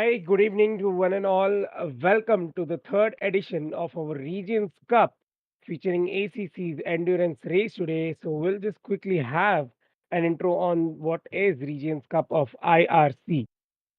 Hi, good evening to one and all. Welcome to the third edition of our Regions Cup featuring ACC's endurance race today. So, we'll just quickly have an intro on what is Regions Cup of IRC.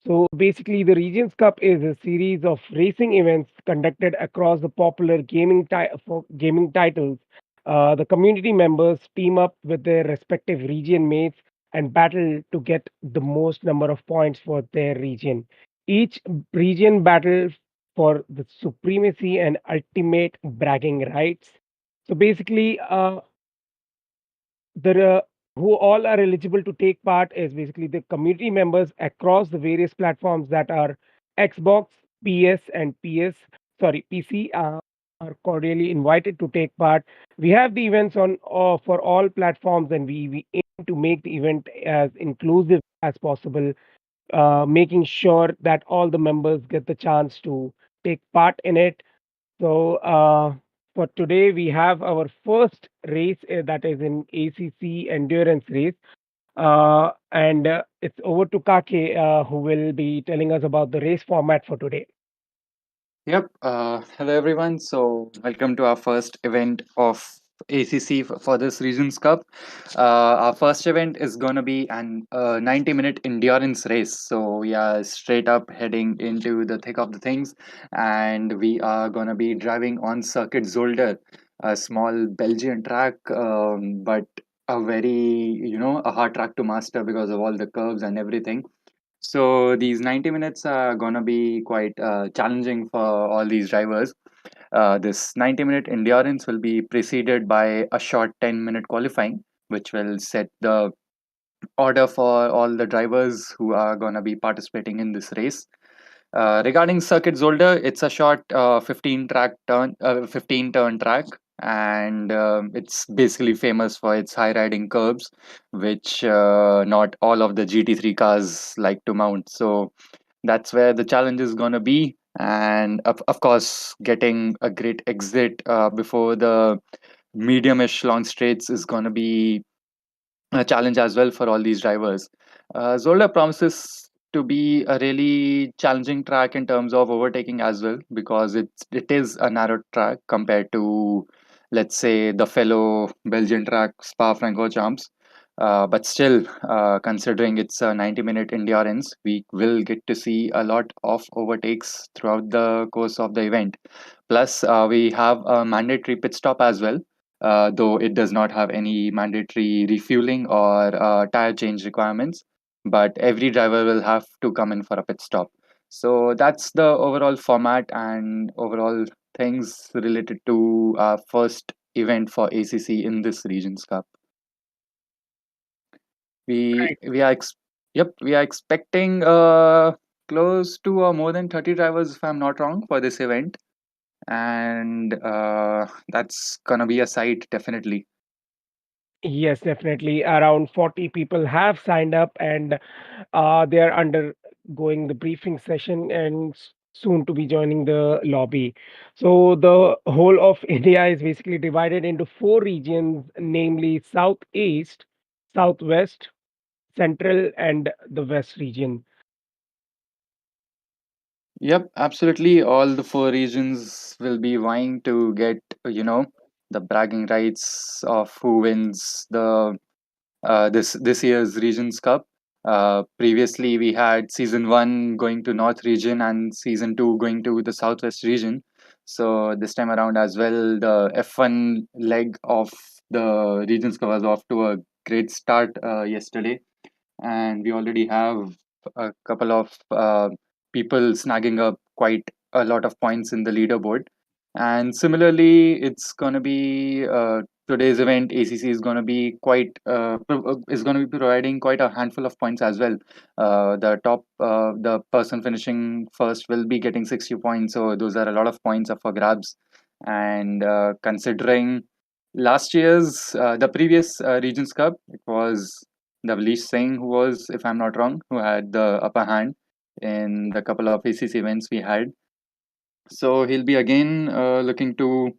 So, basically, the Regions Cup is a series of racing events conducted across the popular gaming titles. The community members team up with their respective region mates and battle to get the most number of points for their region. Each region battles for the supremacy and ultimate bragging rights. So basically, the who all are eligible to take part is basically the community members across the various platforms that are Xbox, PS, and PC are cordially invited to take part. We have the events on for all platforms, and we aim to make the event as inclusive as possible, making sure that all the members get the chance to take part in it. So, for today, we have our first race that is in ACC endurance race. And it's over to Kake, who will be telling us about the race format for today. Yep. Hello, everyone. So, welcome to our first event of ACC for this Regions Cup. Our first event is going to be an 90-minute endurance race. So, we are straight up heading into the thick of the things, and we are going to be driving on Circuit Zolder, a small Belgian track, but a a hard track to master because of all the curves and everything. So these 90 minutes are gonna be quite challenging for all these drivers. This 90-minute endurance will be preceded by a short 10-minute qualifying, which will set the order for all the drivers who are gonna be participating in this race. Regarding Circuit Zolder, it's a short 15 turn track, and it's basically famous for its high riding curbs, which not all of the GT3 cars like to mount. So that's where the challenge is going to be. And of course, getting a great exit before the medium-ish long straights is going to be a challenge as well for all these drivers. Zolder promises to be a really challenging track in terms of overtaking as well, because it is a narrow track compared to, let's say, the fellow Belgian track Spa-Francorchamps. But still, considering it's a 90-minute endurance, we will get to see a lot of overtakes throughout the course of the event. Plus, we have a mandatory pit stop as well, though it does not have any mandatory refueling or tire change requirements. But every driver will have to come in for a pit stop. So that's the overall format and overall things related to our first event for ACC in this Regions Cup. We Right. we are ex- yep, we are expecting close to or more than 30 drivers, if I'm not wrong, for this event, and that's gonna be a sight definitely. Yes, definitely. Around 40 people have signed up, and they are undergoing the briefing session and soon to be joining the lobby. So, the whole of India is basically divided into four regions, namely Southeast, Southwest, Central, and the West region. Yep, absolutely. All the four regions will be vying to get, the bragging rights of who wins the this year's Regions Cup. Previously, we had season one going to North region and season two going to the Southwest region. So this time around as well, the F1 leg of the Regions Cup was off to a great start yesterday, and we already have a couple of people snagging up quite a lot of points in the leaderboard. And similarly, it's going to be today's event. ACC is going to be is going to be providing quite a handful of points as well. The person finishing first will be getting 60 points, so those are a lot of points up for grabs. And considering last year's the previous Regions Cup, it was Navleesh Singh who was, if I'm not wrong, who had the upper hand in the couple of ACC events we had. So he'll be again looking to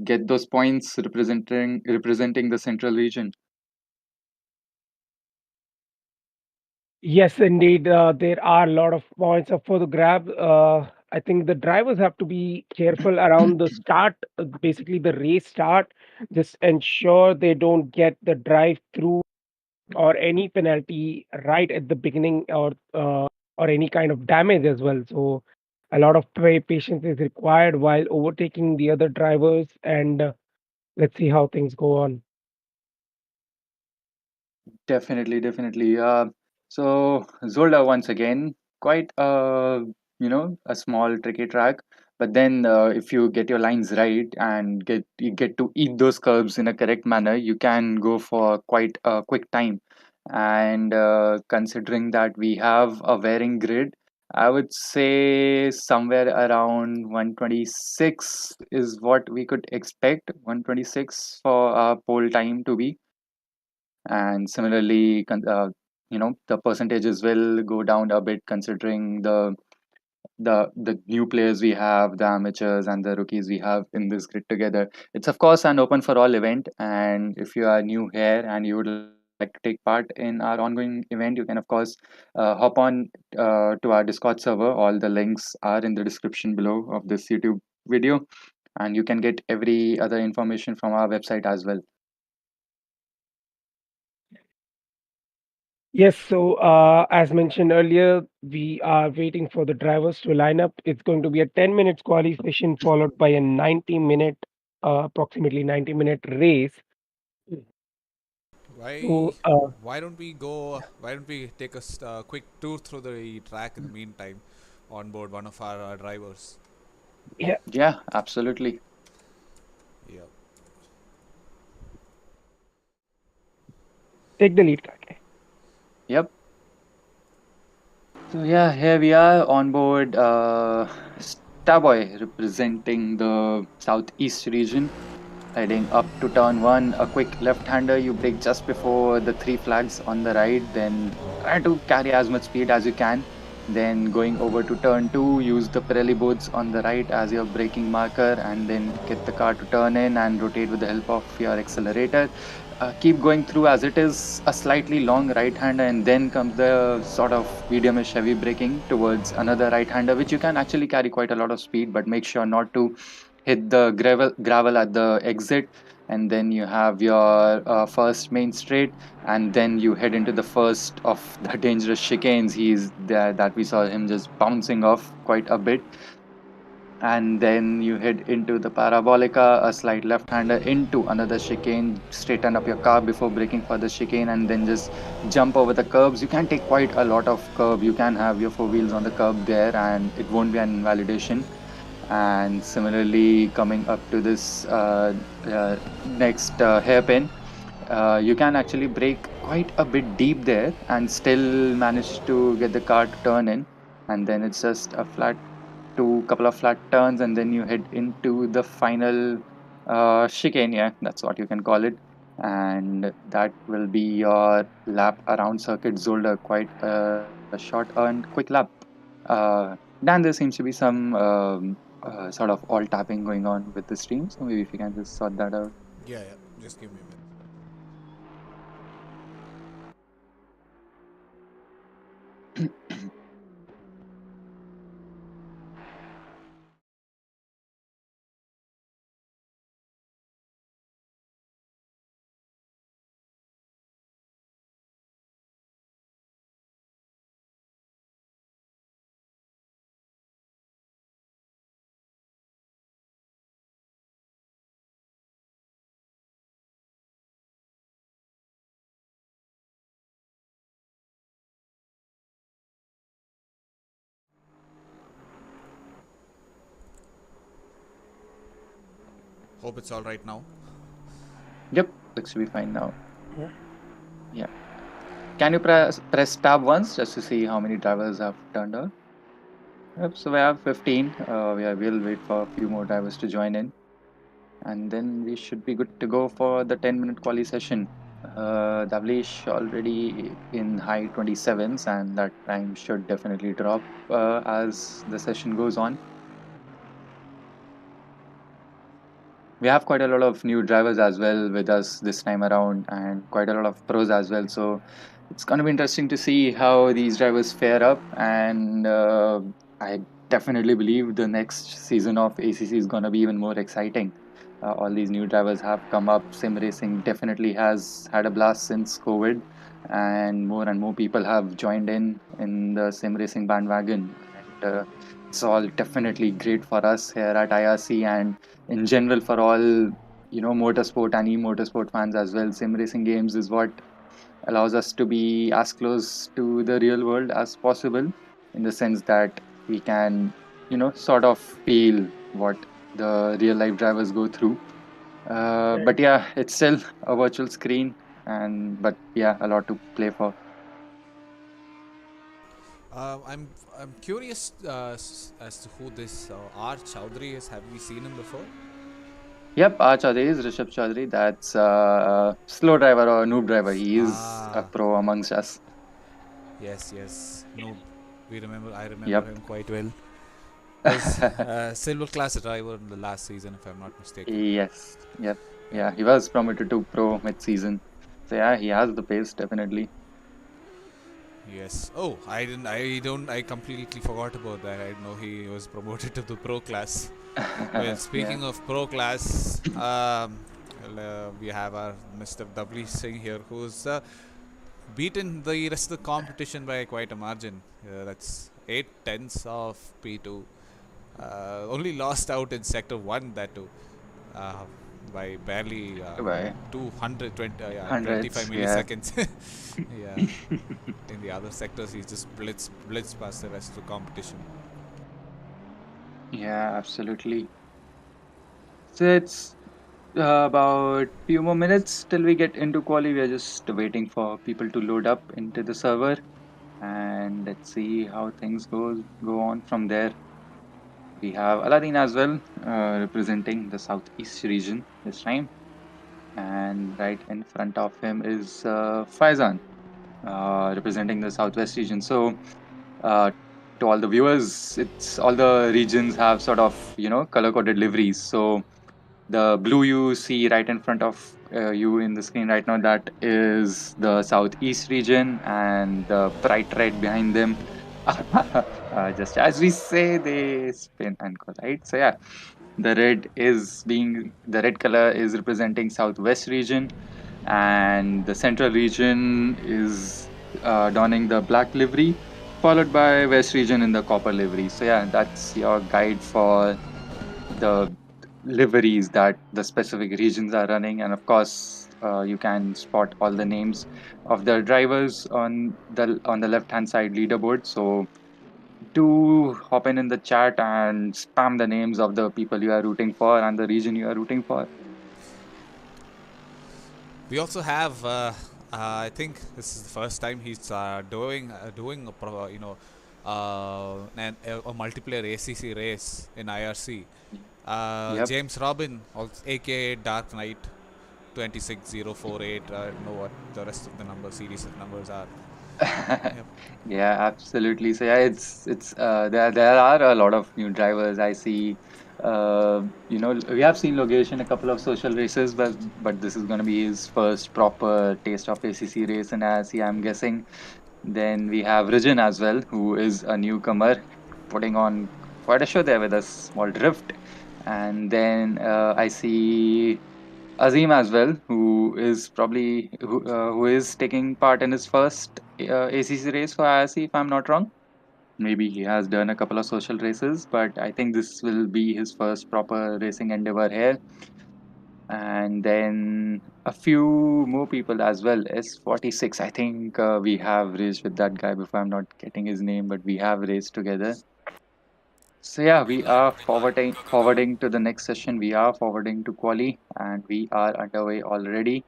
get those points representing the central region. Yes, indeed. There are a lot of points up for the grab. I think the drivers have to be careful around the start, basically the race start. Just ensure they don't get the drive through or any penalty right at the beginning, or any kind of damage as well. So a lot of patience is required while overtaking the other drivers, and let's see how things go on. Definitely, definitely. So Zolder once again, quite a small tricky track. But then, if you get your lines right and you get to eat those curves in a correct manner, you can go for quite a quick time. And considering that we have a varying grid, I would say somewhere around 126 is what we could expect. 126 for our pole time to be, and similarly the percentages will go down a bit considering the new players we have, the amateurs and the rookies we have in this grid together. It's of course an open for all event, and if you are new here and you would like to take part in our ongoing event, you can of course hop on to our Discord server. All the links are in the description below of this YouTube video, and you can get every other information from our website as well. Yes, so as mentioned earlier, we are waiting for the drivers to line up. It's going to be a 10 minutes qualification followed by a 90-minute, approximately 90-minute race. Why So, why don't we take a quick tour through the track in the meantime on board one of our drivers? yeah, Yeah, absolutely. Yeah. take the lead, Kake. Yep. So yeah, here we are on board Starboy representing the southeast region, heading up to turn one. A quick left-hander, you brake just before the three flags on the right, then try to carry as much speed as you can. Then going over to turn two, use the Pirelli boards on the right as your braking marker, and then get the car to turn in and rotate with the help of your accelerator. Keep going through as it is a slightly long right hander, and then comes the sort of mediumish heavy braking towards another right hander, which you can actually carry quite a lot of speed, but make sure not to hit the gravel at the exit. And then you have your first main straight, and then you head into the first of the dangerous chicanes. He's there that we saw him just bouncing off quite a bit, and then you head into the parabolica, a slight left-hander into another chicane. Straighten up your car before braking for the chicane, and then just jump over the curbs. You can take quite a lot of curb. You can have your four wheels on the curb there, and it won't be an invalidation. And similarly, coming up to this next hairpin, you can actually brake quite a bit deep there and still manage to get the car to turn in. And then it's just a flat two couple of flat turns, and then you head into the final chicane. Yeah, that's what you can call it. And that will be your lap around circuit Zolder. Quite a short and quick lap. Dan, there seems to be some sort of all tapping going on with the stream, so maybe if you can just sort that out. Yeah, yeah. Just give me a minute. Hope it's all right now. Yep, looks to be fine now. Yeah. Yeah. Can you press tab once just to see how many drivers have turned out? Yep, so we have 15. We'll wait for a few more drivers to join in, and then we should be good to go for the 10-minute quali session. Davlish already in high 27s, and that time should definitely drop as the session goes on. We have quite a lot of new drivers as well with us this time around, and quite a lot of pros as well. So it's going to be interesting to see how these drivers fare up, and I definitely believe the next season of ACC is going to be even more exciting. All these new drivers have come up. Sim racing definitely has had a blast since COVID, and more people have joined in the sim racing bandwagon. And it's all definitely great for us here at IRC, and in general for all motorsport and e-motorsport fans as well. Sim racing games is what allows us to be as close to the real world as possible, in the sense that we can sort of feel what the real life drivers go through. Right. But yeah, it's still a virtual screen, and but yeah, a lot to play for. I'm curious as to who this R Chowdhury is. Have we seen him before? Yep, our Chaudhary is Rishabh Chaudhary. That's a slow driver or noob driver. He is a Ah, pro amongst us. yes, yes. No, I remember Yep. him quite well. Was silver class driver in the last season, if I'm not mistaken. Yes. Yep. Yeah. Yeah, he was promoted to pro mid-season. So yeah, he has the pace definitely. Yes. Oh, I didn't. I don't. I completely forgot about that. I know he was promoted to the pro class. Well, Yeah. speaking of pro class, we have our Mr. Dubli Singh here, who's beaten the rest of the competition by quite a margin. That's 8/10 of P2. Only lost out in sector 1, that too, uh, by barely By 220, yeah, 25 hundreds. Yeah. milliseconds. Yeah. In the other sectors, he just blitzed past the rest of the competition. Yeah, absolutely. So it's about few more minutes till we get into quali. We are just waiting for people to load up into the server, and let's see how things go on from there. We have Aladdin as well, representing the southeast region this time, and right in front of him is Faizan, representing the southwest region. So, uh, to all the viewers, it's all the regions have sort of color coded liveries. So the blue you see right in front of you in the screen right now, that is the southeast region, and the bright red behind them, just as we say, they spin and collide. So yeah, the red color is representing southwest region, and the central region is donning the black livery, followed by west region in the copper livery. So yeah, that's your guide for the liveries that the specific regions are running. And of course, you can spot all the names of the drivers on the left hand side leaderboard. So do hop in the chat and spam the names of the people you are rooting for and the region you are rooting for. We also have, I think this is the first time he's doing a a multiplayer ACC race in IRC. Yep. James Robin, aka Dark Knight 26048. I don't know what the rest of the series of numbers are. Yep. Yeah, absolutely. So yeah, it's there are a lot of new drivers I see. We have seen Logesh in a couple of social races, but this is going to be his first proper taste of ACC race, and as I'm guessing. Then we have Rijin as well, who is a newcomer, putting on quite a show there with a small drift. And then I see Azim as well, who is taking part in his first ACC race for IRC, if I'm not wrong. Maybe he has done a couple of social races, but I think this will be his first proper racing endeavor here. And then a few more people as well. S46, I think we have raced with that guy before. I'm not getting his name, but we have raced together. So yeah, we are forwarding to the next session. We are forwarding to quali, and we are underway already.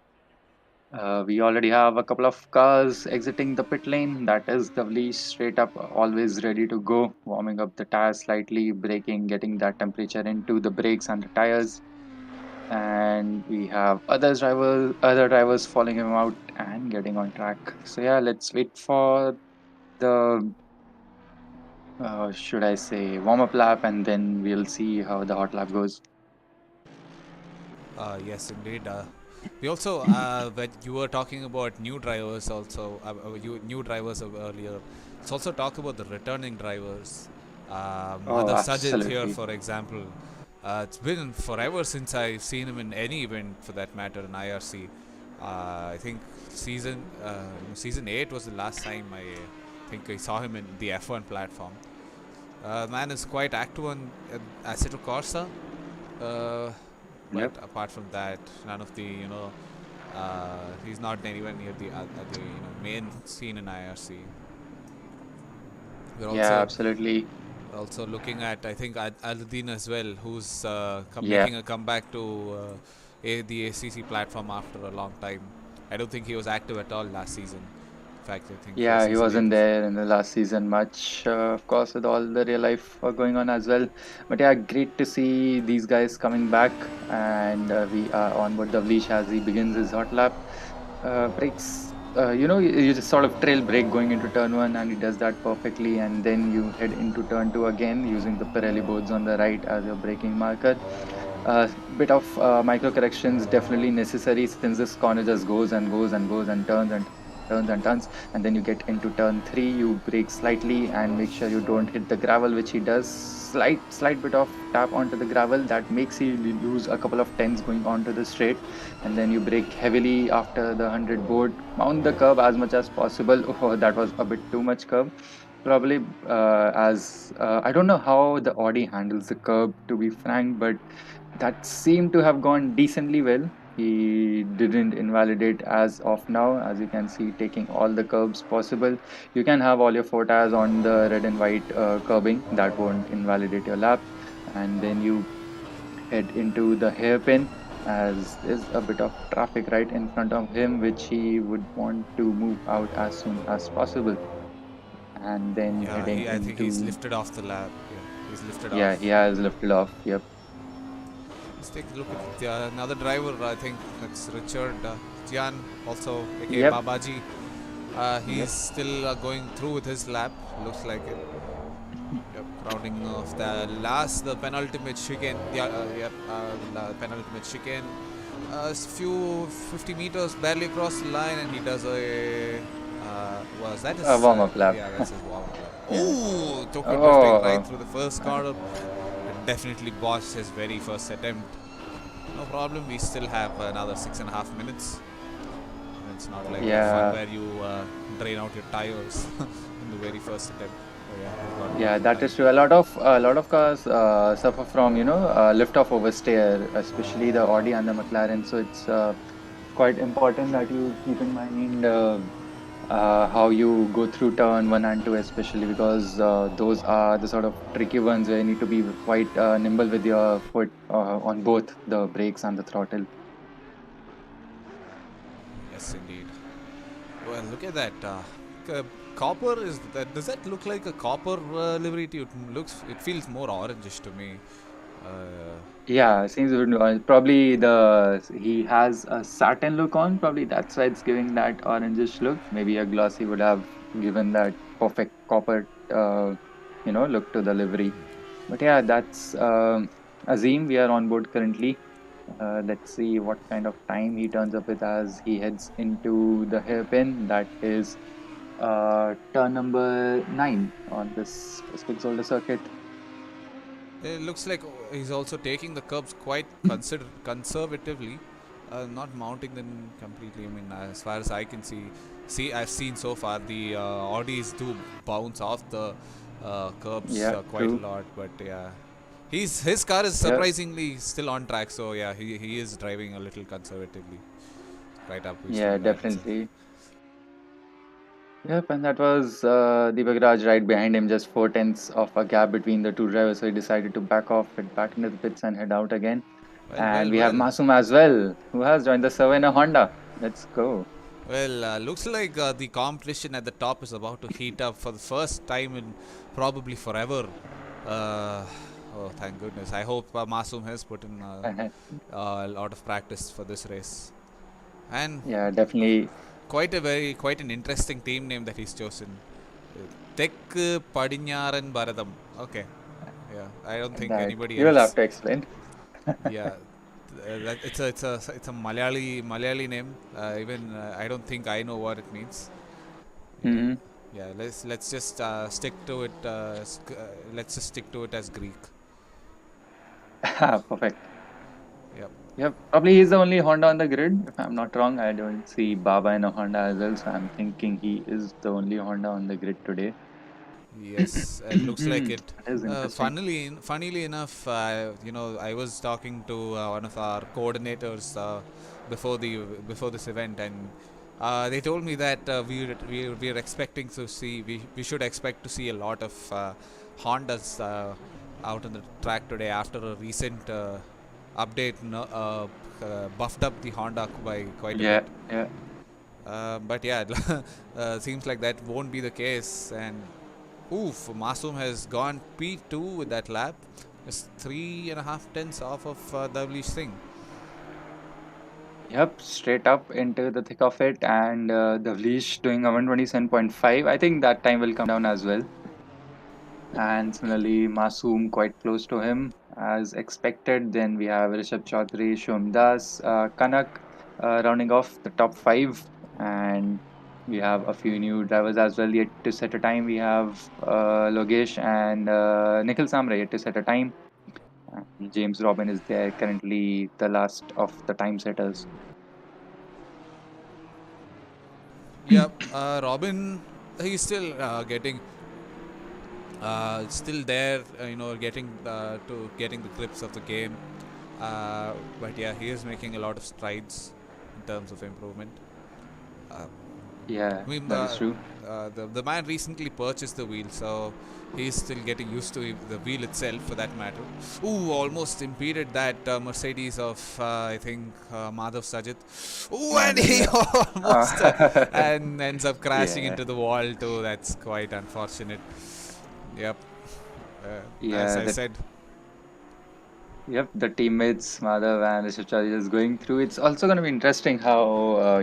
We already have a couple of cars exiting the pit lane. That is doubly straight up, always ready to go, warming up the tires slightly, braking, getting that temperature into the brakes and the tires. And we have other drivers following him out and getting on track. So yeah, let's wait for the should I say warm up lap, and then we'll see how the hot lap goes. Yes, indeed. We also, when you were talking about new drivers, also new drivers earlier. Let's also talk about the returning drivers. Oh, Mother Sajid here, absolutely. for example. It's been forever since I've seen him in any event, for that matter, in IRC. I think season 8 was the last time I think I saw him in the F1 platform. Man is quite active on Assetto Corsa. Uh, but Yep. apart from that, none of the he's not anywhere near the main scene in IRC. We're Yeah, also absolutely. looking at, I think, Aluddin as well, who's Yeah. making a comeback to the ACC platform after a long time. I don't think he was active at all last season. In fact, I think Yeah, he season 8 wasn't was. there in the last season much, of course, with all the real life going on as well. But yeah, great to see these guys coming back. And we are on board the Vleesh as he begins his hot lap. Breaks, you just sort of trail break going into turn one, and he does that perfectly. And then you head into turn two again using the Pirelli boards on the right as your braking marker. Bit of micro corrections definitely necessary since this corner just goes and goes and goes and turns and turns and turns, and then you get into turn three, you brake slightly and make sure you don't hit the gravel, which he does. Slight bit of tap onto the gravel that makes he lose a couple of tens going onto the straight, and then you brake heavily after the 100 board, mount the curb as much as possible. Oh, that was a bit too much curb. Probably as I don't know how the Audi handles the curb, to be frank, but that seemed to have gone decently well. He didn't invalidate as of now, as you can see, taking all the curbs possible. You can have all your four tires on the red and white curbing, that won't invalidate your lap. And then you head into the hairpin, as there's a bit of traffic right in front of him, which he would want to move out as soon as possible. And then Yeah, heading I think he's into, lifted off the lap. Yeah, he's lifted off. yeah, he has lifted off. Yep. Let's take a look at another driver. I think that's Richard Jian, also aka Yep. Babaji. Yep. He's still going through with his lap. Looks like it. Yep, rounding off the penultimate chicane. Yeah, penultimate chicane. Few 50 meters, barely across the line, and he does a. Was that A his? warm up lap. Yeah, that's his warm up lap. Yeah. Oh, Tokyo drifting right Oh, through the first corner. Definitely botched his very first attempt. No problem. We still have another 6.5 minutes. And it's not like F1 yeah. where you drain out your tires in the very first attempt. Oh yeah, we've got Yeah, more that time. is true. A lot of cars suffer from lift off oversteer, especially the Audi and the McLaren. So it's quite important that you keep in mind how you go through turn one and two, especially because those are the sort of tricky ones where you need to be quite nimble with your foot on both the brakes and the throttle. Yes, indeed. Well, look at that. Copper is that. Does that look like a copper livery to you? It feels more orangish to me. Uh, Yeah, seems good. Probably he has a satin look on. Probably that's why it's giving that orangish look. Maybe a glossy would have given that perfect copper, look to the livery. But yeah, that's Azim. We are on board currently. Let's see what kind of time he turns up with as he heads into the hairpin. That is turn number 9 on this specific Zolder circuit. It looks like he's also taking the curbs quite conservatively, not mounting them completely. I mean, as far as I can see, I've seen so far the Audis do bounce off the curbs Yeah, quite a true. lot. But yeah, his car is Yeah, surprisingly still on track. So yeah, he is driving a little conservatively, quite yeah, upbeat that itself. definitely. Yep, and that was Deepak Raj right behind him, just 4 tenths of a gap between the two drivers. So he decided to back off, head back into the pits, and head out again. Well, And well, we have well. Masum as well, who has joined the server in a Honda. Let's go. Well, looks like the competition at the top is about to heat up for the first time in probably forever. Uh, oh, thank goodness. I hope Masoom has put in a lot of practice for this race. And Yeah, definitely. quite an interesting team name that he's chosen. Tek Padinyaran Bharadam. Okay. Yeah, I don't think That anybody you will have else. to explain. Yeah, it's a Malayali name. Even I don't think I know what it means. Yeah, Hmm. yeah. Let's just stick to it. Let's just stick to it as Greek. Perfect. Yep. Yep, probably he's the only Honda on the grid. If I'm not wrong, I don't see Baba in a Honda as well, so I'm thinking he is the only Honda on the grid today. Yes, it looks like Hmm, it. that is interesting. Funnily enough, I was talking to one of our coordinators before the before this event, and they told me that we are expecting to see we should expect to see a lot of Hondas out on the track today after a recent update buffed up the Honda by quite a bit. Yeah, yeah. But yeah, seems like that won't be the case. And oof, Masoom has gone P2 with that lap. Just 3.5 tenths off of Davlish Singh. Yep, straight up into the thick of it, and the Vleesh doing a 127.5. I think that time will come down as well. And similarly, Masoom quite close to him as expected. Then we have Rishabh Chaudhary, Shom Das, Kanak rounding off the top five. And we have a few new drivers as well yet to set a time. We have Logesh and Nikhil Samre yet to set a time. And James Robin is there currently the last of the time setters. Yep, Robin, he's still still there, getting the grips of the game. But yeah, he is making a lot of strides in terms of improvement. Uh, Yeah, I mean, that is true. the man recently purchased the wheel, so he's still getting used to the wheel itself, for that matter. Ooh, almost impeded that Mercedes of I think Madhav Sajid. Ooh, and Madhav, he yeah. almost and ends up crashing Yeah, into the wall too. That's quite unfortunate. Yep. As yeah, I said, yep, the teammates Madhav and Rishabh Chaudhary is going through. It's also going to be interesting how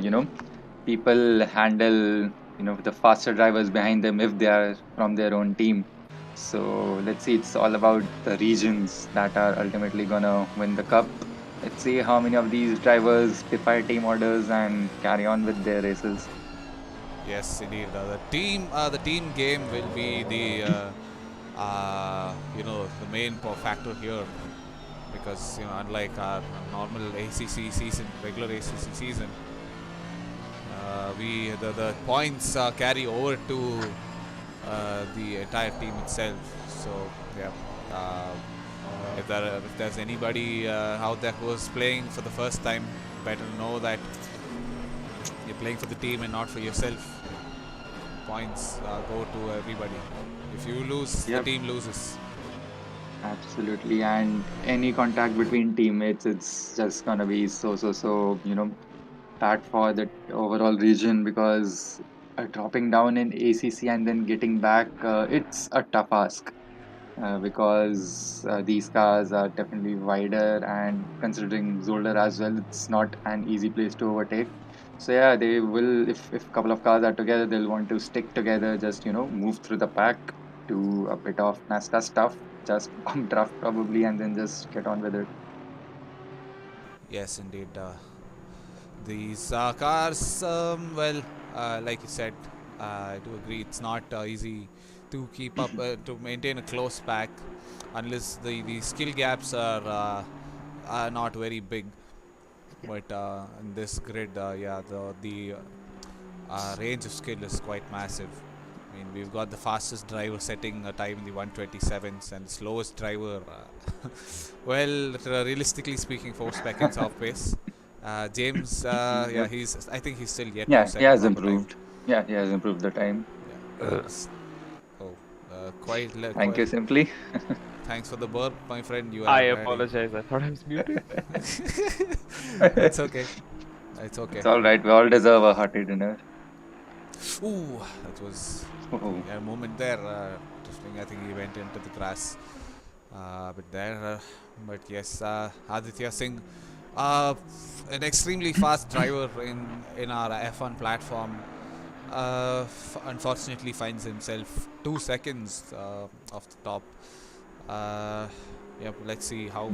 people handle the faster drivers behind them if they are from their own team. So let's see. It's all about the regions that are ultimately gonna win the cup. Let's see how many of these drivers defy team orders and carry on with their races. yes, indeed. The team game will be the main factor here, because unlike our normal ACC season, regular ACC season, we the points carry over to the entire team itself. So yeah, uh, if there's anybody out there who is playing for the first time, better know that you're playing for the team and not for yourself. Points go to everybody. If you lose, the Yep, team loses. absolutely. And any contact between teammates, it's just gonna be so bad for the overall region because dropping down in ACC and then getting back, it's a tough ask because these cars are definitely wider, and considering Zolder as well, it's not an easy place to overtake. So yeah, they will, if a couple of cars are together, they'll want to stick together, just move through the pack, do a bit of NASCAR stuff, just bump draft probably, and then just get on with it. Yes, indeed. These cars, like you said, I do agree. It's not easy to keep up, to maintain a close pack, unless the skill gaps are not very big. But in this grid, yeah, the range of skill is quite massive. I mean, we've got the fastest driver setting a time in the 127s, and the slowest driver, realistically speaking, 4 seconds off pace. James, yeah, Yep. I think he's still yet to Yeah, he set a has proper time. improved. Yeah, he has improved the time. Yeah. Oh, Thank you, simply. thanks for the burp, my friend. You I are ready. apologize. I thought I was muted. It's okay. It's okay. It's all right. We all deserve a hearty dinner. Ooh, that was Oh, a moment there. Interesting. I think he went into the grass a bit there. But yes, Aditya Singh, uh, an extremely fast driver in our F1 platform. Unfortunately, finds himself 2 seconds off the top. Uh, Yep. Let's see how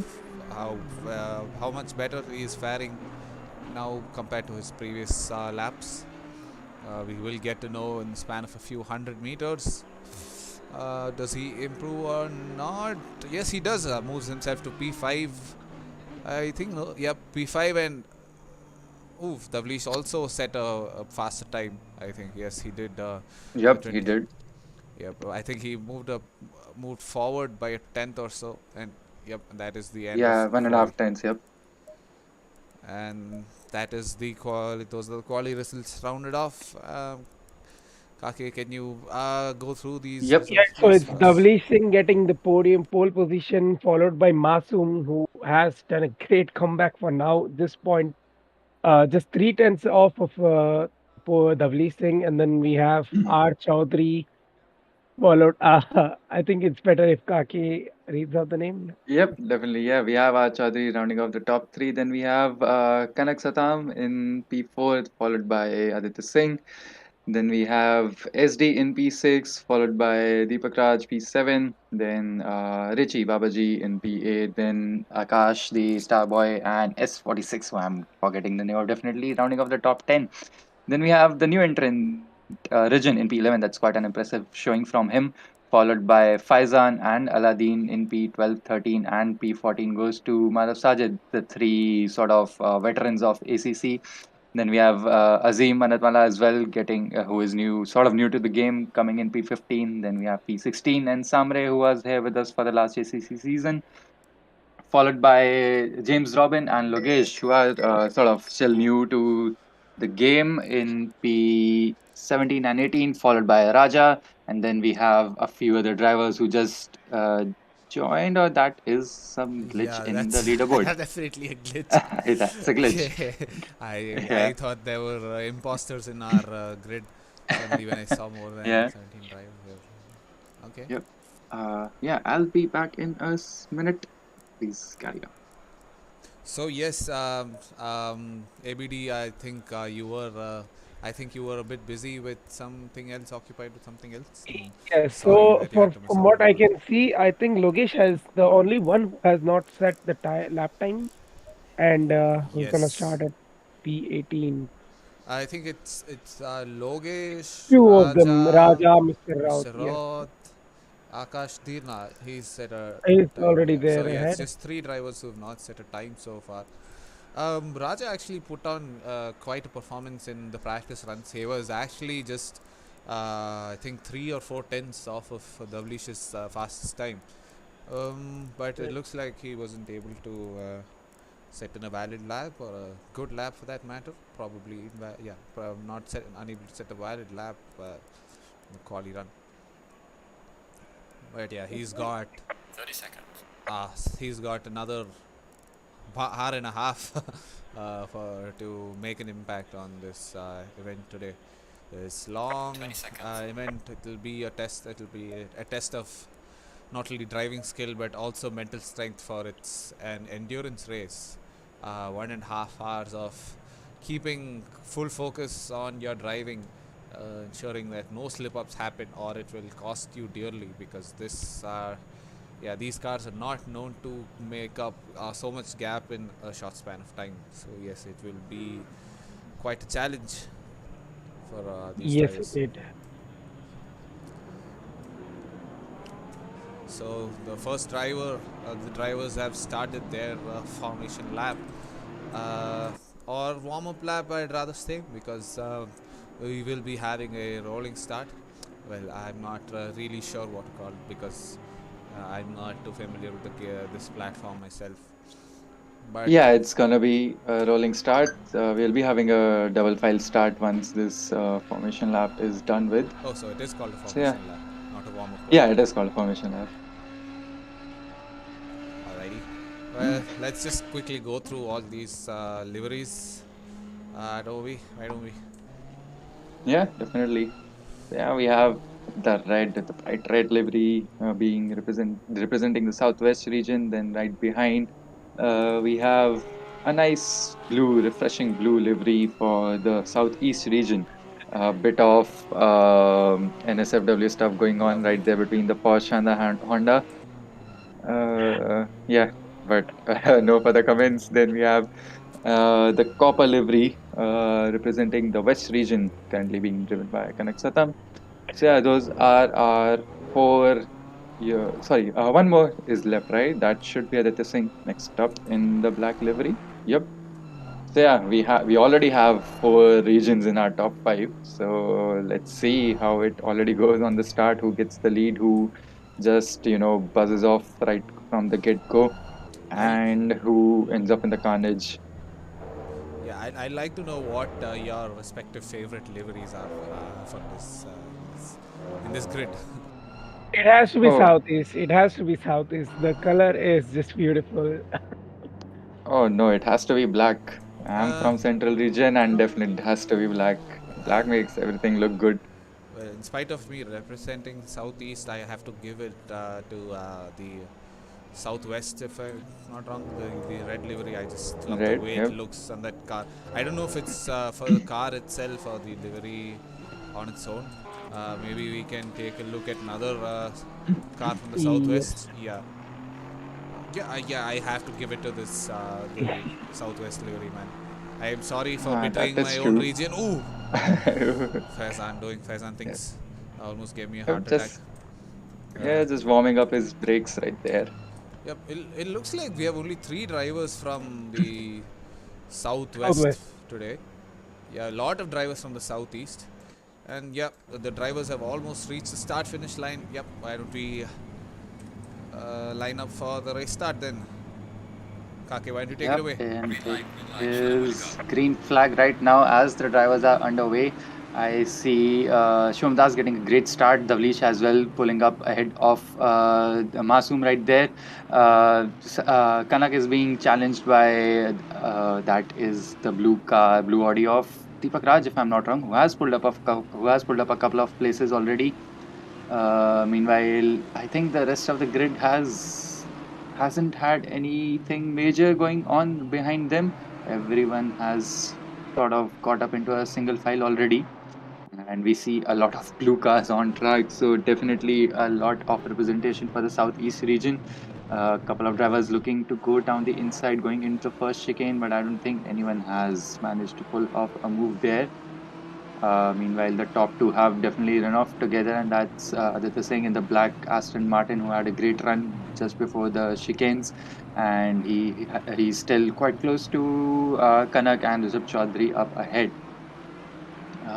much better he is faring now compared to his previous laps. We will get to know in the span of a few hundred meters. Does he improve or not? Yes, he does. Moves himself to P5. I think no. Yep, P5 and oof. Davlish also set a faster time. I think yes, he did. Yep, he 20. did. Yep. I think he moved forward by a tenth or so, and yep, that is the end of Yeah, one and a quali. half tenths. Yep. And that is the quali. Those are the quali results rounded off. Kake, can you go through these Yep. Yeah, results, so please, it's for us? Davli Singh getting the podium pole position, followed by Masoom, who has done a great comeback for now. This point, just 3 tenths off of poor Davli Singh, and then we have R. Chaudhary followed. I think it's better if Kaki reads out the name. Yep, definitely. Yeah, we have our Chaudhary rounding off the top three. Then we have Kanak Satam in P4, followed by Aditya Singh. Then we have SD in P6, followed by Deepak Raj P7. Then Richie Babaji in P8. Then Akash, the star boy, and S46, who I'm forgetting the name of, definitely rounding off the top 10. Then we have the new entrant, Rijin in P11. That's quite an impressive showing from him, followed by Faizan and Aladdin in P12, 13, and P14 goes to Madhav Sajid, the three sort of veterans of ACC. Then we have Azim Anatmala as well, getting who is sort of new to the game, coming in P15. Then we have P16 and Samre, who was here with us for the last ACC season, followed by James Robin and Logesh, who are sort of still new to the game in P17 and 18, followed by Raja. And then we have a few other drivers who just joined, or that is some glitch Yeah, in the that's leaderboard. definitely a glitch. That's a glitch. Yeah, I Yeah. thought there were imposters in our grid suddenly when I saw more than Yeah. 17 drivers. Yeah. Okay. Yep. Yeah, I'll be back in a minute. Please carry on. So yes, ABD, I think you were a bit busy with something else, occupied with something else. And Yes, sorry so that you had to miss from out what on I that. can see, I think Logesh has the only one who has not set the lap time, and who's gonna Yes, start at P18. I think it's Logesh, Few of them, Raja, Raja, Mr. Raut, Mr. yes, Roth, Akash Dirna. He's set a he's time. already Yeah. So there yeah, it's ahead. just three drivers who've not set a time so far. Raja actually put on quite a performance in the practice runs. He was actually just, I think, 3 or 4 tenths off of Davlish's fastest time. But it looks like he wasn't able to set in a valid lap or a good lap for that matter. Probably, not unable to set a valid lap in the quali run. But yeah, he's got 30 seconds. he's got another hour and a half for to make an impact on this event today. This long 20 seconds. event, it will be a test. It will be a test of not only driving skill but also mental strength, for it's an endurance race. 1.5 hours of keeping full focus on your driving, ensuring that no slip ups happen or it will cost you dearly, because these cars are not known to make up so much gap in a short span of time. So yes, it will be quite a challenge for these Yes, it drivers. did. So the drivers have started their formation lap, uh, or warm-up lap, I'd rather say, because we will be having a rolling start. Well, I'm not really sure what to call it, because I'm not too familiar with this platform myself. But Yeah, it's gonna be a rolling start. We'll be having a double file start once this formation lap is done with. so it is called a So yeah, formation lap, not a warm-up lap. yeah, it is called a formation lap. Alrighty. Well, let's just quickly go through all these liveries. Don't we? Why don't we? Yeah, definitely. Yeah, we have the bright red livery being representing the southwest region. Then right behind, we have a nice blue, refreshing blue livery for the southeast region. A bit of NSFW stuff going on right Lovely. there between the Porsche and the Honda. Yeah, but no further comments. Then we have the copper livery representing the West region, currently being driven by Kanak Satam. So yeah, those are our four. Yeah, sorry, one more is left, right? That should be Aditya Singh next up in the black livery. Yep. So yeah, we already have four regions in our top five. So let's see how it already goes on the start. Who gets the lead? Who just buzzes off right from the get go, I and who ends up in the carnage? Yeah, I'd like to know what your respective favorite liveries are for in this grid. It has to be Oh, southeast. It has to be southeast. The color is just beautiful. oh no, it has to be black. I'm uh, from Central region, and definitely it has to be black. uh, Black makes everything look good. well, in spite of me representing Southeast, I have to give it to the Southwest, if I'm not wrong. The red livery, I just love the Right? way it Yep. looks on that car. I don't know if it's for the car itself or the livery on its own. Maybe we can take a look at another car from the Yes. Southwest. Yeah, I have to give it to this the Southwest livery, man. I am sorry for That betraying is my own true. region. Ooh, Faizan doing Faizan Yeah. things almost gave me a Yep, heart attack. just Uh, yeah, just warming up his brakes right there. yep, it looks like we have only 3 drivers from the Southwest Southwest. today. Yeah, a lot of drivers from the Southeast. And yep, the drivers have almost reached the start finish line. Yep, why don't we line up for the race start then? Kake, why don't you take it Yep, away? and it is green flag right now as the drivers are underway. I see Shomdas getting a great start. Davlish as well pulling up ahead of Masoom right there. Kanak is being challenged by that is the blue car, blue Audi of Deepak Raj, if I'm not wrong, who has pulled up a couple of places already. Meanwhile, I think the rest of the grid hasn't had anything major going on behind them. Everyone has sort of got up into a single file already, and we see a lot of blue cars on track. So definitely a lot of representation for the southeast region. A couple of drivers looking to go down the inside, going into the first chicane, but I don't think anyone has managed to pull off a move there. Meanwhile, the top two have definitely run off together, and that's Aditya Singh in the black Aston Martin, who had a great run just before the chicanes, and he's still quite close to Kanak and Rishabh Chaudhary up ahead.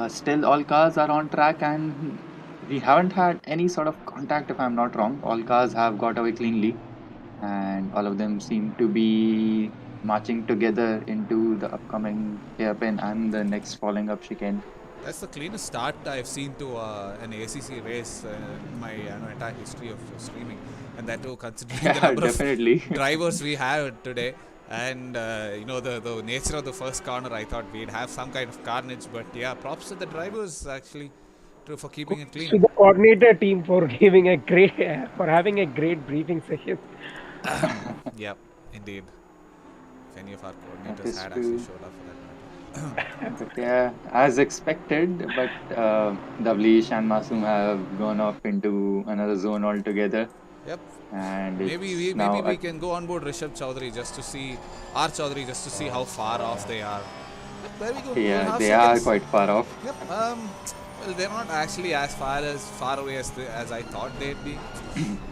Still, all cars are on track, and we haven't had any sort of contact, if I'm not wrong. All cars have got away cleanly, and all of them seem to be marching together into the upcoming hairpin and the next following up chicane. That's the cleanest start I've seen to an ACC race in my entire history of streaming, and that too considering the Yeah, number of definitely. drivers we have today, and the nature of the first corner. I thought we'd have some kind of carnage, but yeah, props to the drivers actually for keeping it Kudos clean. to the coordinator team for giving a great for having a great briefing session. Yep, indeed. If any of our That coordinators is had actually true. showed up for that matter. But yeah, as expected, but Davlish and Masoom have gone off into another zone altogether, Yep. and Maybe it's we now maybe we can go on board Rishabh Chaudhary just to see our Chaudhary just to see how far off they are. Yep, there we go. yeah, 2.5 they are seconds. quite far off. Yep. Well, they're not actually as far away as I thought they'd be.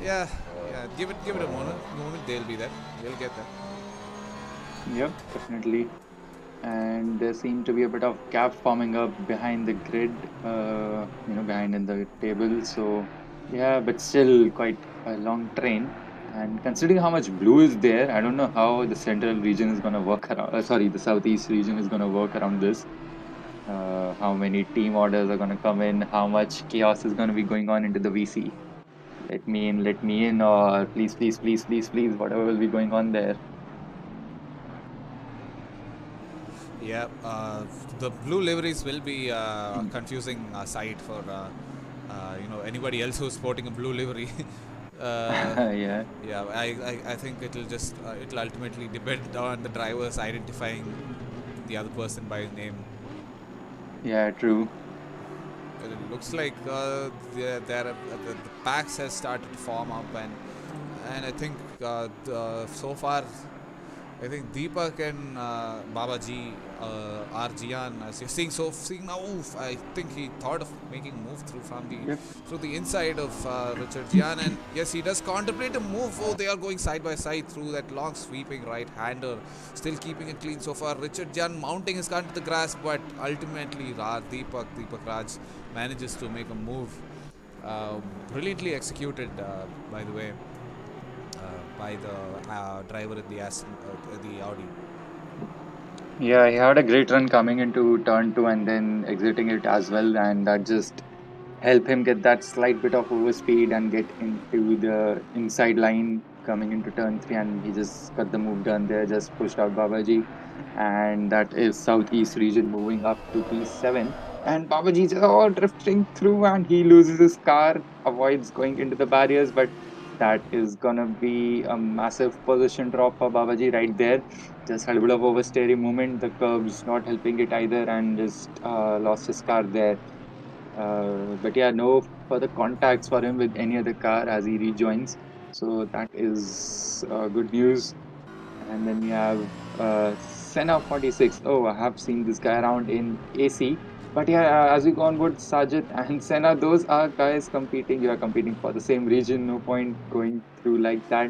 Yeah. Yeah. Give it a moment. They'll be there. They'll get there. Yep, definitely. And there seemed to be a bit of gap forming up behind the grid, behind in the table. So yeah, but still quite a long train. And considering how much blue is there, I don't know how the central region is gonna work around. Sorry, the southeast region is gonna work around this. How many team orders are gonna come in? How much chaos is gonna be going on into the VC? Let me in, or please, please, please, please, please, whatever will be going on there. Yeah. The blue liveries will be confusing sight for anybody else who's sporting a blue livery. uh, Yeah, Yeah, I think it'll ultimately depend on the drivers identifying the other person by name. yeah, true. But it looks like the packs has started to form up, and and I think so far, I think Deepak and Babaji are Jian, as you're seeing now. Oof, I think he thought of making a move Yep. through the inside of Richard Jian, and yes, he does contemplate a move. Oh, they are going side by side through that long sweeping right hander, still keeping it clean so far. Richard Jian mounting his gun to the grass, but ultimately Deepak Raj manages to make a move, brilliantly executed, by the way, by the driver in the Audi. Yeah, he had a great run coming into turn two and then exiting it as well, and that just helped him get that slight bit of overspeed and get into the inside line coming into turn three, and he just got the move done there, just pushed out Babaji, and that is Southeast region moving up to P7, and Babaji just drifting through, and he loses his car, avoids going into the barriers, but that is gonna be a massive position drop for Babaji right there. Just had a bit of oversteering movement, the curbs not helping it either, and just lost his car there. But yeah, no further contacts for him with any other car as he rejoins. So that is good news. And then we have Senna 46. Oh, I have seen this guy around in AC. But yeah, as we go onward, Sajid and Senna, those are guys competing. You are competing for the same region. No point going through like that.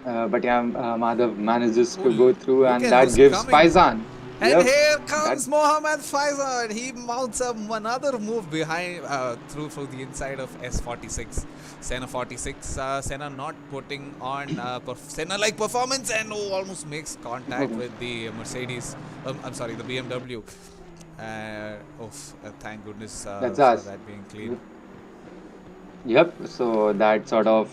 But yeah, Madhav manages Oh, to go through, look and at that who's gives coming. Faizan. And Yep, here that comes Mohammad Faizan. He mounts up another move behind through the inside of S46. Senna 46. Senna not putting on Senna-like performance, and almost makes contact with the Mercedes. I'm sorry, the BMW. Thank goodness that's for us. that being clean. Yep. So that sort of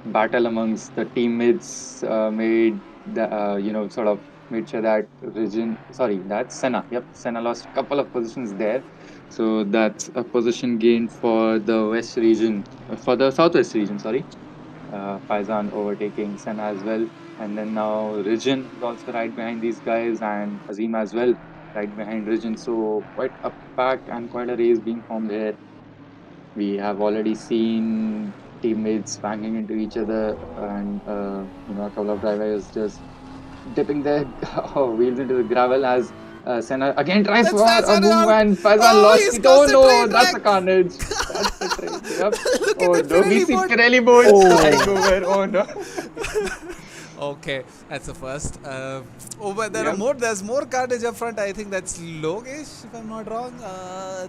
battle amongst the teammates made the sort of made sure that region. Sorry, that's Senna. Yep, Senna lost a couple of positions there. So that's a position gain for the West region, for the Southwest region. Sorry, Faizan overtaking Senna as well, and then now Region is also right behind these guys, and Azim as well right behind Region. So quite a pack and quite a race being formed here. We have already seen teammates banging into each other, and a couple of drivers just dipping their wheels into the gravel as Senna again tries That's for a Faizan move, out. and Faizan Oh, lost he's it. Oh crossed the no, train that's track. a carnage. That's the train. Yep. Look at Oh that no, we Pirelli see board. Pirelli boards flying Oh, over. Oh no. Okay, that's the first. But Yep. There's more carnage up front. I think that's Logesh, if I'm not wrong. Uh,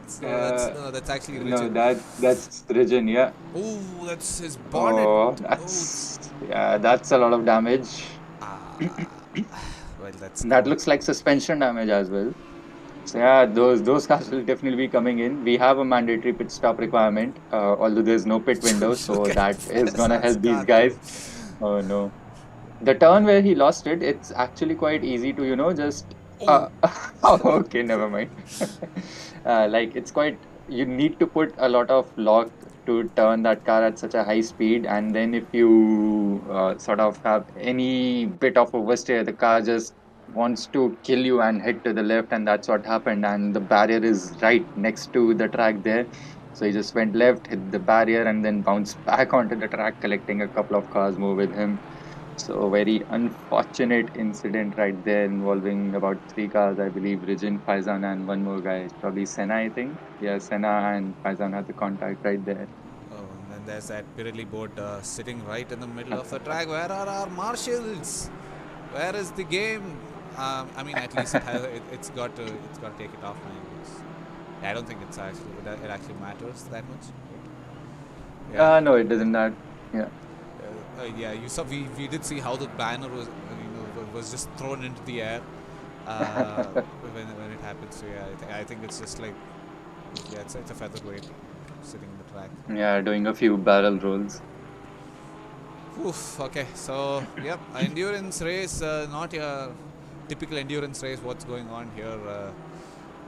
That's actually no, Rijin. that's Region. Yeah. Oh, that's his bonnet. Oh, Oh, that's a lot of damage. ah, well, that's That cool. looks like suspension damage as well. So yeah, those cars will definitely be coming in. We have a mandatory pit stop requirement, although there's no pit window, Look so at that is gonna Faizan's help these car too. guys. Oh no, the turn where he lost it, it's actually quite easy to just. Oh, Oh, okay, never mind. Like it's quite. You need to put a lot of lock to turn that car at such a high speed, and then if you sort of have any bit of oversteer, the car just wants to kill you and head to the left, and that's what happened. And the barrier is right next to the track there, so he just went left, hit the barrier, and then bounced back onto the track, collecting a couple of cars more with him. So a very unfortunate incident right there involving about three cars, I believe, Rijin, Faizan, and one more guy. It's probably Senna, I think. Yeah, Senna and Faizan had the contact right there. oh, and then there's that Pirelli board sitting right in the middle of the track. Where are our marshals? Where is the game? I mean, at least it's got to take it off now. I don't think it actually matters that much. Yeah. No, it doesn't. That yeah. Yeah, you saw we did see how the banner was just thrown into the air when it happened. So yeah, I think it's just like it's a featherweight sitting in the track. Yeah, doing a few barrel rolls. Oof. Okay, so yep, endurance race, not your typical endurance race. What's going on here?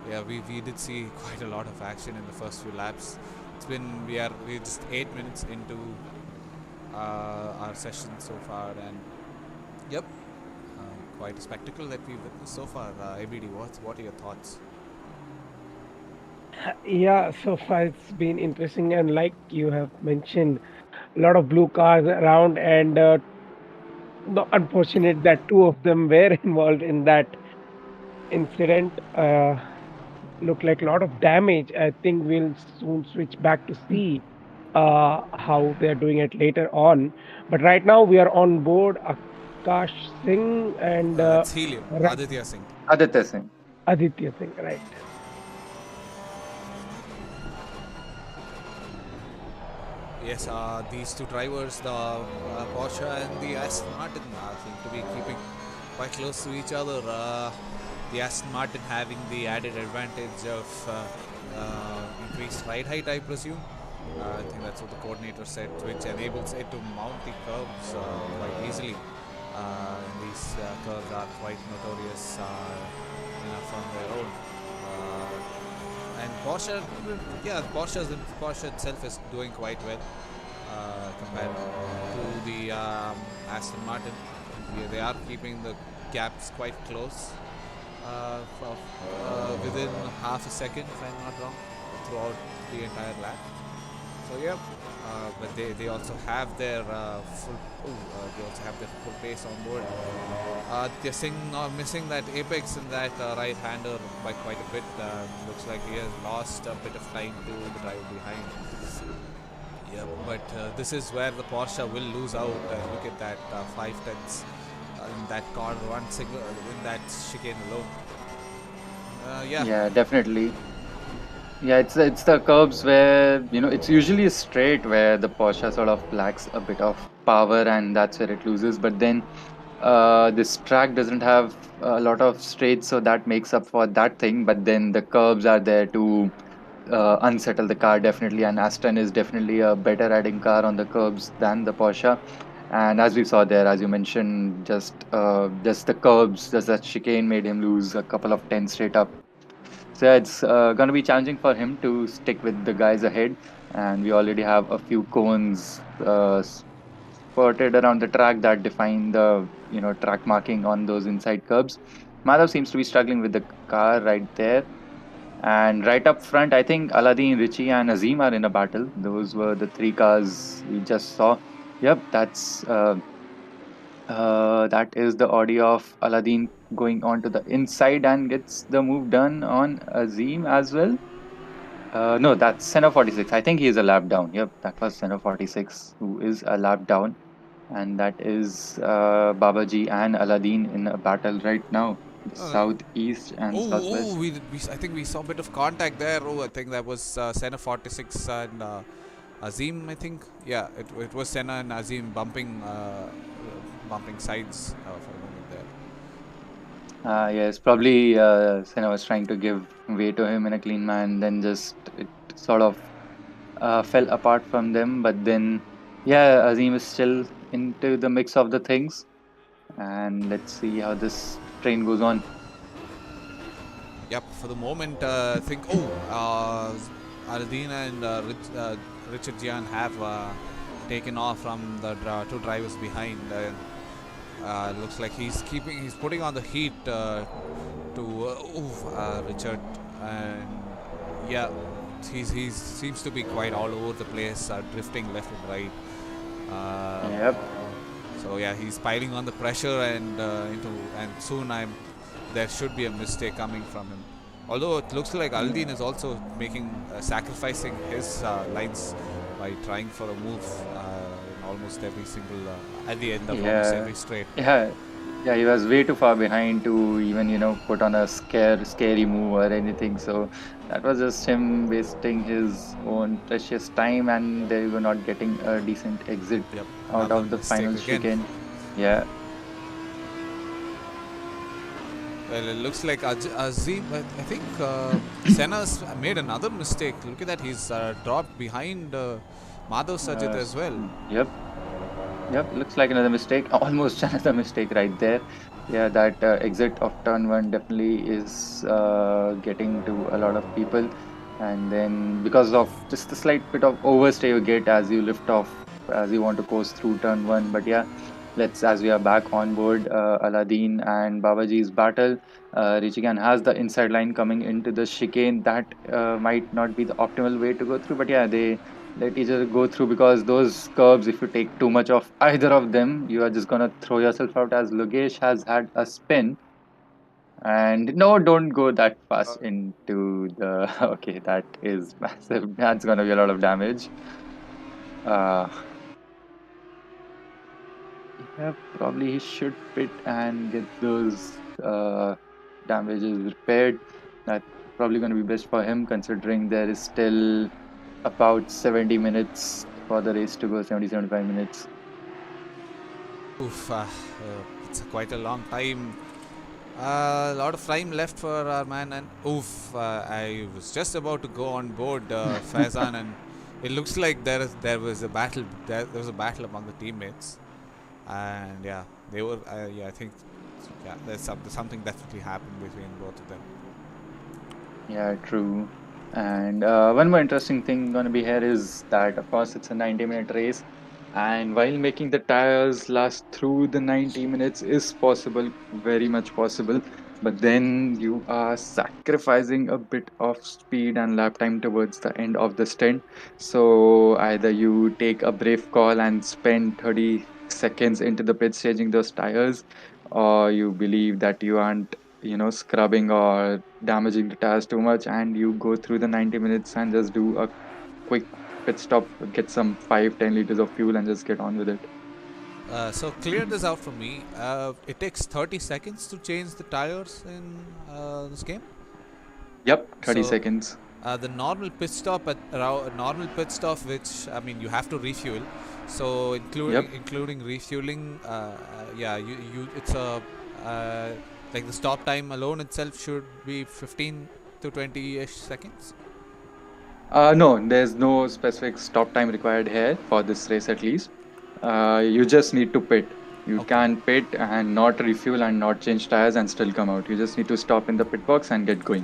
Yeah, we did see quite a lot of action in the first few laps. We're just 8 minutes into our session so far, and yep, quite a spectacle that we've witnessed so far. ABD, what are your thoughts? yeah, so far it's been interesting, and like you have mentioned, a lot of blue cars around, and unfortunate that two of them were involved in that incident. Look like a lot of damage. I think we'll soon switch back to see how they're doing it later on. But right now we are on board Akash Singh and It's Helium, Aditya Singh. Aditya Singh. Aditya Singh, right? Yes, these two drivers, the Porsche and the Aston Martin, seem to be keeping quite close to each other. The Aston Martin having the added advantage of increased ride height, I presume. I think that's what the coordinator said, which enables it to mount the curves quite easily. And these curves are quite notorious enough on their own. And Porsche, yeah, Porsche itself is doing quite well compared to the Aston Martin. They are keeping the gaps quite close, within half a second, if I'm not wrong, throughout the entire lap. So yeah, but they also have their full pace on board. They're missing that apex in that right-hander by quite a bit. Looks like he has lost a bit of time to the driver behind. Yeah, but this is where the Porsche will lose out. Look at that 5/10 in that corner one signal in that chicane alone. Yeah, definitely. Yeah, it's the curbs where it's usually straight where the Porsche sort of lacks a bit of power and that's where it loses. But then this track doesn't have a lot of straights, so that makes up for that thing. But then the curbs are there to unsettle the car definitely, and Aston is definitely a better riding car on the curbs than the Porsche. And as we saw there, as you mentioned, just the curbs, just that chicane made him lose a couple of tenths straight up. So yeah, it's going to be challenging for him to stick with the guys ahead, and we already have a few cones spotted around the track that define the track marking on those inside curbs. Madhav seems to be struggling with the car right there, and right up front, I think Aladdin, Richie, and Azim are in a battle. Those were the three cars we just saw. Yep, that is the audio of Aladdin going on to the inside and gets the move done on Azim as well. No, that's Senna 46. I think he is a lap down. Yep, that was Senna 46 who is a lap down. And that is Babaji and Aladdin in a battle right now. Southeast and southwest. I think we saw a bit of contact there. I think that was Senna 46 and Azim, I think. Yeah, it was Senna and Azim bumping sides for a moment there. Yes, probably Senna was trying to give way to him in a clean man, then just it sort of fell apart from them. But then, yeah, Azim is still into the mix of the things. And let's see how this train goes on. Yep, for the moment, I think, Aladdin and Richard Gian have taken off from the two drivers behind. Looks like he's putting on the heat to Richard, and yeah, he seems to be quite all over the place, drifting left and right. Yep. So yeah, he's piling on the pressure and soon there should be a mistake coming from him. Although it looks like Aladdin is also sacrificing his lines by trying for a move in almost every single at the end of almost every straight. Yeah, he was way too far behind to even put on a scary move or anything. So that was just him wasting his own precious time, and they were not getting a decent exit out of the final chicane. Yeah. Well, it looks like Azim, I think Senna's made another mistake. Look at that, he's dropped behind Madhav Sajid as well. Yep, looks like another mistake. Almost another mistake right there. Yeah, that exit of turn 1 definitely is getting to a lot of people. And then because of just a slight bit of overstay you get as you lift off, as you want to coast through turn 1. But yeah, as we are back on board, Aladdin and Babaji's battle. Richigan has the inside line coming into the chicane. That might not be the optimal way to go through, but yeah, they let each other go through, because those curbs, if you take too much of either of them, you are just gonna throw yourself out, as Logesh has had a spin. And no, don't go that fast into the. Okay, that is massive. That's gonna be a lot of damage. Uh, yeah, probably he should pit and get those damages repaired. That's probably gonna be best for him, considering there is still about 70 minutes for the race to go, 75 minutes. Oof, it's quite a long time. A lot of time left for our man, and oof, I was just about to go on board Faizan, and it looks like there was a battle. There was a battle among the teammates, and yeah, they were. Yeah, I think yeah, there's something definitely happened between both of them. Yeah, true. And one more interesting thing gonna be here is that, of course, it's a 90-minute race, and while making the tires last through the 90 minutes is possible, very much possible, but then you are sacrificing a bit of speed and lap time towards the end of the stint. So either you take a brave call and spend 30 seconds into the pits changing those tires, or you believe that you aren't, scrubbing or damaging the tires too much, and you go through the 90 minutes and just do a quick pit stop, get some 5-10 liters of fuel, and just get on with it. So clear this out for me. It takes 30 seconds to change the tires in this game. Yep, 30 So, seconds. The normal pit stop which I mean you have to refuel. So Yep. including refueling, yeah, you it's a like the stop time alone itself should be 15 to 20-ish seconds. No, there's no specific stop time required here for this race, at least. You just need to pit. You Okay. can pit and not refuel and not change tires and still come out. You just need to stop in the pit box and get going.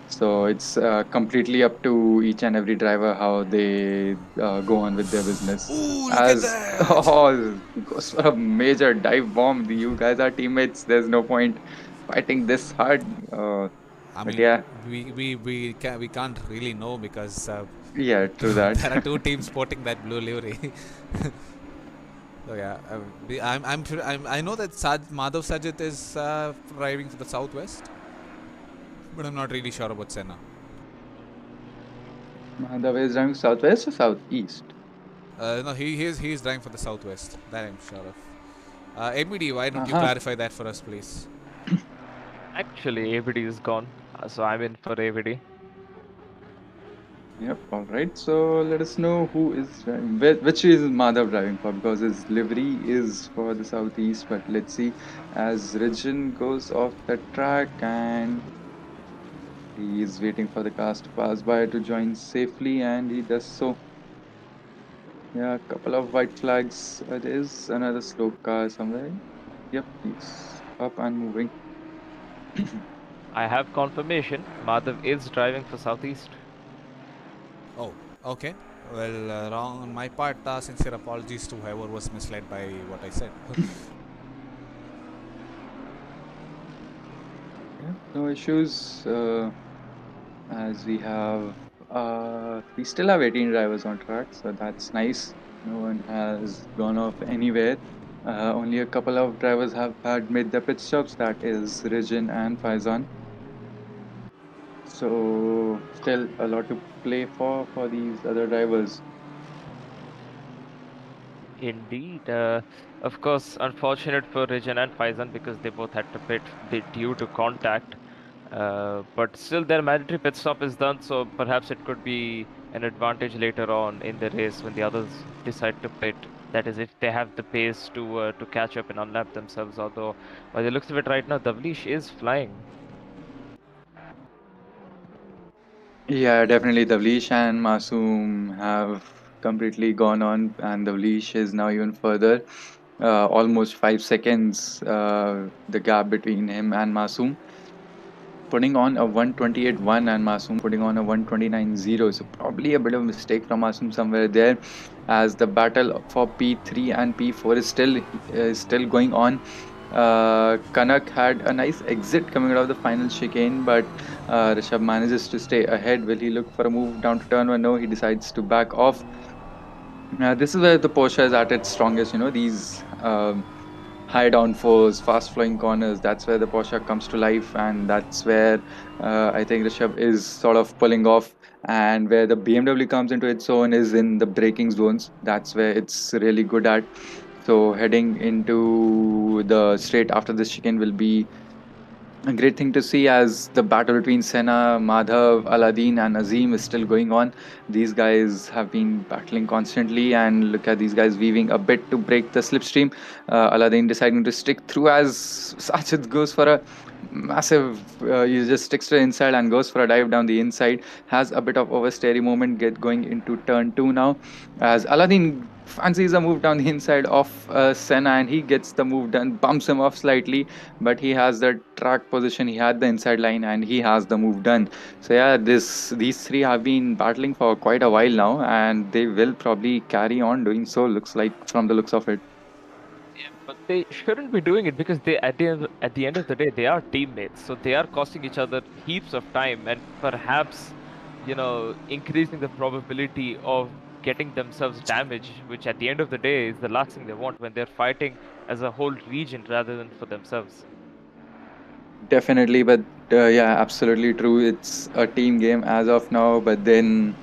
So it's completely up to each and every driver how they go on with their business. Ooh, look at As that! he goes for a major dive bomb. You guys are teammates. There's no point fighting this hard. I But mean, yeah, we can't really know because yeah, true that. there are two teams sporting that blue livery. So yeah, I know that Madhav Sajid is driving for the Southwest, but I'm not really sure about Senna. Madhav is driving southwest or southeast? No, he is driving for the Southwest. That I'm sure of. ABD, why don't you Uh-huh. clarify that for us, please? Actually, AVD is gone, so I'm in for AVD. Yep, all right. So let us know who is driving. Which is Madhav driving for, because his livery is for the southeast. But let's see, as Rijin goes off the track and he is waiting for the cars to pass by to join safely, and he does so. Yeah, a couple of white flags. There is another slow car somewhere. Yep, he's up and moving. I have confirmation. Madhav is driving for Southeast. Oh, okay. Well, wrong on my part. Sincere apologies to whoever was misled by what I said. Yeah, no issues. As we still have 18 drivers on track, so that's nice. No one has gone off anywhere. Only a couple of drivers have had made their pit stops. That is Rijin and Faizan. So still a lot to play for these other drivers. Indeed. Of course, unfortunate for Rijin and Faizan because they both had to pit due to contact. But still, their mandatory pit stop is done, so perhaps it could be an advantage later on in the race when the others decide to pit. That is, if they have the pace to catch up and unlap themselves. Although, by the looks of it right now, Davlish is flying. Yeah, definitely. Davlish and Masoom have completely gone on, and Davlish is now even further. Almost 5 seconds, the gap between him and Masoom, putting on a 128.1 and Masoom putting on a 129.0. So probably a bit of mistake from Masoom somewhere there, as the battle for P3 and P4 is still going on. Kanak had a nice exit coming out of the final chicane, but Rishabh manages to stay ahead. Will he look for a move down to turn one? No, he decides to back off. This is where the Porsche is at its strongest. These high downforce, fast flowing corners. That's where the Porsche comes to life, and that's where I think Rishabh is sort of pulling off. And where the BMW comes into its own is in the braking zones. That's where it's really good at. So heading into the straight after this chicane will be a great thing to see as the battle between Senna, Madhav, Aladdin, and Azim is still going on. These guys have been battling constantly, and look at these guys weaving a bit to break the slipstream. Aladdin deciding to stick through as Sachit goes for a massive, he just sticks to the inside and goes for a dive down the inside. Has a bit of oversteery moment get going into turn two now, as Aladdin fancies a move down the inside of Senna, and he gets the move done, bumps him off slightly, but he has the track position, he had the inside line, and he has the move done. So yeah, these three have been battling for quite a while now, and they will probably carry on doing so, looks like, from the looks of it. Yeah, but they shouldn't be doing it because they at the end of the day they are teammates, so they are costing each other heaps of time and perhaps, increasing the probability of getting themselves damaged, which at the end of the day is the last thing they want when they're fighting as a whole region rather than for themselves. Definitely, but yeah, absolutely true. It's a team game as of now, but then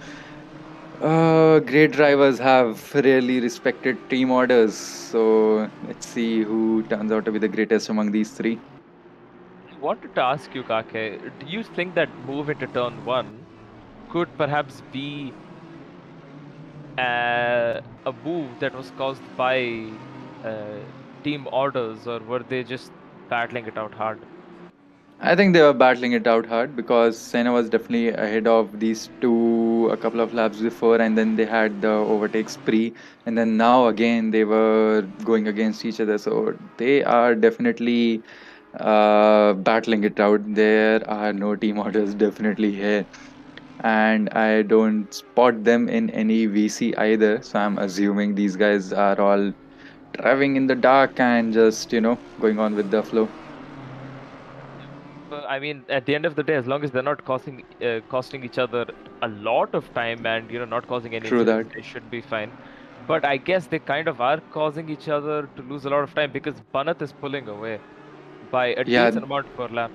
great drivers have really respected team orders. So let's see who turns out to be the greatest among these three. I wanted to ask you, Kake, do you think that move into turn one could perhaps be a move that was caused by uh, team orders, or were they just battling it out hard? I think they were battling it out hard because Senna was definitely ahead of these two a couple of laps before, and then they had the overtake spree, and then now again they were going against each other. So they are definitely battling it out. There are no team orders definitely here, and I don't spot them in any VC either. So I'm assuming these guys are all driving in the dark and just going on with the flow. I mean, at the end of the day, as long as they're not costing each other a lot of time and not causing any True incidents, that. they should be fine. But I guess they kind of are causing each other to lose a lot of time because Banat is pulling away by a Yeah, decent amount per lap.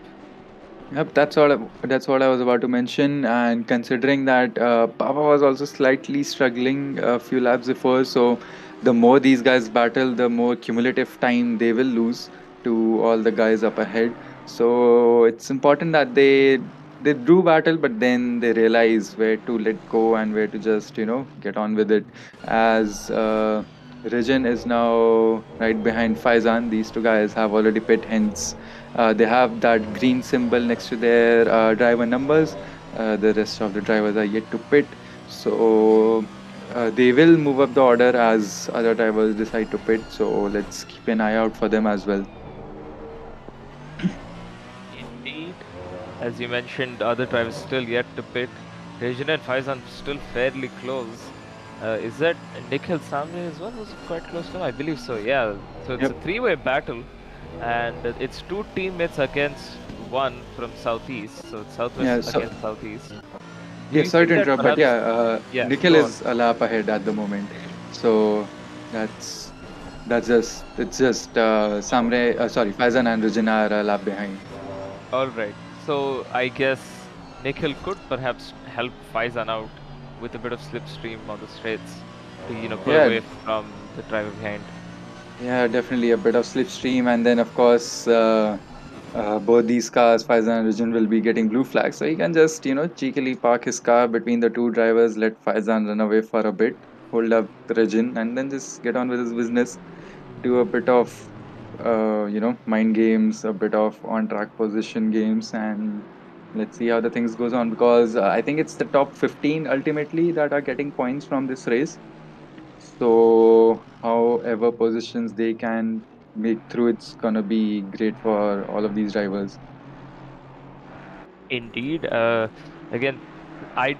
yep, that's what I was about to mention. And considering that Papa was also slightly struggling a few laps before, so the more these guys battle, the more cumulative time they will lose to all the guys up ahead. So it's important that they do battle, but then they realize where to let go and where to just get on with it. As Rajan is now right behind Faizan, these two guys have already pit, hence they have that green symbol next to their driver numbers. The rest of the drivers are yet to pit. So they will move up the order as other drivers decide to pit. So let's keep an eye out for them as well. Indeed, as you mentioned, other drivers still yet to pit. Regina and Faizan still fairly close. Is that Nikhil Samne as well? Was it quite close to him? I believe so, yeah. So it's a Yep. three-way battle, and it's two teammates against one from Southeast. So it's Southwest Yeah. So against Southeast. Do yeah, you sorry think to that interrupt, but yeah, perhaps... Yeah, Nikhil go on. is a lap ahead at the moment. So that's it's just Samre, sorry, Faizan and Regina are a lap behind. All right. So I guess Nikhil could perhaps help Faizan out with a bit of slipstream on the straights to, pull Yeah, away from the driver behind. yeah, definitely a bit of slipstream, and then of course both these cars, Faizan and Arjun, will be getting blue flags. So he can just cheekily park his car between the two drivers, let Faizan run away for a bit, hold up Rajin, and then just get on with his business. Do a bit of mind games, a bit of on track position games, and let's see how the things goes on because I think it's the top 15 ultimately that are getting points from this race. So, however positions they can make through, it's gonna be great for all of these drivers. Indeed. Again, I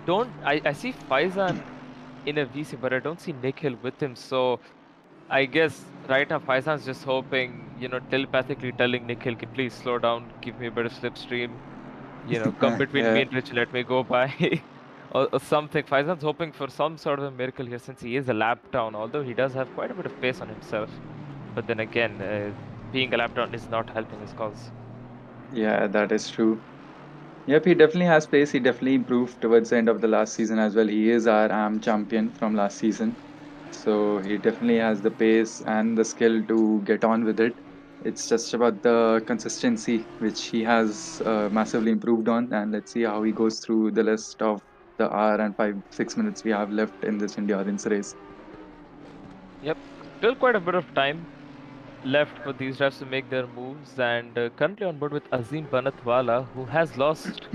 see Faizan in a VC, but I don't see Nikhil with him. So I guess right now Faizan's just hoping, telepathically telling Nikhil, "Can please slow down, give me a bit of slipstream." come between me Yeah, and Rich, let me go by. Or something. Faizan's hoping for some sort of a miracle here since he is a lap down, although he does have quite a bit of pace on himself. But then again, being a lap down is not helping his cause. yeah, that is true. Yep, he definitely has pace. He definitely improved towards the end of the last season as well. He is our AM champion from last season. So he definitely has the pace and the skill to get on with it. It's just about the consistency, which he has massively improved on. And let's see how he goes through the list of the hour and 6 minutes we have left in this endurance race. Yep, still quite a bit of time left for these drafts to make their moves, and currently on board with Azim Banatwala, who has lost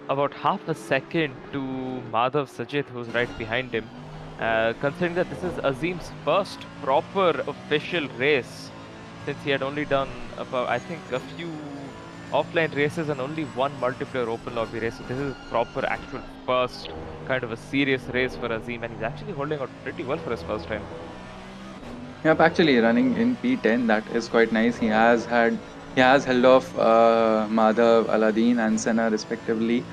about half a second to Madhav Sajid, who's right behind him. Considering that this is Azim's first proper official race, since he had only done about, I think, a few offline races and only one multiplayer open lobby race. So this is proper, actual first kind of a serious race for Azim, and he's actually holding out pretty well for his first time. Yep, actually running in P10, that is quite nice. He has held off Madhav, Aladdin, and Senna respectively,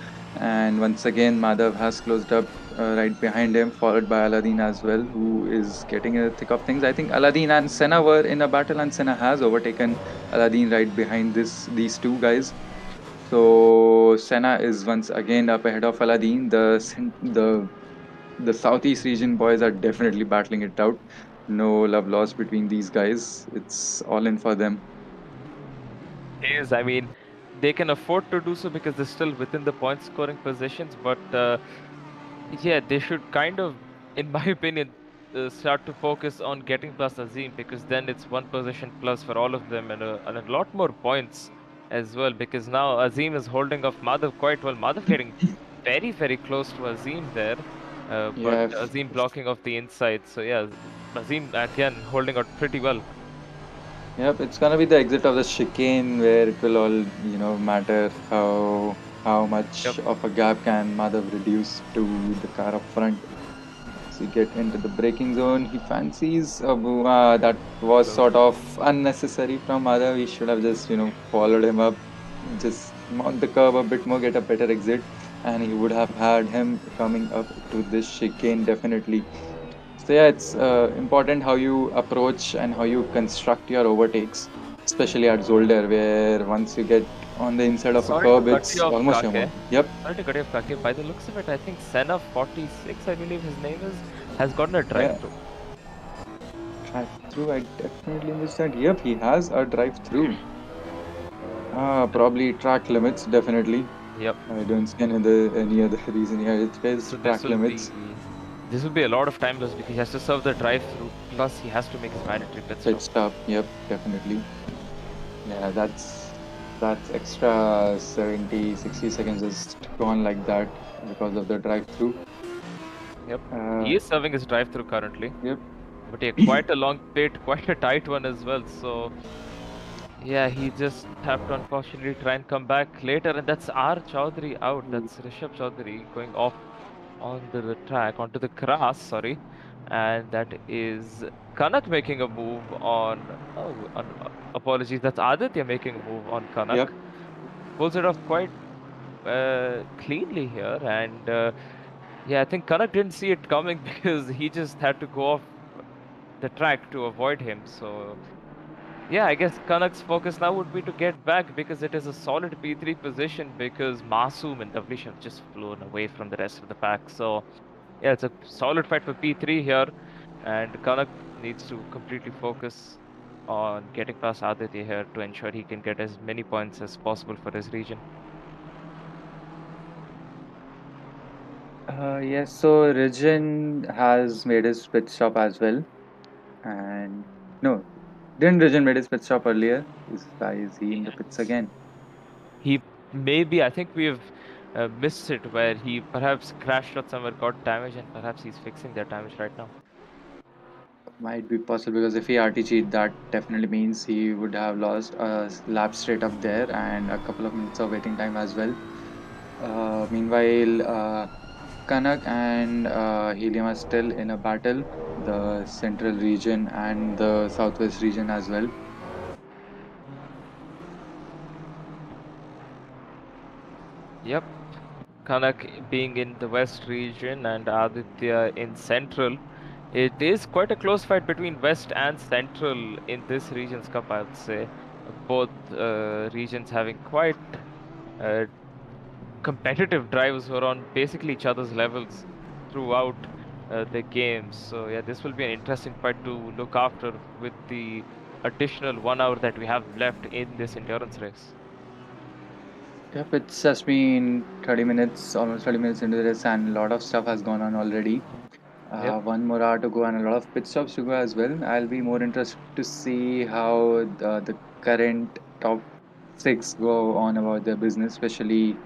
and once again Madhav has closed up right behind him, followed by Aladdin as well, who is getting in the thick of things. I think Aladdin and Senna were in a battle, and Senna has overtaken Aladdin right behind these two guys. So Senna is once again up ahead of Aladdin. The Southeast region boys are definitely battling it out. No love lost between these guys. It's all in for them. Is, I mean, they can afford to do so because they're still within the point scoring positions, but yeah, they should kind of, in my opinion, start to focus on getting past Azim because then it's one position plus for all of them and a lot more points as well because now Azim is holding off Madhav quite well. Madhav getting very, very close to Azim there, but Yeah, Azim blocking off the inside. So yeah, Azim again holding out pretty well. yep. It's gonna be the exit of the chicane where it will all matter how much Yep. of a gap can Madhav reduce to the car up front. So you get into the braking zone. He fancies that was sort of unnecessary from Madhav. He should have just followed him up, just mount the curve a bit more, get a better exit, and he would have had him coming up to this chicane definitely. So yeah, it's important how you approach and how you construct your overtakes, especially at Zolder, where once you get on the inside of a Sorry to curb, cut you it's off, almost your Kake. home. Yep. Sorry to cut you off, Kake. By the looks of it, I think Senna 46, I believe his name is, has gotten a Yeah. drive-through. Drive through. I definitely missed that. Yep, he has a drive through. Probably track limits, definitely. Yep. I don't see any other reason here. It is So track limits. this will be a lot of time loss because he has to serve the drive-through. Plus, he has to make his mandatory pit Pit stop. stop. Yep, definitely. Yeah, that's extra 70, 60 seconds just gone like that because of the drive through. Yep. Uh, He is serving his drive-through currently, yep. but yeah, quite a long pit, quite a tight one as well. So yeah, he just have to unfortunately try and come back later, and that's R Chaudhary out. That's Rishabh Chaudhary going off on the track, onto the grass, sorry. And that is Kanak making a move apologies, that's Aditya making a move on Yep. Kanak. Pulls it off quite cleanly here, and yeah, I think Kanak didn't see it coming because he just had to go off the track to avoid him. So yeah, I guess Kanak's focus now would be to get back because it is a solid P3 position because Masoom and Davlish have just flown away from the rest of the pack. So yeah, it's a solid fight for P3 here, and Kanak needs to completely focus on getting past Aditya here to ensure he can get as many points as possible for his region. Yes, so Rijin has made his pit stop as well. And no, didn't Rijin made his pit stop earlier? Is he in the pits Yes. again? He maybe, I think we have missed it where he perhaps crashed out somewhere, got damage, and perhaps he's fixing that damage right now. Might be possible because if he RTG'd, that definitely means he would have lost a lap straight up there and a couple of minutes of waiting time as well. Meanwhile, Kanak and Helium are still in a battle, the central region and the southwest region as well. Yep. Kanak being in the west region and Aditya in central. It is quite a close fight between west and central in this region's cup, I would say. Both regions having quite uh, competitive drives who are on basically each other's levels throughout the games. So yeah, this will be an interesting fight to look after with the additional 1 hour that we have left in this endurance race. Yep, it's just been 30 minutes, almost 30 minutes into this, and a lot of stuff has gone on already. Yep. 1 more hour to go and a lot of pit stops to go as well. I'll be more interested to see how the current top six go on about their business, especially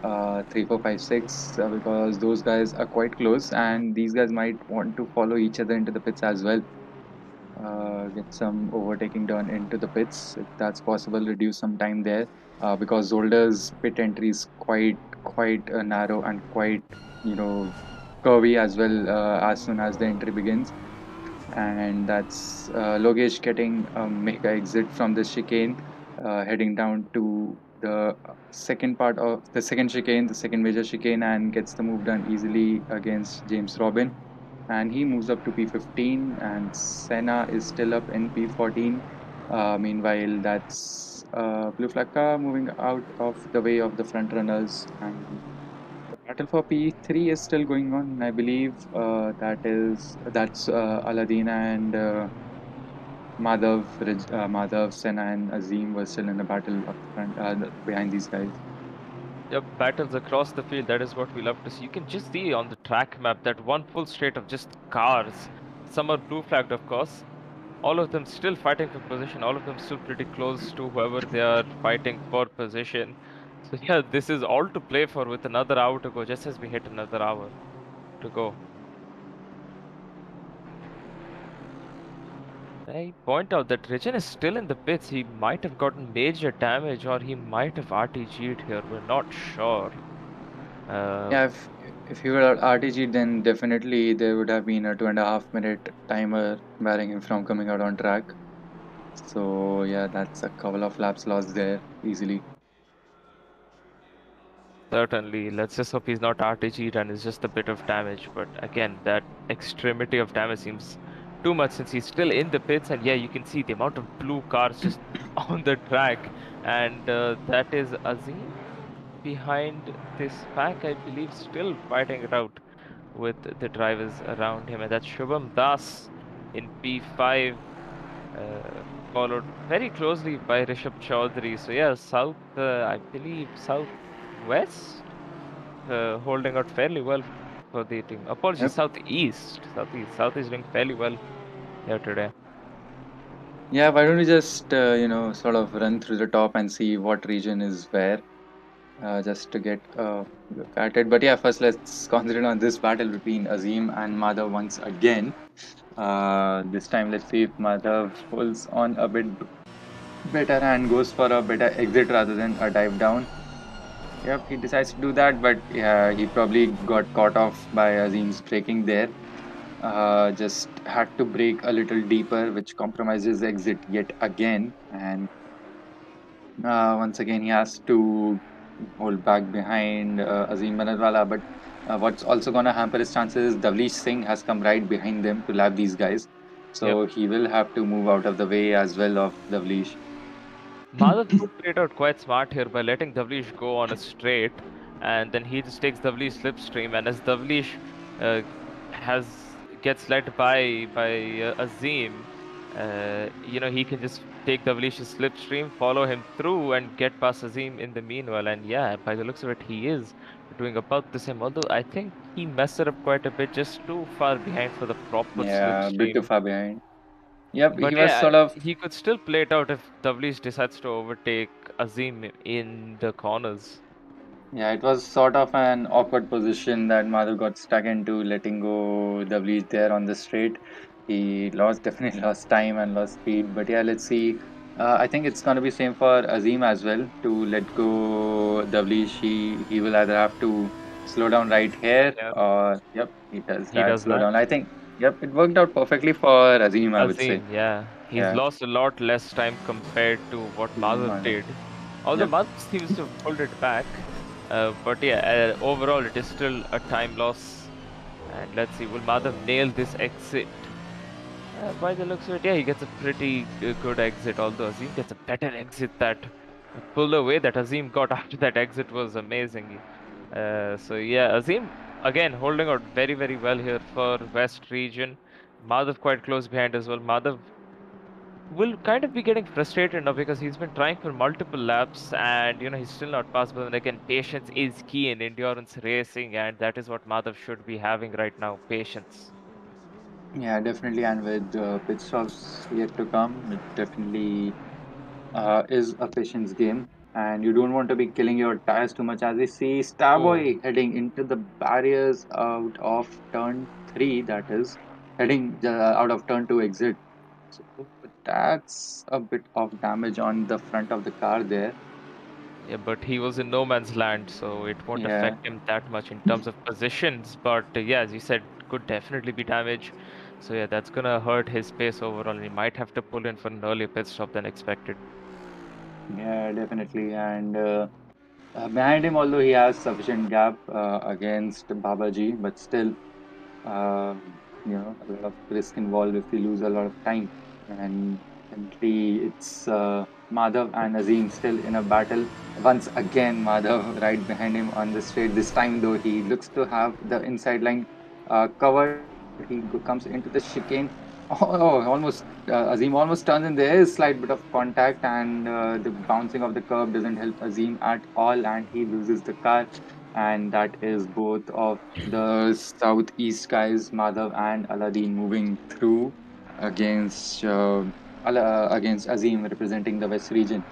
3, 4, 5, 6, because those guys are quite close, and these guys might want to follow each other into the pits as well. Get some overtaking done into the pits if that's possible. Reduce some time there, because Zolder's pit entry is quite narrow and quite curvy as well. As soon as the entry begins, and that's Logesh getting a mega exit from the chicane, heading down to the second part of the second chicane, the second major chicane, and gets the move done easily against James Robin. And he moves up to P15, and Senna is still up in P14. Meanwhile, that's Blue Flag car moving out of the way of the front runners, and the battle for P3 is still going on. I believe that's Aladdin and Madhav, Senna, and Azim were still in the battle up front, behind these guys. Yep, battles across the field, that is what we love to see. You can just see on the track map that one full straight of just cars. Some are blue flagged, of course. All of them still fighting for position, all of them still pretty close to whoever they are fighting for position. So yeah, this is all to play for with another hour to go, just as we hit another hour to go. I point out that Richen is still in the pits. He might have gotten major damage or he might have RTG'd here. We're not sure. Yeah, if he were RTG, then definitely there would have been a 2.5 minute timer barring him from coming out on track. So yeah, that's a couple of laps lost there easily. Certainly, let's just hope he's not RTG'd and it's just a bit of damage. But again, that extremity of damage seems too much since he's still in the pits. And yeah, you can see the amount of blue cars just on the track. And that is Azim behind this pack, I believe, still fighting it out with the drivers around him. And that's Shubham Das in P5, followed very closely by Rishabh Chaudhary. So yeah, south, I believe, southwest, holding out fairly well for the team. Apologies, Yep. south is doing fairly well here today. Yeah, why don't we just sort of run through the top and see what region is where, just to get a look at it. But yeah, first let's concentrate on this battle between Azim and Madhav once again. This time, let's see if Madhav pulls on a bit better and goes for a better exit rather than a dive down. Yep, he decides to do that, but yeah, he probably got caught off by Azim's braking there. Just had to brake a little deeper, which compromises the exit yet again. And once again, he has to hold back behind Azim Banatwala. But what's also going to hamper his chances is Davlish Singh has come right behind them to lap these guys. So he will have to move out of the way as well of Davlish. Madhav played out quite smart here by letting Davlish go on a straight, and then he just takes Davlish slipstream. And as Davlish uh, has gets led by Azim, he can just take Davlish's slipstream, follow him through, and get past Azim in the meanwhile. And yeah, by the looks of it, he is doing about the same. Although I think he messed it up quite a bit, just too far behind for the proper Yeah, a bit too slipstream. far behind. Yep, he But was yeah, sort of. he could still play it out if Davlish decides to overtake Azim in the corners. Yeah, it was sort of an awkward position that Madhav got stuck into, letting go the lead there on the straight. He lost definitely lost time and lost speed. But yeah, let's see. I think it's gonna be same for Azim as well to let go Davlish. He will either have to slow down right here, Yeah, or yep, he does he that does slow that. down. I think yep, it worked out perfectly for Azim, I would say. Azim, yeah. He's Yeah, lost a lot less time compared to what Madhav Madhav. did. Although Yep. Madhav seems to have pulled it back. But yeah, overall it is still a time loss. And let's see, will Madhav nail this exit? By the looks of it, yeah, he gets a pretty good exit, although Azim gets a better exit. That pull away that Azim got after that exit was amazing. So yeah, Azim again holding out very, very well here for West region. Madhav quite close behind as well. Madhav will kind of be getting frustrated now because he's been trying for multiple laps and he's still not passed. But then again, patience is key in endurance racing, and that is what Madhav should be having right now, patience. Yeah, definitely. And with pit stops yet to come, it definitely is a patience game. And you don't want to be killing your tires too much. As we see Oh, Starboy heading into the barriers out of turn 3, that is, heading out of turn 2 exit. So that's a bit of damage on the front of the car there. yeah, but he was in no man's land, so it won't Yeah, affect him that much in terms of positions. But yeah, as you said, could definitely be damage. So yeah, that's gonna hurt his pace overall, and he might have to pull in for an earlier pit stop than expected. yeah, definitely. And behind him, although he has sufficient gap against Babaji, but still, uh, a lot of risk involved if we lose a lot of time. And definitely, it's Madhav and Azim still in a battle. Once again, Madhav right behind him on the straight. This time, though, he looks to have the inside line covered. He comes into the chicane. Almost Azim almost turns in. There is slight bit of contact, and the bouncing of the curb doesn't help Azim at all, and he loses the car. And that is both of the southeast guys, Madhav and Aladdin, moving through against against Azim, representing the west region.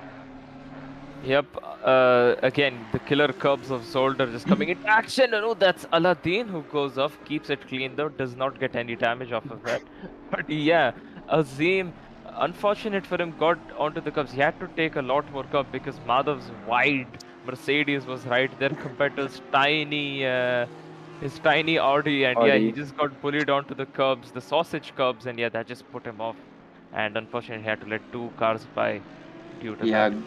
Yep. Again, the killer cubs of Zolder just coming into action. No, that's Aladdin who goes off, keeps it clean though, does not get any damage off of that. But yeah, Azim, unfortunate for him, got onto the cubs. He had to take a lot more cub because Madhav's wide Mercedes was right there compared to his tiny Audi, and yeah, he Audi. just got bullied onto the cubs, the sausage cubs, and yeah, that just put him off. And unfortunately, he had to let two cars by due to Yeah, that.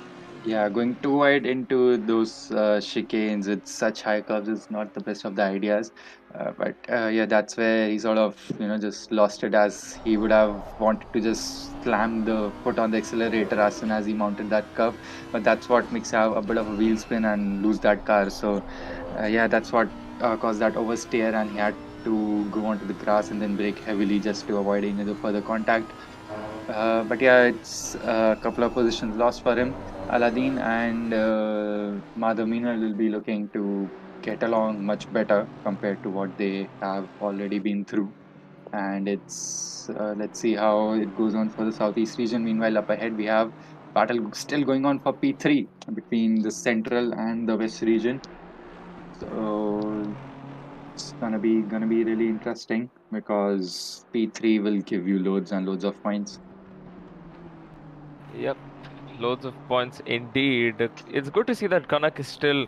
yeah, going too wide into those chicanes with such high curves is not the best of the ideas. But yeah, that's where he sort of, just lost it, as he would have wanted to just slam the foot on the accelerator as soon as he mounted that curve. But that's what makes you have a bit of a wheel spin and lose that car. So yeah, that's what caused that oversteer, and he had to go onto the grass and then brake heavily just to avoid any other further contact. But yeah, it's a couple of positions lost for him. Aladdin and Madhav meanwhile will be looking to get along much better compared to what they have already been through. And it's let's see how it goes on for the southeast region. Meanwhile, up ahead we have battle still going on for P3 between the central and the west region. So it's gonna be really interesting because P3 will give you loads and loads of points. Yep, loads of points indeed. It's good to see that Kanak is still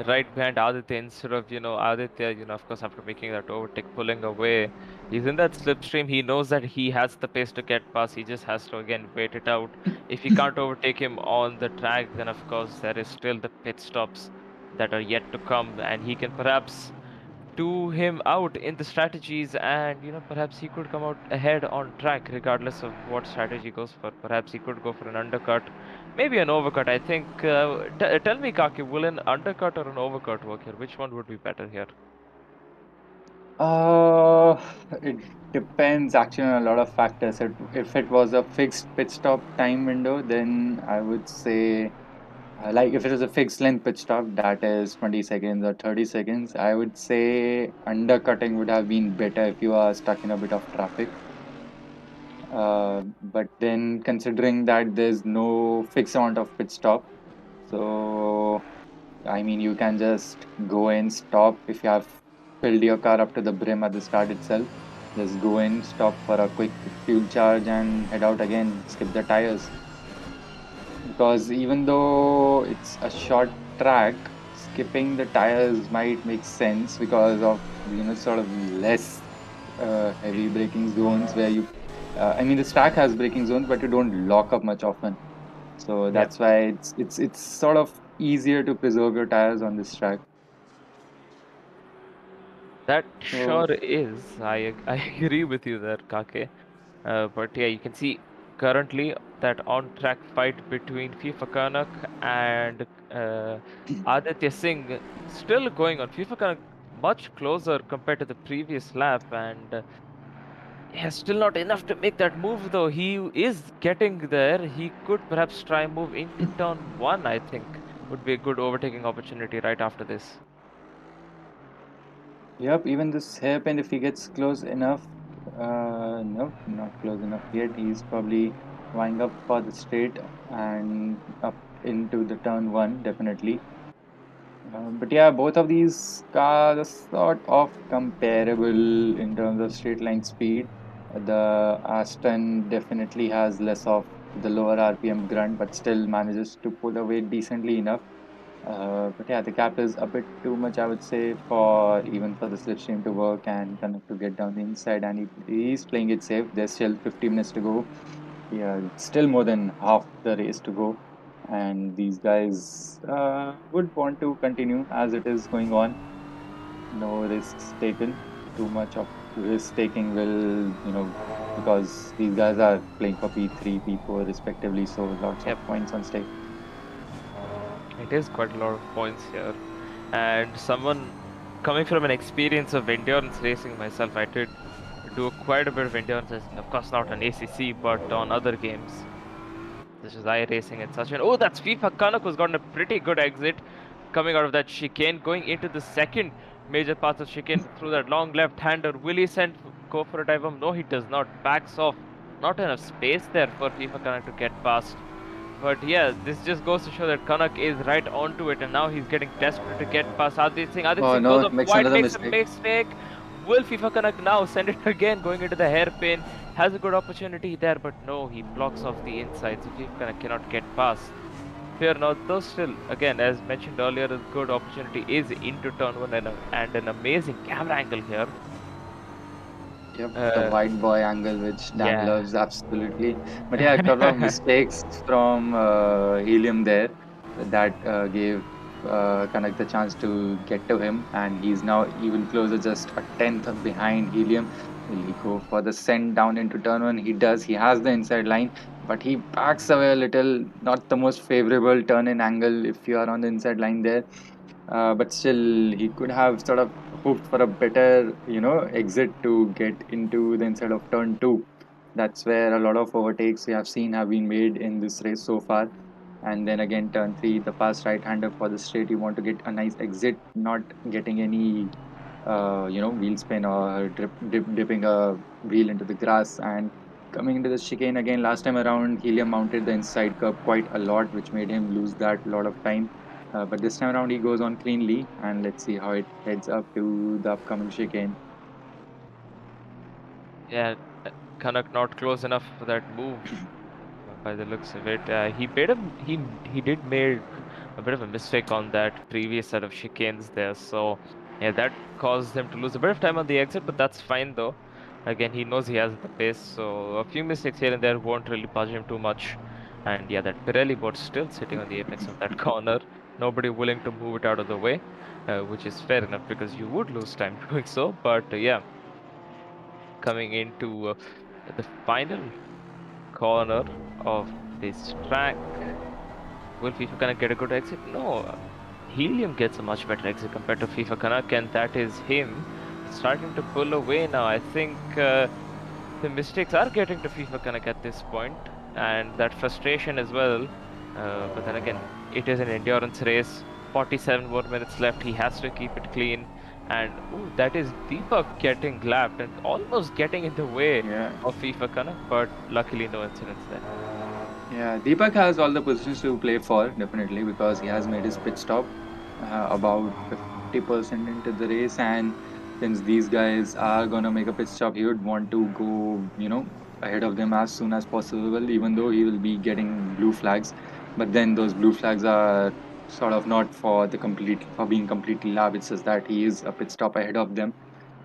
right behind Aditya instead of, Aditya, of course, after making that overtake, pulling away. He's in that slipstream. He knows that he has the pace to get past. He just has to, again, wait it out. If he can't overtake him on the track, then, of course, there is still the pit stops that are yet to come, and he can perhaps to him out in the strategies, and perhaps he could come out ahead on track regardless of what strategy goes for. Perhaps he could go for an undercut, maybe an overcut. I think tell me, Kaki, will an undercut or an overcut work here? Which one would be better here? Uh, it depends actually on a lot of factors. If it was a fixed pit stop time window, then I would say, like if it is a fixed length pit stop, that is 20 seconds or 30 seconds, I would say undercutting would have been better if you are stuck in a bit of traffic. But then considering that there's no fixed amount of pit stop, so I mean, you can just go in, stop if you have filled your car up to the brim at the start itself. Just go in, stop for a quick fuel charge, and head out again. Skip the tires. Because even though it's a short track, skipping the tires might make sense because of sort of less heavy braking zones where you. I mean, this track has braking zones, but you don't lock up much often. So Yep. that's why it's sort of easier to preserve your tires on this track. That So sure is. I agree with you there, Kake. But yeah, you can see currently that on-track fight between FIFA Kanak and Aditya Singh still going on. FIFA Kanak much closer compared to the previous lap, and yeah, still not enough to make that move though. He is getting there. He could perhaps try and move into turn one, I think. Would be a good overtaking opportunity right after this. yep, even this hairpin, if he gets close enough, nope, not close enough yet. He's probably vying up for the straight and up into the turn one, definitely. But yeah, both of these cars are sort of comparable in terms of straight line speed. The Aston definitely has less of the lower RPM grunt, but still manages to pull away decently enough. But yeah, the gap is a bit too much, I would say, for even for the slipstream to work and kind of to get down the inside. And he's playing it safe. There's still 50 minutes to go. Yeah, it's still more than half the race to go, and these guys would want to continue as it is going on. No risks taken. Too much of risk taking will, because these guys are playing for P3, P4 respectively, so lots of Yep, points on stake. it is quite a lot of points here. And someone coming from an experience of endurance racing myself, I did do quite a bit of endurance racing. Of course, not on ACC, but on other games, such as iRacing and such. And oh, that's FIFA Kanak who's gotten a pretty good exit coming out of that chicane, going into the second major path of chicane through that long left-hander. Will he go for a dive bomb? No, he does not. Backs off. Not enough space there for FIFA Kanak to get past. But yeah, this just goes to show that Kanak is right onto it, and now he's getting desperate to get past Adit Singh. Adit Oh Singh goes no, off makes wide, another makes a mistake. mistake. Will FIFA Kanak now send it again, going into the hairpin? Has a good opportunity there, but no, he blocks off the inside, so FIFA Kanak cannot get past. Fear not, though still, again, as mentioned earlier, a good opportunity is into turn one, and an amazing camera angle here. Yep, the Uh, white boy angle, which Dan yeah. loves absolutely. But yeah, a couple of mistakes from Helium there that gave Kanak the chance to get to him, and he's now even closer, just a tenth behind Helium. Will he go for the send down into turn one? He does. He has the inside line, but he backs away a little. Not the most favorable turn in angle if you are on the inside line there. But still, he could have sort of hoped for a better, exit to get into the inside of turn two. That's where a lot of overtakes we have seen have been made in this race so far. And then again, turn three, the fast right-hander for the straight. You want to get a nice exit, not getting any, wheel spin or dipping a wheel into the grass. And coming into the chicane again, last time around, Helium mounted the inside curb quite a lot, which made him lose that lot of time. But this time around, he goes on cleanly, and let's see how it heads up to the upcoming chicane. Yeah, Kanak not close enough for that move by the looks of it. He did make a bit of a mistake on that previous set of chicanes there. So yeah, that caused him to lose a bit of time on the exit, but that's fine though. Again, he knows he has the pace, so a few mistakes here and there won't really budge him too much. And yeah, that Pirelli board still sitting on the apex of that corner. Nobody willing to move it out of the way, which is fair enough because you would lose time doing so. But yeah, coming into the final corner of this track. Will FIFA Kanak get a good exit? No. Helium gets a much better exit compared to FIFA Kanak, and that is him starting to pull away now. I think the mistakes are getting to FIFA Kanak at this point, and that frustration as well. But then again, it is an endurance race. 47 more minutes left. He has to keep it clean. And ooh, that is Deepak getting lapped and almost getting in the way Yeah, of FIFA Kanak, but luckily no incidents there. yeah. Deepak has all the positions to play for, definitely, because he has made his pit stop about 50% into the race. And since these guys are going to make a pit stop, he would want to go, ahead of them as soon as possible, even though he will be getting blue flags. But then those blue flags are sort of not for being completely lab. It's just that he is a pit stop ahead of them,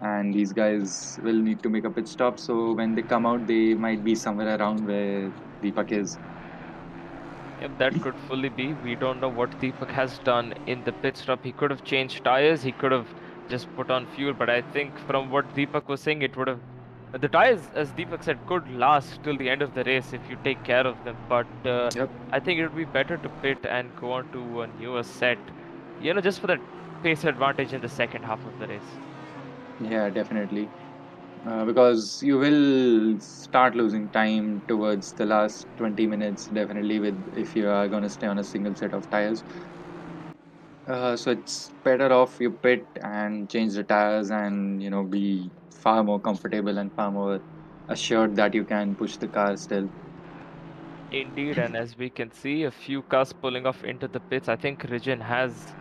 and these guys will need to make a pit stop. So when they come out, they might be somewhere around where Deepak is. Yep, that could fully be. We don't know what Deepak has done in the pit stop. He could have changed tires. He could have just put on fuel. But I think from what Deepak was saying, it would have. The tires, as Deepak said, could last till the end of the race if you take care of them. But Yep. I think it would be better to pit and go on to a newer set, just for that pace advantage in the second half of the race. Yeah, definitely. Because you will start losing time towards the last 20 minutes, definitely, with if you are going to stay on a single set of tires. So it's better off you pit and change the tires and be far more comfortable and far more assured that you can push the car still. Indeed, and as we can see, a few cars pulling off into the pits. I think Rijin has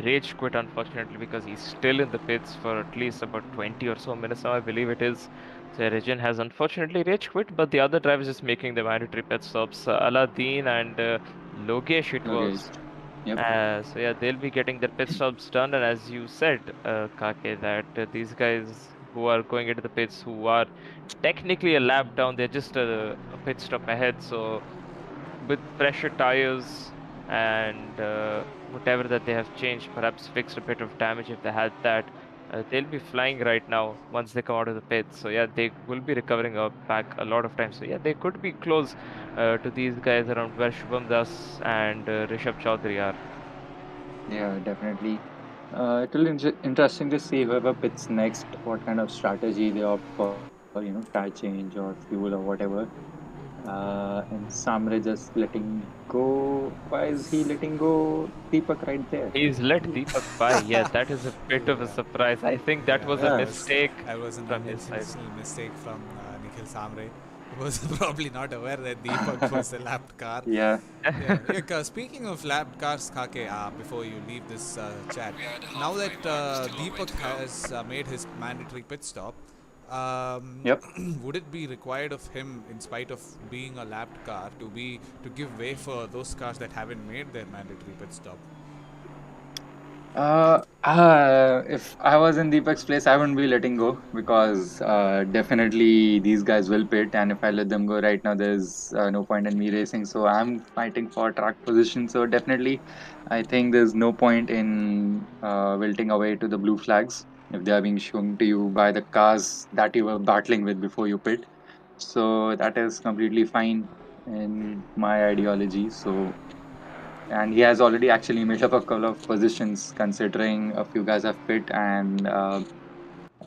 rage quit, unfortunately, because he's still in the pits for at least about 20 or so minutes now, I believe it is. So Rijin has unfortunately rage quit, but the other drivers just making the mandatory pit stops. Aladdin and Logesh, it Okay. was. Yep. So yeah, they'll be getting their pit stops done, and as you said, Kake, that these guys who are going into the pits, who are technically a lap down, they're just a pit stop ahead. So with fresher tires and whatever that they have changed, perhaps fixed a bit of damage if they had that. They'll be flying right now once they come out of the pits. So yeah, they will be recovering back a lot of time. So yeah, they could be close to these guys around where Shubham Das and Rishabh Chaudhary are. Yeah, definitely. It will be interesting to see whoever pits next, what kind of strategy they opt for, tire change or fuel or whatever. And Samre just letting go. Why is he letting go Deepak right there? He's let Deepak by. Yeah, that is a bit of a Yeah. surprise. I think that Yeah, was a Yeah. mistake that was an from his side. unintentional mistake from Nikhil Samre. He was probably not aware that Deepak was a lapped car. Yeah. Speaking of lapped cars, Kake, before you leave this chat, now that Deepak has made his mandatory pit stop, Yep. would it be required of him, in spite of being a lapped car, to give way for those cars that haven't made their mandatory pit stop? If I was in Deepak's place, I wouldn't be letting go because definitely these guys will pit, and if I let them go right now, there's no point in me racing. So I'm fighting for track position. So definitely, I think there's no point in wilting away to the blue flags if they are being shown to you by the cars that you were battling with before you pit. So that is completely fine in my ideology. So and he has already actually made up a couple of positions considering a few guys have pit and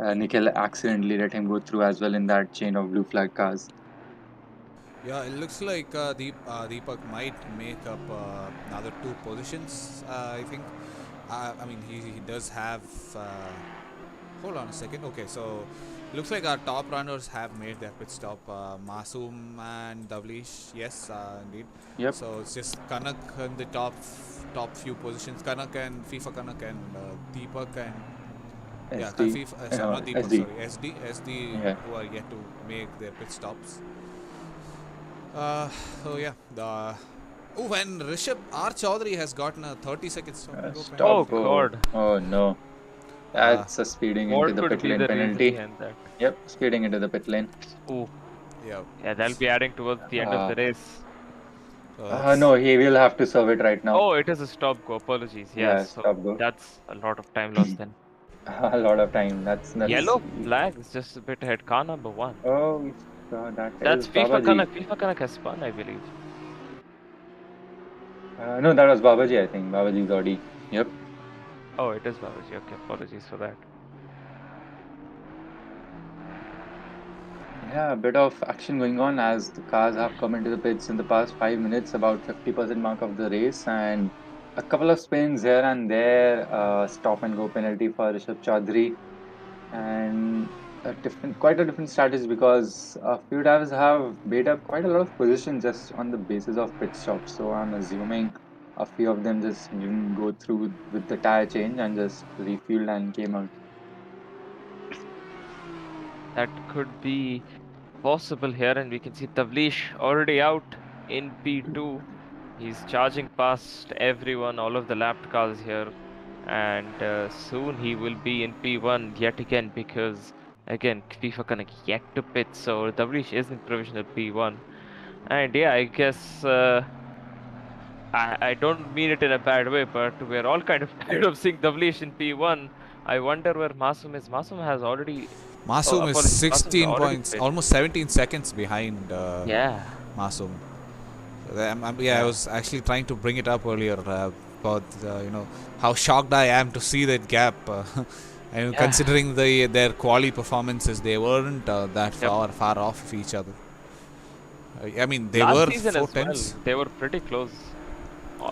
Nikhil accidentally let him go through as well in that chain of blue flag cars. Yeah, it looks like Deepak might make up another two positions. I think. I mean, he does have. Hold on a second. Okay, so looks like our top runners have made their pit stop. Masoom and Davlish, yes, indeed. Yep. So it's just Kanak in the top few positions. Kanak and FIFA Kanak and Deepak and SD. FIFA, sorry, not Deepak, SD. sorry, SD Yeah. who are yet to make their pit stops. So yeah, when Rishabh R. Chaudhary has gotten a 30-second stop and go Stop. penalty. Oh God. Oh no. That's a speeding into What the could pit be lane the reason penalty. behind that? Yep, speeding into the pit lane. Oh, Yeah. yeah, that'll be adding towards the end of the Uh, race. no, he will have to serve it right now. Oh, it is a stop go. Apologies. Yeah, Yes, so stop go. that's a lot of time lost then. A lot of time. That's Yellow flag is just a bit ahead. Car number 1. Oh, that That's is FIFA Babaji. Kanak. FIFA Kanak has spun, I believe. No, that was Babaji, I think. Babaji's Audi. Yep. Oh, it is Babaji. Okay, apologies for that. Yeah, a bit of action going on as the cars have come into the pits in the past 5 minutes, about 50% mark of the race, and a couple of spins here and there, stop and go penalty for Rishabh Chaudhary, and quite a different strategy because a few drivers have made up quite a lot of positions just on the basis of pit stops. So I'm assuming a few of them just didn't go through with the tire change and just refueled and came out. That could be possible here, and we can see Tavlish already out in P2. He's charging past everyone, all of the lapped cars here, and soon he will be in P1 yet again because again FIFA Connect yet to pit, so Tavlish is in provisional P1. And yeah, I guess I don't mean it in a bad way, but we're all kind of tired of seeing Davlish in P1. I wonder where Masum is. Masum has already. Oh, Masum is apologies. Masum's 16 already points, played. almost 17 seconds behind Yeah. Masum. I was actually trying to bring it up earlier about how shocked I am to see that gap. And considering their quality performances, they weren't that far off of each other. I mean, they Last were season 4 as well, tenths. they were pretty close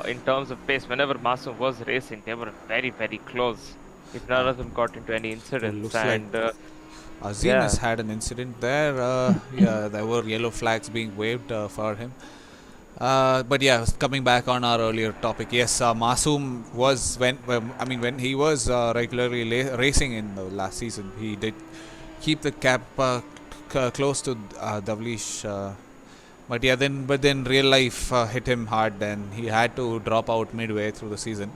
in terms of pace. Whenever Masum was racing, they were very, very close. If none of them got into any incidents, looks and like Azim has had an incident there. There were yellow flags being waved for him. But yeah, coming back on our earlier topic, yes, Masum was when he was regularly racing in the last season, he did keep the cap close to Davlish. But then real life hit him hard, and he had to drop out midway through the season.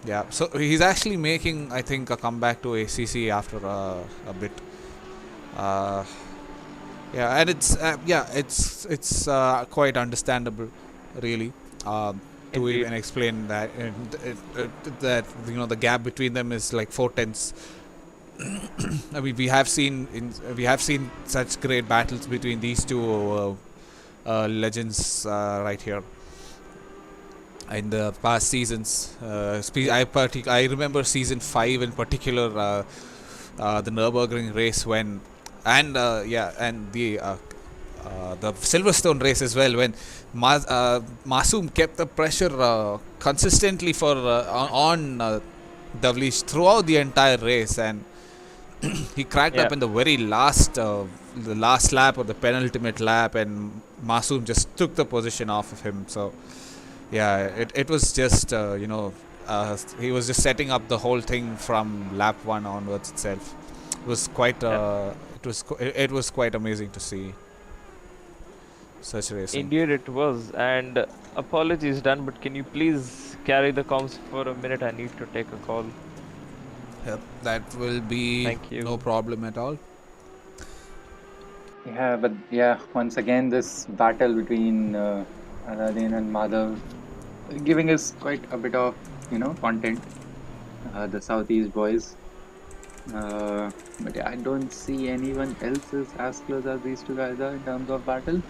Yeah, so he's actually making, I think, a comeback to ACC after a bit. Yeah, and it's quite understandable, really, to even explain that that the gap between them is like 4 tenths. I mean, we have seen such great battles between these two legends right here in the past seasons. I remember season 5 in particular, the Nürburgring race when. And the Silverstone race as well, when Masum kept the pressure consistently on Davlish throughout the entire race, and he cracked up in the very last lap or the penultimate lap, and Masum just took the position off of him. So yeah, it was just he was just setting up the whole thing from lap 1 onwards itself. It was quite it was quite amazing to see such racing. Indeed it was. And apologies done, but can you please carry the comms for a minute? I need to take a call. Yep, that will be no problem at all. Yeah, but once again, this battle between Aladdin and Madhav giving us quite a bit of content. The Southeast boys. But I don't see anyone else is as close as these two guys are in terms of battle.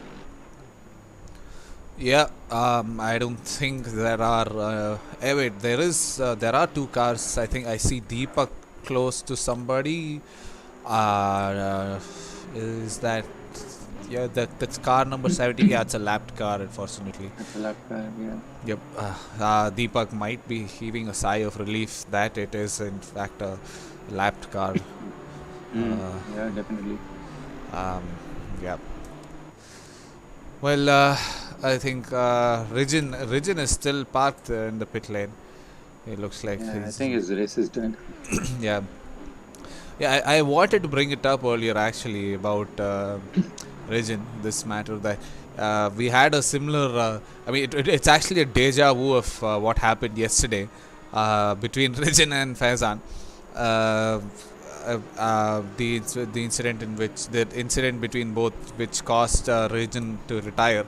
Yeah, I don't think there are. Wait, there are 2 cars. I think I see Deepak close to somebody. Is that? Yeah, that's car number 70. Yeah, it's a lapped car, unfortunately. It's a lapped car, yeah. Yep. Deepak might be heaving a sigh of relief that it is in fact a lapped car. Yeah, definitely. Yeah. Well, I think Rijin is still parked in the pit lane. It looks like I think his race is done. Yeah. I wanted to bring it up earlier actually about Rijin, this matter that we had a similar. I mean, it's actually a deja vu of what happened yesterday between Rijin and Faizan. The incident between both, which caused Rijin to retire.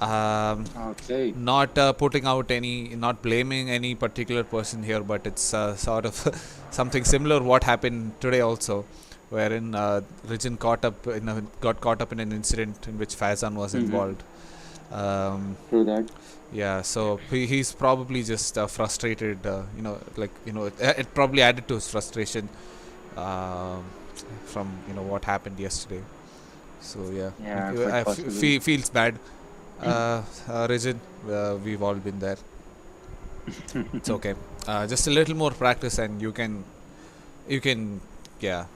Okay. Not putting out not blaming any particular person here, but it's sort of something similar what happened today also, wherein Rijin got caught up in an incident in which Faizan was involved. True that. Yeah, so he's probably just frustrated. It probably added to his frustration from what happened yesterday. So yeah, feels bad. Rijin, we've all been there. It's okay. Just a little more practice, and you can get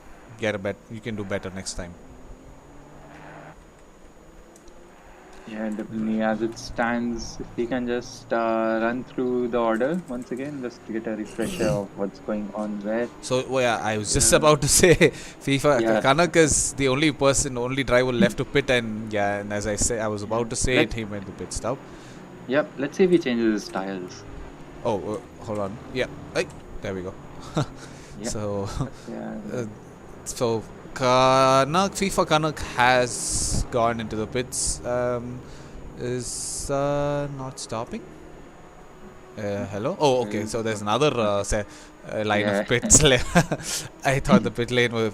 you can do better next time. Yeah, definitely. As it stands, if we can just run through the order once again, just to get a refresher of what's going on where. So, I was just about to say, Kanak is the only driver left to pit, and as I was about to say he went to pit stop. Yep, let's see if he changes his tires. Oh, hold on. Yeah, there we go. So, FIFA Kanak has gone into the pits. is not stopping. Hello? Oh, okay. So there's another line of pits left. I thought the pit lane was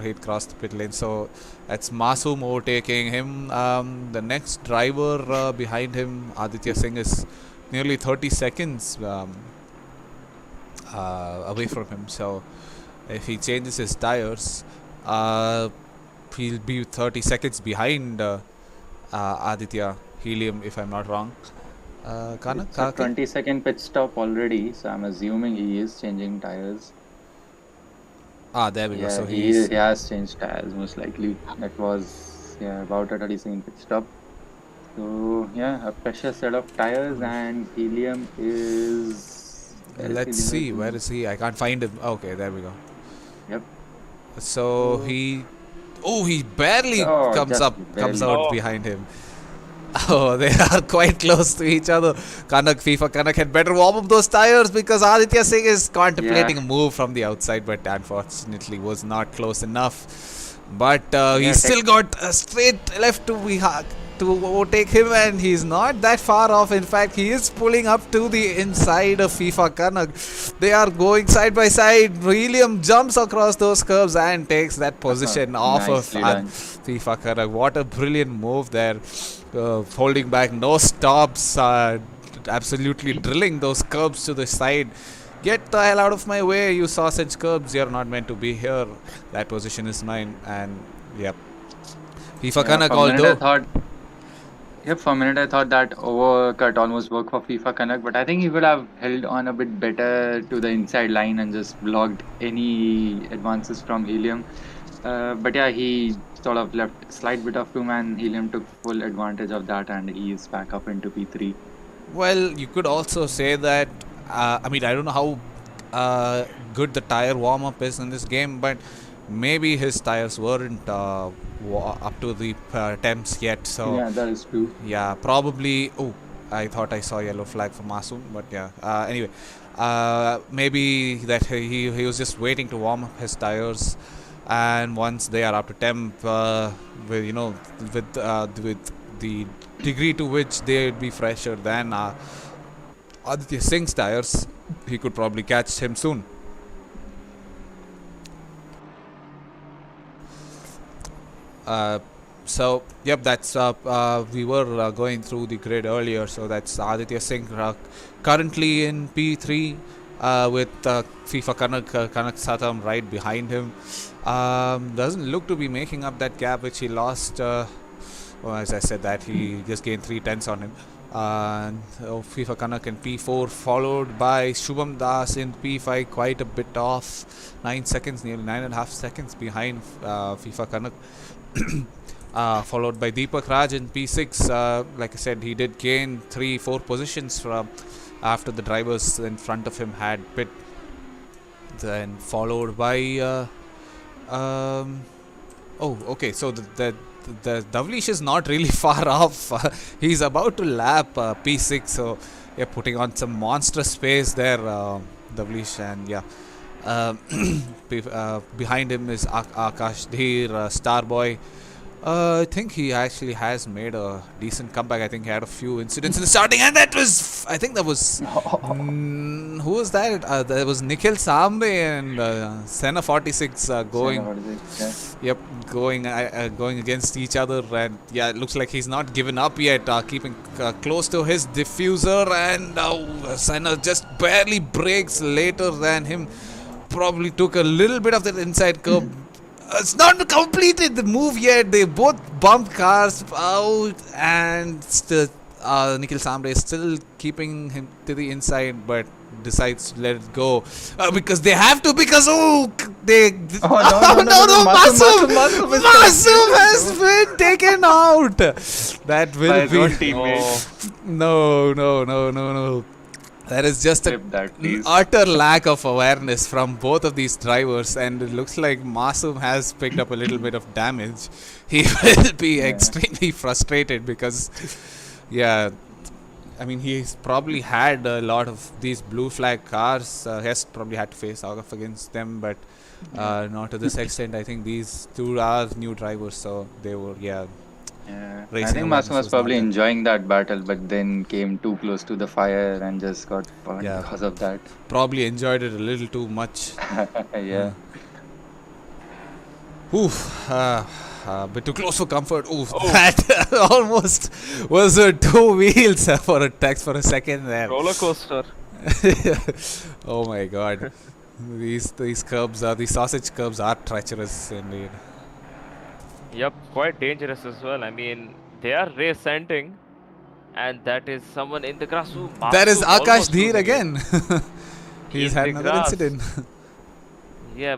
he'd crossed the pit lane. So that's Masoom overtaking him. The next driver behind him, Aditya Singh, is nearly 30 seconds away from him. So if he changes his tires, he'll be 30 seconds behind Aditya Helium, if I'm not wrong. Kanak, It's a 20-second pit stop already, so I'm assuming he is changing tires. There we go. So he has changed tires, most likely. That was about a 30-second pit stop. So a precious set of tires, and Helium is... Let's see, where is he? I can't find him. Okay, there we go. Yep. So he barely comes out behind him. Oh, they are quite close to each other. FIFA Kanak had better warm up those tires, because Aditya Singh is contemplating a move from the outside, but unfortunately was not close enough. But he's still got a straight left to overtake him, and he's not that far off. In fact, he is pulling up to the inside of FIFA Kanak. They are going side by side. Helium jumps across those curves and takes that position off of FIFA Kanak. What a brilliant move there. Holding back, no stops, absolutely drilling those curbs to the side. Get the hell out of my way, you sausage curbs. You're not meant to be here. That position is mine. And FIFA Kanak, although... For a minute I thought that overcut almost worked for FIFA Kanak, but I think he would have held on a bit better to the inside line and just blocked any advances from Helium. But he sort of left slight bit of room, and Helium took full advantage of that, and he is back up into P3. Well, you could also say that, I don't know how good the tire warm-up is in this game, but maybe his tires weren't up to the temps yet. So that is true. Yeah, probably. Oh, I thought I saw yellow flag for Masoom, but anyway, maybe that he was just waiting to warm up his tires, and once they are up to temp, with the degree to which they would be fresher than Aditya Singh's tires, he could probably catch him soon. That's we were going through the grid earlier. So that's Aditya Singh currently in P3 with FIFA Kanak Satam right behind him. Doesn't look to be making up that gap which he lost. As I said, that he just gained 3 tenths on him. FIFA Kanak in P4, followed by Shubham Das in P5, quite a bit off, 9 seconds, nearly 9.5 seconds behind FIFA Kanak. Followed by Deepak Raj in P6. Like I said, he did gain 3-4 positions from after the drivers in front of him had pit. Then followed by so the Davlish is not really far off. He's about to lap P6, so putting on some monstrous pace there, Davlish, and behind him is Akash Dheer, Starboy. I think he actually has made a decent comeback. I think he had a few incidents in the starting, and that was who was that? There was Nikhil Sambe and Senna 46 going. Going against each other, and it looks like he's not given up yet. Keeping close to his diffuser, and Senna just barely breaks later than him. Probably took a little bit of that inside curb. It's not completed the move yet. They both bumped cars out, and still Nikhil Samre is still keeping him to the inside, but decides to let it go because they have to. Because Masoom has been taken out. That will be no. There is just an utter lack of awareness from both of these drivers, and it looks like Masoom has picked up a little bit of damage. He will be extremely frustrated because, he's probably had a lot of these blue flag cars. He has probably had to face off against them, but not to this extent. I think these two are new drivers, so they were, Yeah, I racing think awareness Masum was was not probably there. enjoying that battle, but then came too close to the fire and just got burned Yeah, because of that. probably enjoyed it a little too much. Yeah. Oof, a bit too close for comfort. Oof, Oh, that almost was two wheels for a text for a second there. roller coaster. Oh my god. These curbs are, these sausage curbs are treacherous indeed. Yep, quite dangerous as well. I mean, they are race ending, and that is someone in the grass. Ooh, There is Masum Akash almost Dheer losing it again. He's in had the another grass. incident. Yeah,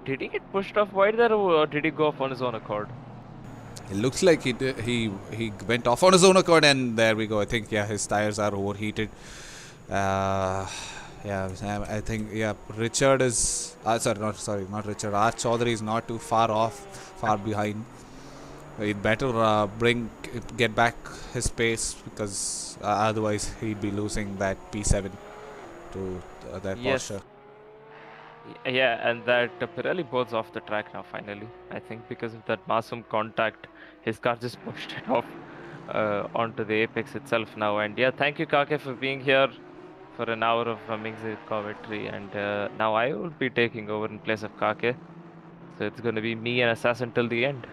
did he get pushed off wide there, or did he go off on his own accord? It looks like he went off on his own accord, and there we go. I think yeah, his tires are overheated. Uh, yeah, I think yeah, Richard is not Richard. Arch Chaudhary is not too far behind. He'd better get back his pace because otherwise he'd be losing that P7 to that Yes. Porsche. Yeah, and that Pirelli board's off the track now finally. I think because of that Masum contact, his car just pushed it off onto the apex itself now. And yeah, thank you Kake for being here for an hour of Mingzi commentary. And now I will be taking over in place of Kake. So it's going to be me and Assassin till the end.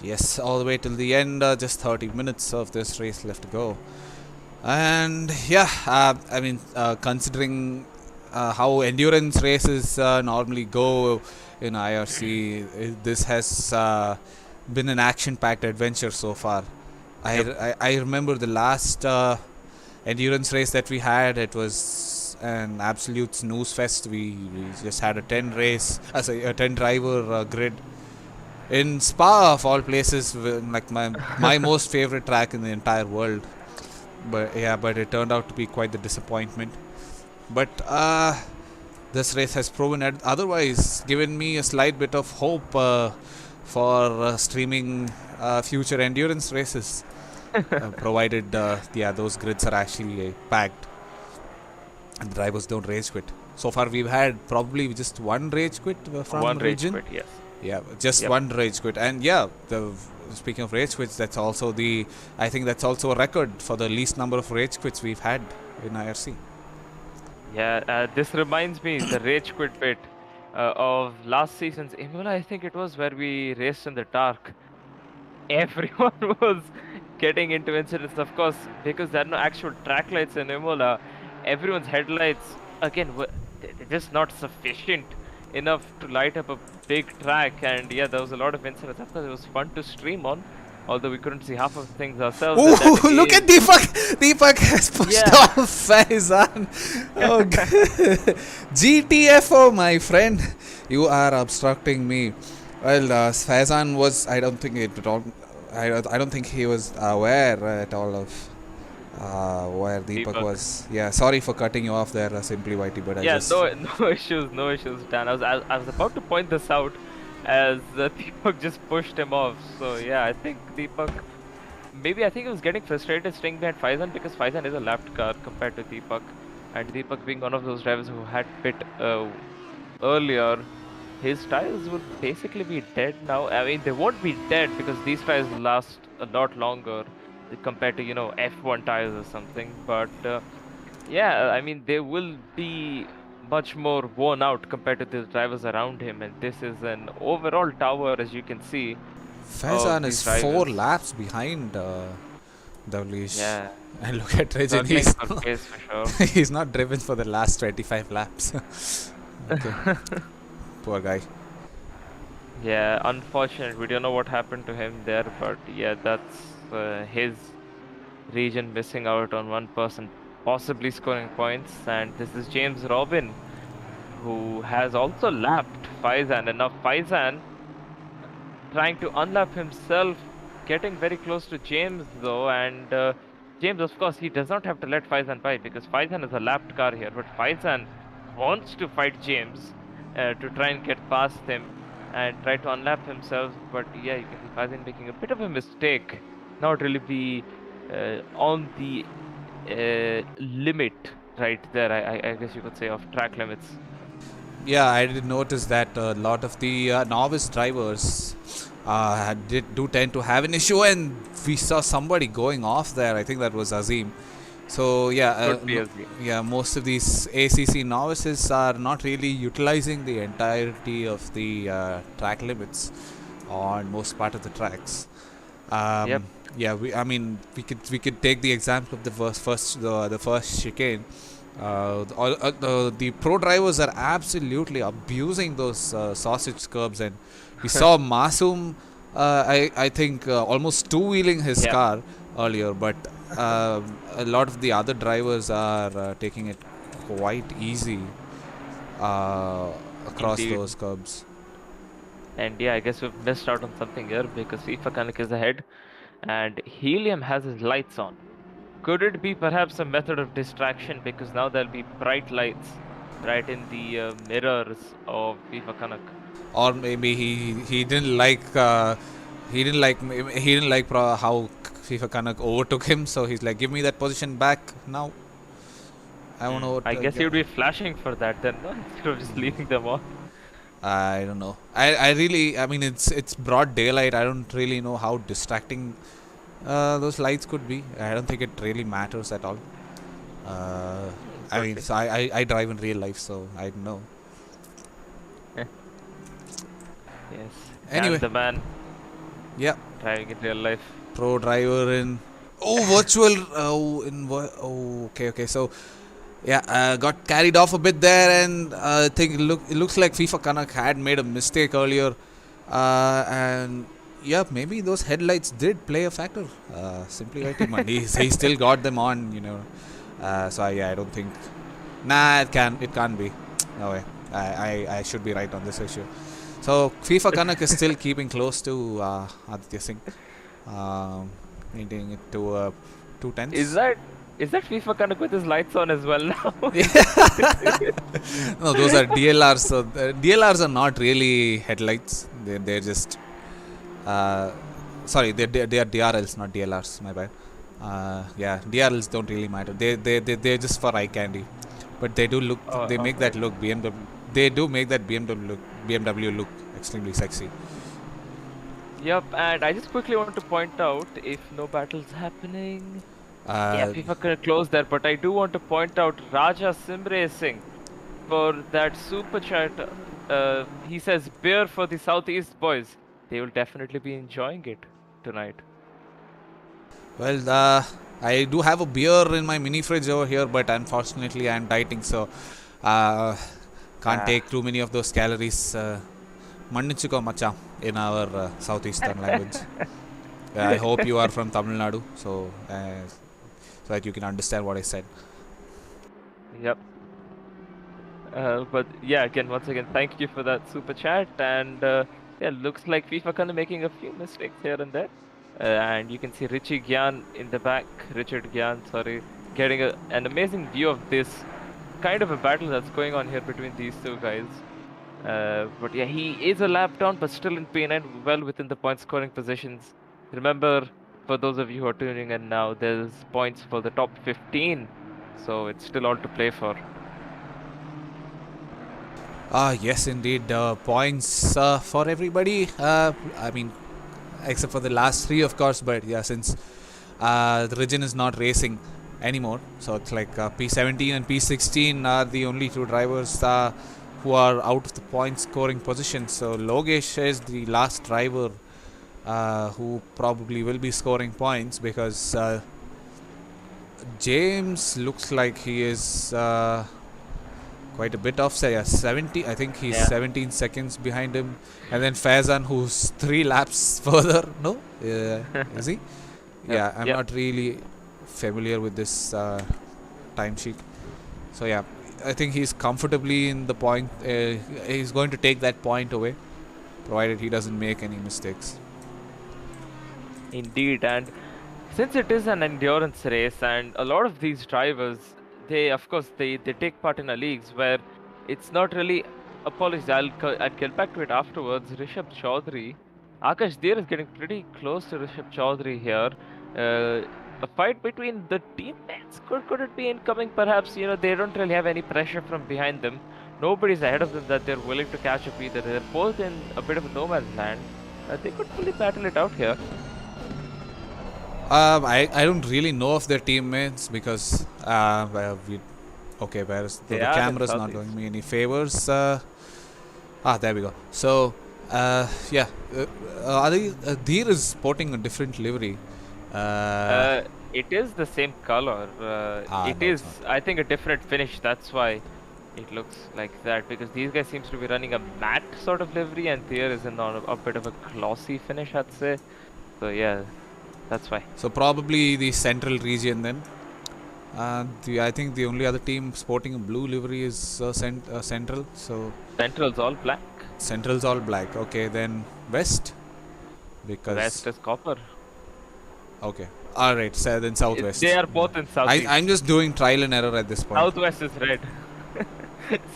Yes, all the way till the end. Just 30 minutes of this race left to go. And yeah, I mean, considering how endurance races normally go in IRC, this has been an action-packed adventure so far. Yep. I remember the last endurance race that we had. It was an absolute snooze fest. We just had a 10 driver grid in Spa of all places, like my most favorite track in the entire world. But yeah, but it turned out to be quite the disappointment. But this race has proven otherwise, given me a slight bit of hope for streaming future endurance races, provided those grids are actually packed and the drivers don't rage quit. So far, we've had probably just one rage quit from One rage region. quit, yes. Yeah, just Yep. one rage quit, and yeah, speaking of rage quits, that's also I think that's also a record for the least number of rage quits we've had in IRC. Yeah, this reminds me the rage quit bit of last season's Imola. I think it was where we raced in the dark. Everyone was getting into incidents, of course, because there are no actual track lights in Imola. Everyone's headlights, again, they're just not sufficient enough to light up a big track. And yeah, there was a lot of incidents. Of course, it was fun to stream on, although we couldn't see half of the things ourselves. And that Oh, look at is, Deepak! Deepak has pushed yeah. off Faizan. Oh, GTFO, my friend, you are obstructing me. Well, Faizan was. I don't think it at all. I don't think he was aware at all of where Deepak Deepak. was. Yeah, sorry for cutting you off there, Simply Whitey, but I Yeah, just. no issues, Dan. I was about to point this out as Deepak just pushed him off. So yeah, I think Deepak, maybe I think he was getting frustrated staying behind Faizan because Faizan is a lapped car compared to Deepak, and Deepak being one of those drivers who had pit earlier, his tires will basically be dead now. I mean, they won't be dead because these tires will last a lot longer compared to F1 tires or something, but. Yeah, I mean, they will be much more worn out compared to the drivers around him, and this is an overall tower, as you can see, of Faizan these is 4 drivers. laps behind Davlish. Yeah, And look at Regin, struggling for pace for sure. he's not driven for the last 25 laps. Okay, poor guy. Yeah, unfortunate. We don't know what happened to him there, but yeah, that's his region missing out on one person possibly scoring points, and this is James Robin, who has also lapped Faizan, and now Faizan trying to unlap himself, getting very close to James though, and James, of course, he does not have to let Faizan by because Faizan is a lapped car here, but Faizan wants to fight James to try and get past him and try to unlap himself, but yeah, you can see Faizan making a bit of a mistake, not really be on the limit right there, I guess you could say, of track limits. Yeah, I did notice that a lot of the novice drivers do tend to have an issue, and we saw somebody going off there. I think that was Azim. So Could be as well. most of these ACC novices are not really utilizing the entirety of the track limits on most part of the tracks. Yep. I mean, we could take the example of the first chicane. The pro drivers are absolutely abusing those sausage curbs, and we saw Masoom, I think, almost two-wheeling his Yeah. car earlier, but a lot of the other drivers are taking it quite easy across Indeed. those curbs. And yeah, I guess we've missed out on something here because FIFA Kanak is ahead and Helium has his lights on. Could it be perhaps a method of distraction because now there'll be bright lights right in the mirrors of FIFA Kanak? Or maybe he didn't like how FIFA Kanak overtook him, so he's like, give me that position back now. I want to. I guess he would be flashing for that then, no? Instead of just leaving them on. I don't know. I mean, it's broad daylight. I don't really know how distracting those lights could be. I don't think it really matters at all. I mean, so I drive in real life, so I don't know. Yes. Anyway. And the man Yeah. driving in real life. Pro driver in virtual. Okay. So yeah, got carried off a bit there, and I think it looks like FIFA Kanak had made a mistake earlier, and yeah, maybe those headlights did play a factor. Simply right, man. He still got them on, you know. So yeah, I don't think. Nah, it can't be. No way. I should be right on this issue. So FIFA Kanak is still keeping close to Aditya Singh, maintaining it to 2 tenths. Is that FIFA Kanak with his lights on as well now? No, those are DLRs. So DLRs are not really headlights. They're just sorry, they are DRLs, not DLRs. My bad. Yeah, DRLs don't really matter. They're just for eye candy, but they do look. They make that look BMW. They do make that BMW look extremely sexy. Yep, and I just quickly want to point out if no battles happening. Yeah, FIFA could close there, but I do want to point out Raja Sim Racing for that super chat. He says beer for the Southeast boys. They will definitely be enjoying it tonight. Well, I do have a beer in my mini fridge over here, but unfortunately I'm dieting, so can't take too many of those calories. Mannichuko macha in our southeastern language. I hope you are from Tamil Nadu, so that you can understand what I said. Yep. But yeah, once again, thank you for that super chat. And yeah, looks like FIFA kind of making a few mistakes here and there. And you can see Richard Gyan, sorry, getting an amazing view of this kind of a battle that's going on here between these two guys. But yeah, he is a lap down, but still in P9, well within the point scoring positions. Remember, for those of you who are tuning in now, there's points for the top 15, so it's still all to play for. Yes, indeed. Points for everybody. I mean, except for the last three, of course. But yeah, since the region is not racing anymore, so it's like P17 and P16 are the only two drivers who are out of the point scoring position. So Logesh is the last driver who probably will be scoring points, because James looks like he is quite a bit off. 70. I think he's 17 seconds behind him, and then Faizan, who's 3 laps further. No, is he? Yeah, I'm not really familiar with this timesheet. So yeah, I think he's comfortably in the point. He's going to take that point away, provided he doesn't make any mistakes. Indeed, and since it is an endurance race, and a lot of these drivers, they take part in a leagues where it's not really a polished. I'll get back to it afterwards. Rishabh Chaudhary, Akash Dheer is getting pretty close to Rishabh Chaudhary here. A fight between the teammates, could it be incoming? Perhaps, they don't really have any pressure from behind them. Nobody's ahead of them that they're willing to catch up either. They're both in a bit of a no man's land. They could fully battle it out here. I don't really know of their teammates because where's the They are in camera's not Southeast. doing me any favors. There we go. So Dheer is sporting a different livery. It is the same color. It no, is, it's I think, a different finish. That's why it looks like that. Because these guys seems to be running a matte sort of livery, and Thier is in on a bit of a glossy finish, I'd say. So yeah, that's why. So probably the central region then. I think the only other team sporting a blue livery is Central. So Central's all black. Central's all black. Okay, then West. Because West is copper. okay. All right. So then Southwest. They are both in Southeast. I'm just doing trial and error at this point. Southwest is red.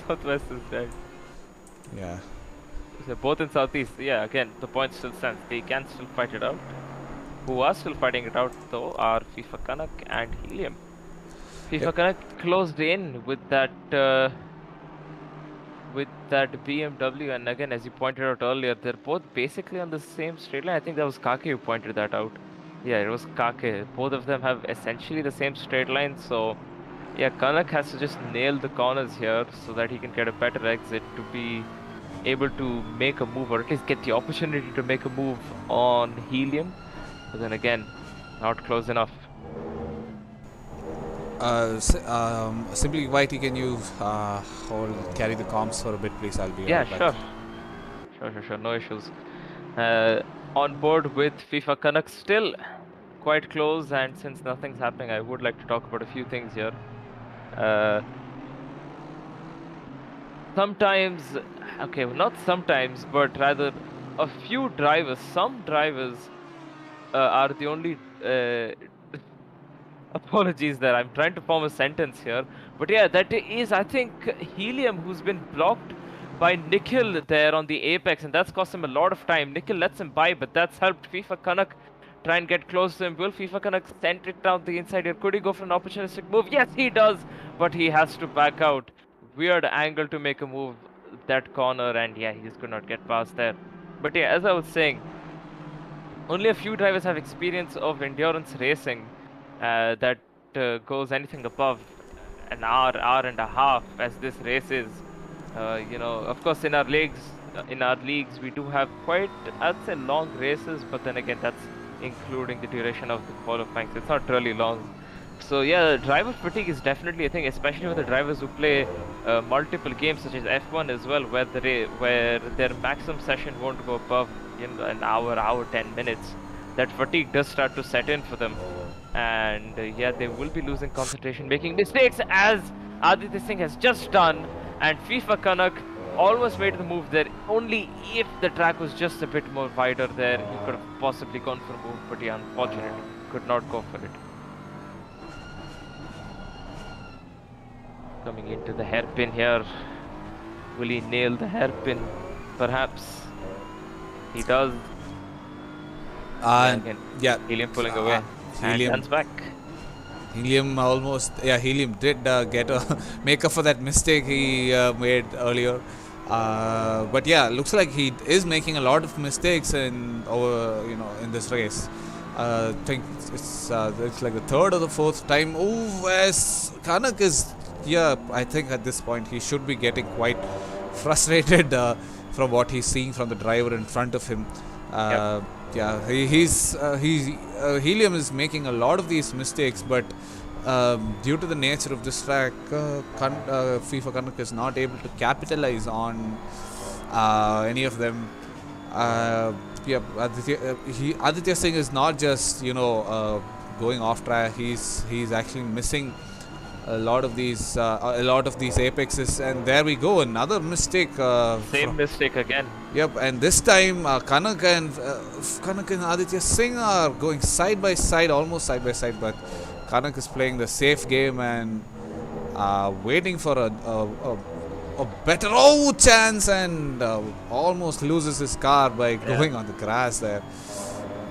Southwest is red. Yeah. So both in Southeast. Yeah, again, the point still stands. They can still fight it out. Who are still fighting it out though are FIFA Canuck and Helium. FIFA Canuck closed in with that BMW, and again, as you pointed out earlier, they're both basically on the same straight line. I think that was Kake who pointed that out. Yeah, it was Kake. Both of them have essentially the same straight line, so yeah, Canuck has to just nail the corners here so that he can get a better exit to be able to make a move, or at least get the opportunity to make a move on Helium. But then again, not close enough. Simply Whitey, can you carry the comms for a bit, please? I'll be right back. Sure, no issues. On board with FIFA Canuck, still quite close, and since nothing's happening, I would like to talk about a few things here. Sometimes, okay, not sometimes, but rather a few drivers, some drivers are the only apologies there, I'm trying to form a sentence here, but yeah, that is, I think, Helium, who's been blocked by Nikhil there on the apex, and that's cost him a lot of time. Nikhil lets him by, but that's helped FIFA Canuck try and get close to him. Will FIFA Canuck send it down the inside here? Could he go for an opportunistic move? Yes, he does, but he has to back out. Weird angle to make a move that corner, and yeah, he just could not get past there. But yeah, as I was saying, only a few drivers have experience of endurance racing that goes anything above an hour and a half, as this race is. Of course, in our leagues, we do have quite, I'd say, long races, but then again, that's including the duration of the qualifying, so it's not really long. So yeah, driver fatigue is definitely a thing, especially with the drivers who play multiple games, such as F1 as well, where their maximum session won't go above an hour, 10 minutes. That fatigue does start to set in for them, and yeah, they will be losing concentration, making mistakes, as Aditya Singh has just done, and FIFA Canuck almost made the move there. Only if the track was just a bit more wider there, he could have possibly gone for a move, but he unfortunately could not go for it. Coming into the hairpin here. Will he nail the hairpin? Perhaps. He does. Again, yeah. Helium pulling away. Helium and back. Helium almost. Yeah, Helium did get a make up for that mistake he made earlier. But yeah, looks like he is making a lot of mistakes in this race. I think it's like the third or the fourth time. Oh, as Canuck is. Yeah, I think at this point he should be getting quite frustrated from what he's seeing from the driver in front of him. Yeah, Helium is making a lot of these mistakes, but due to the nature of this track, FIFA Canuck is not able to capitalize on any of them. Aditya Singh is not just going off track. He's actually missing a lot of these apexes, and there we go, another mistake. Same mistake again. Yep, and this time Canuck and Aditya Singh are going side by side, almost side by side, but Canuck is playing the safe game and waiting for a better chance, and almost loses his car by going on the grass there.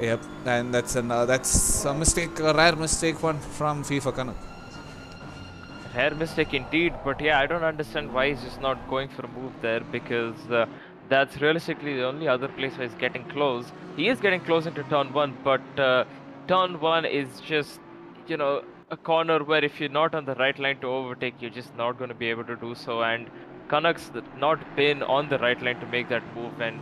Yep, and that's a mistake, a rare mistake one from FIFA Canuck. Rare mistake indeed, but yeah, I don't understand why he's just not going for a move there, because that's realistically the only other place where he's getting close. He is getting close into turn 1, but turn 1 is just, you know, a corner where if you're not on the right line to overtake, you're just not going to be able to do so. And Canucks not been on the right line to make that move. And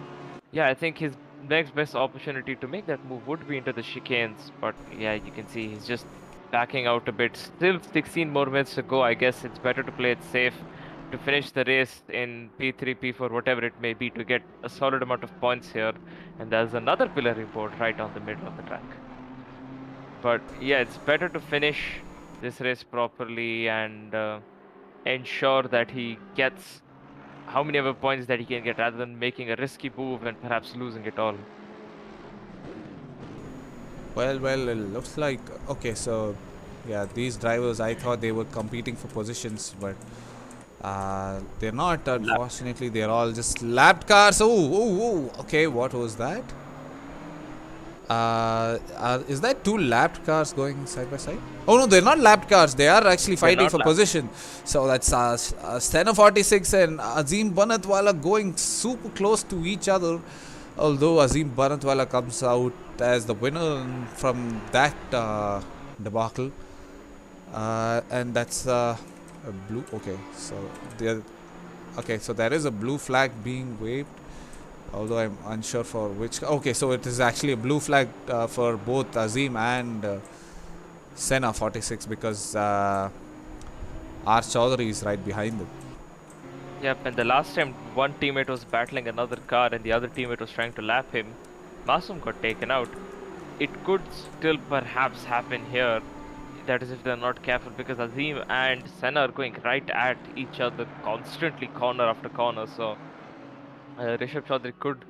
yeah, I think his next best opportunity to make that move would be into the chicanes. But yeah, you can see he's just backing out a bit. Still 16 more minutes to go. I guess it's better to play it safe to finish the race in P3, P4, whatever it may be, to get a solid amount of points here. And there's another pillory board right on the middle of the track. But yeah, it's better to finish this race properly and ensure that he gets how many other points that he can get rather than making a risky move and perhaps losing it all. Well, it looks like okay. So, yeah, these drivers, I thought they were competing for positions, but they're not. Unfortunately, they're all just lapped cars. Oh! Okay, what was that? Is that two lapped cars going side by side? Oh no, they're not lapped cars. They are actually fighting for position. So that's Senna 46 and Azim Banatwala going super close to each other. Although Azim Banatwala comes out as the winner from that debacle, and that's a blue. Okay, so there is a blue flag being waved. Although I'm unsure for which. Okay, so it is actually a blue flag for both Azim and Senna 46 because R. Chaudhary is right behind them. Yep, and the last time one teammate was battling another car and the other teammate was trying to lap him, Masoom got taken out. It could still perhaps happen here. That is if they're not careful, because Azim and Senna are going right at each other constantly, corner after corner. So Rishabh Chaudhary could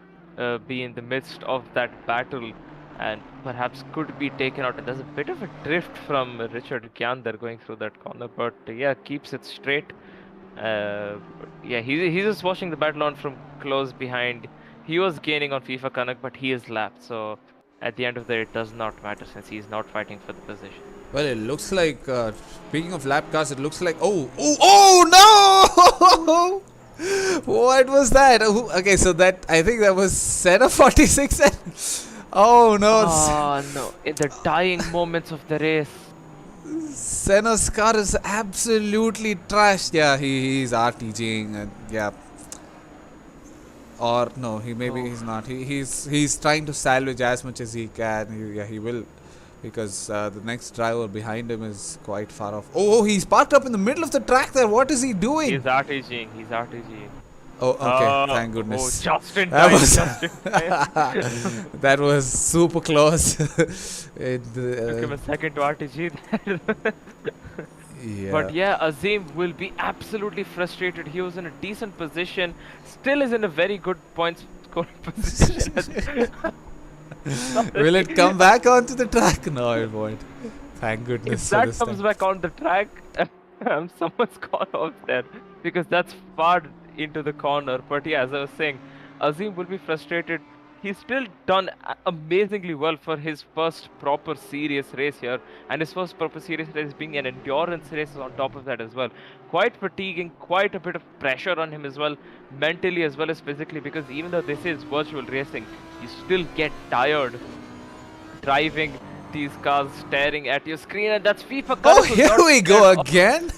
be in the midst of that battle and perhaps could be taken out. And there's a bit of a drift from Richard Gyan there going through that corner, but yeah, keeps it straight. Yeah, he's just watching the battle on from close behind. He was gaining on FIFA Kanak, but he is lapped. So at the end of the day, it does not matter since he's not fighting for the position. Well, it looks like, speaking of lap cars, it looks like, oh no! What was that? Okay, so I think that was Senna 46. Oh no! Oh no! In the dying moments of the race, Senna's car is absolutely trashed. Yeah, he's RTGing, and yeah. Or no, he's not. He's trying to salvage as much as he can. He will, because the next driver behind him is quite far off. Oh, he's parked up in the middle of the track there. What is he doing? He's RTGing. Oh, okay. Thank goodness. Oh, just in time. That was super close. Took him a second to RTG. Yeah. But yeah, Azim will be absolutely frustrated. He was in a decent position. Still is in a very good points score position. Will it come back onto the track? No, it won't. Thank goodness. If that comes back on the track, someone's gone off there, because that's far into the corner. But yeah, as I was saying, Azim will be frustrated. He's still done amazingly well for his first proper serious race here, and his first proper serious race being an endurance race on top of that as well. Quite fatiguing, quite a bit of pressure on him as well, mentally as well as physically, because even though this is virtual racing, you still get tired driving these cars, staring at your screen, and that's FIFA. Oh, here we go again.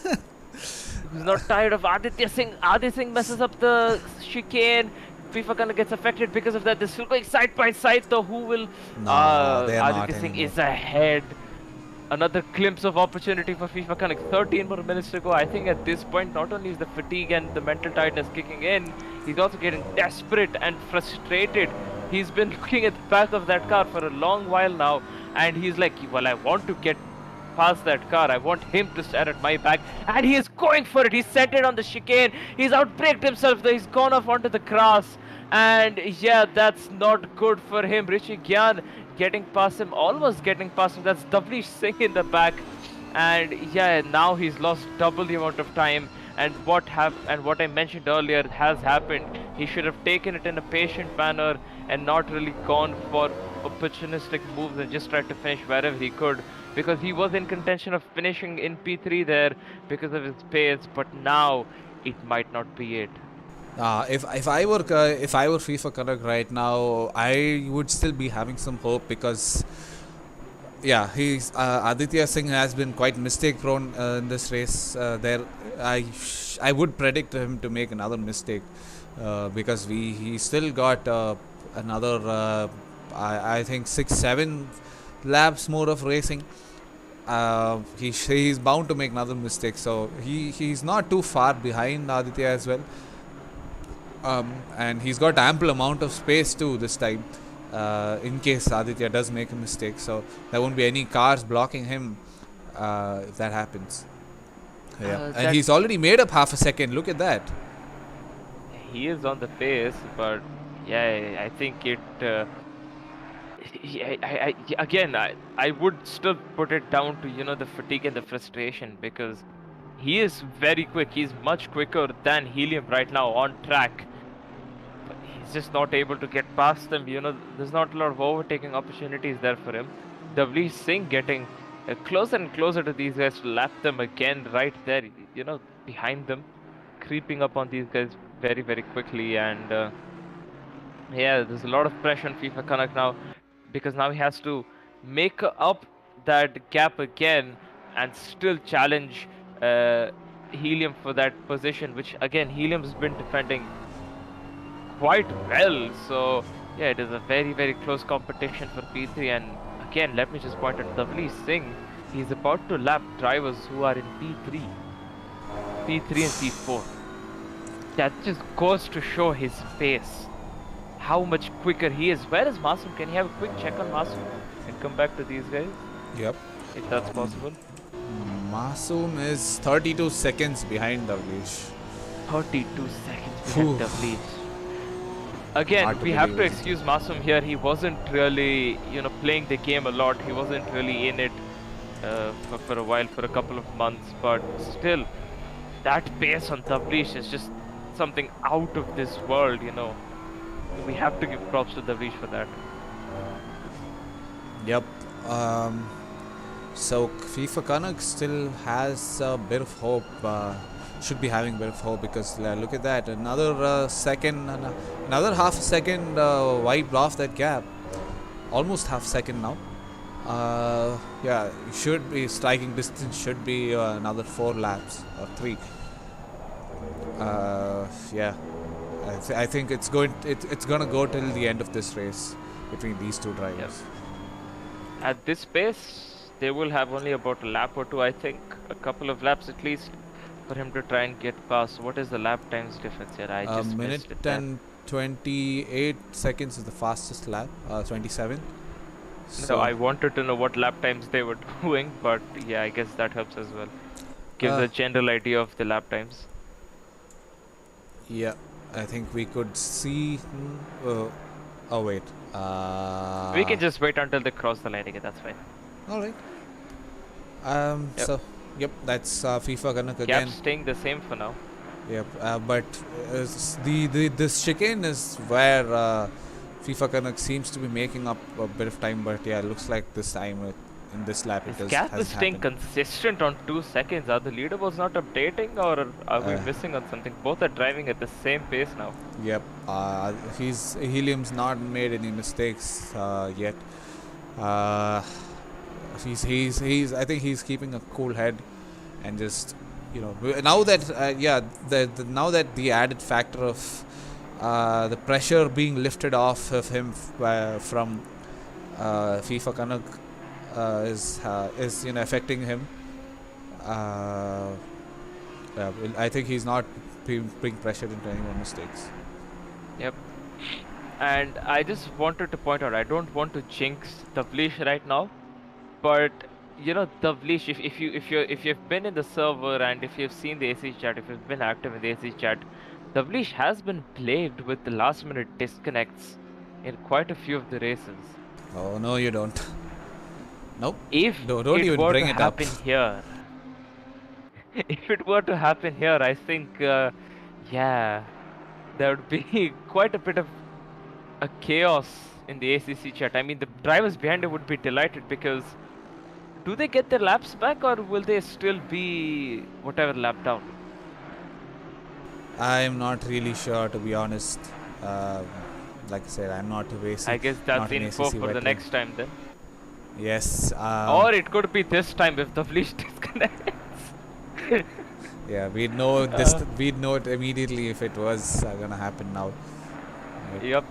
He's not tired of Aditya Singh. Aditya Singh messes up the chicane. FIFA Kanak gets affected because of that. They're still going side by side though. Who will? Aditya Singh is ahead. Another glimpse of opportunity for FIFA Kanak. 13 more minutes to go. I think at this point, not only is the fatigue and the mental tiredness kicking in, he's also getting desperate and frustrated. He's been looking at the back of that car for a long while now, and he's like, well, I want to get past that car. I want him to stand at my back, and he is going for it. He's sent it on the chicane. He's outbraked himself though. He's gone off onto the grass, and yeah, that's not good for him. Rishi Gyan getting past him, almost getting past him. That's Davlish Singh in the back, and yeah, now he's lost double the amount of time. And what I mentioned earlier has happened. He should have taken it in a patient manner and not really gone for opportunistic moves and just tried to finish wherever he could, because he was in contention of finishing in P3 there because of his pace, but now it might not be it. If I were FIFA Connect right now, I would still be having some hope because yeah, he's Aditya Singh has been quite mistake prone in this race. I would predict him to make another mistake because he still got another I think 6-7 laps more of racing. He's bound to make another mistake, so he's not too far behind Aditya as well. And he's got ample amount of space too this time, in case Aditya does make a mistake. So there won't be any cars blocking him if that happens. Yeah, and he's already made up half a second. Look at that. He is on the pace, but yeah, I think it. I would still put it down to the fatigue and the frustration, because he is very quick. He's much quicker than Helium right now on track. But he's just not able to get past them. There's not a lot of overtaking opportunities there for him. Davli Singh getting closer and closer to these guys to lap them again right there, behind them, creeping up on these guys very, very quickly. And yeah, there's a lot of pressure on FIFA Kanak now, because now he has to make up that gap again and still challenge Helium for that position, which again Helium's been defending quite well. So yeah, it is a very, very close competition for P3. And again, let me just point out Davli Singh. He's about to lap drivers who are in P3 and P4. That just goes to show his pace, how much quicker he is. Where is Masoom? Can you have a quick check on Masoom and come back to these guys? Yep. If that's possible. Masoom is 32 seconds behind Davlish. 32 seconds behind Davlish. Again, we have to excuse Masoom here. He wasn't really, playing the game a lot. He wasn't really in it for a while, for a couple of months. But still, that pace on Davlish is just something out of this world, We have to give props to Davlish for that. Yep. So FIFA Kanak still has a bit of hope. Should be having a bit of hope, because look at that, another second, another half a second wiped off that gap. Almost half a second now. Yeah, should be striking distance. Should be another 4 laps or 3. Yeah. I think it's gonna go till the end of this race between these two drivers. Yes. At this pace, they will have only about a lap or two, I think, a couple of laps at least, for him to try and get past. What is the lap times difference here? I just missed it. Minute and 28 seconds is the fastest lap. 27. So I wanted to know what lap times they were doing, but yeah, I guess that helps as well. Gives a general idea of the lap times. Yeah. I think we could see. Oh wait. We can just wait until they cross the line again. That's fine. All right. Yep. So, yep, that's FIFA Kanak again. Gap staying the same for now. Yep. But this chicane is where FIFA Kanak seems to be making up a bit of time. But yeah, it looks like this time in this lap it Gap is staying happened. Consistent on 2 seconds. Are the leaderboards not updating, or are we missing on something? Both are driving at the same pace now. Yep. Helium's not made any mistakes yet. He's I think he's keeping a cool head, and just now that now that the added factor of the pressure being lifted off of him from FIFA Kanak is affecting him. I think he's not being pressured into any more mistakes. Yep. And I just wanted to point out, I don't want to jinx Davlish right now, but Davlish, if you've been in the server and if you've seen the AC chat, if you've been active in the AC chat, Davlish has been plagued with the last minute disconnects in quite a few of the races. Oh no, you don't. Nope. If don't it even were bring to it up. happen here, if it were to happen here, I think, yeah, there would be quite a bit of a chaos in the ACC chat. I mean, the drivers behind it would be delighted, because do they get their laps back, or will they still be whatever lap down? I'm not really sure, to be honest. Like I said, I'm not a racing. I guess that's not an info ACC for the veteran. next time then. Yes. Or it could be this time if the Vlish disconnects. Yeah, we'd know this. We'd know it immediately if it was gonna happen now. Right. Yep.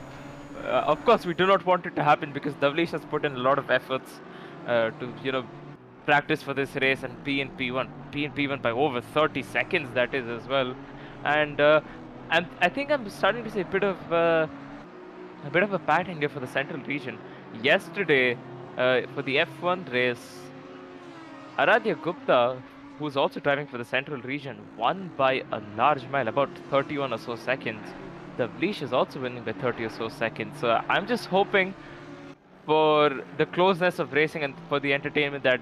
Of course, we do not want it to happen because Davlish has put in a lot of efforts to practice for this race and be in P1 by over 30 seconds, that is, as well. And I think I'm starting to see a bit of a pattern here for the central region. Yesterday, for the F1 race, Aradhya Gupta, who's also driving for the central region, won by a large mile, about 31 or so seconds. The Vlish is also winning by 30 or so seconds. So I'm just hoping for the closeness of racing and for the entertainment that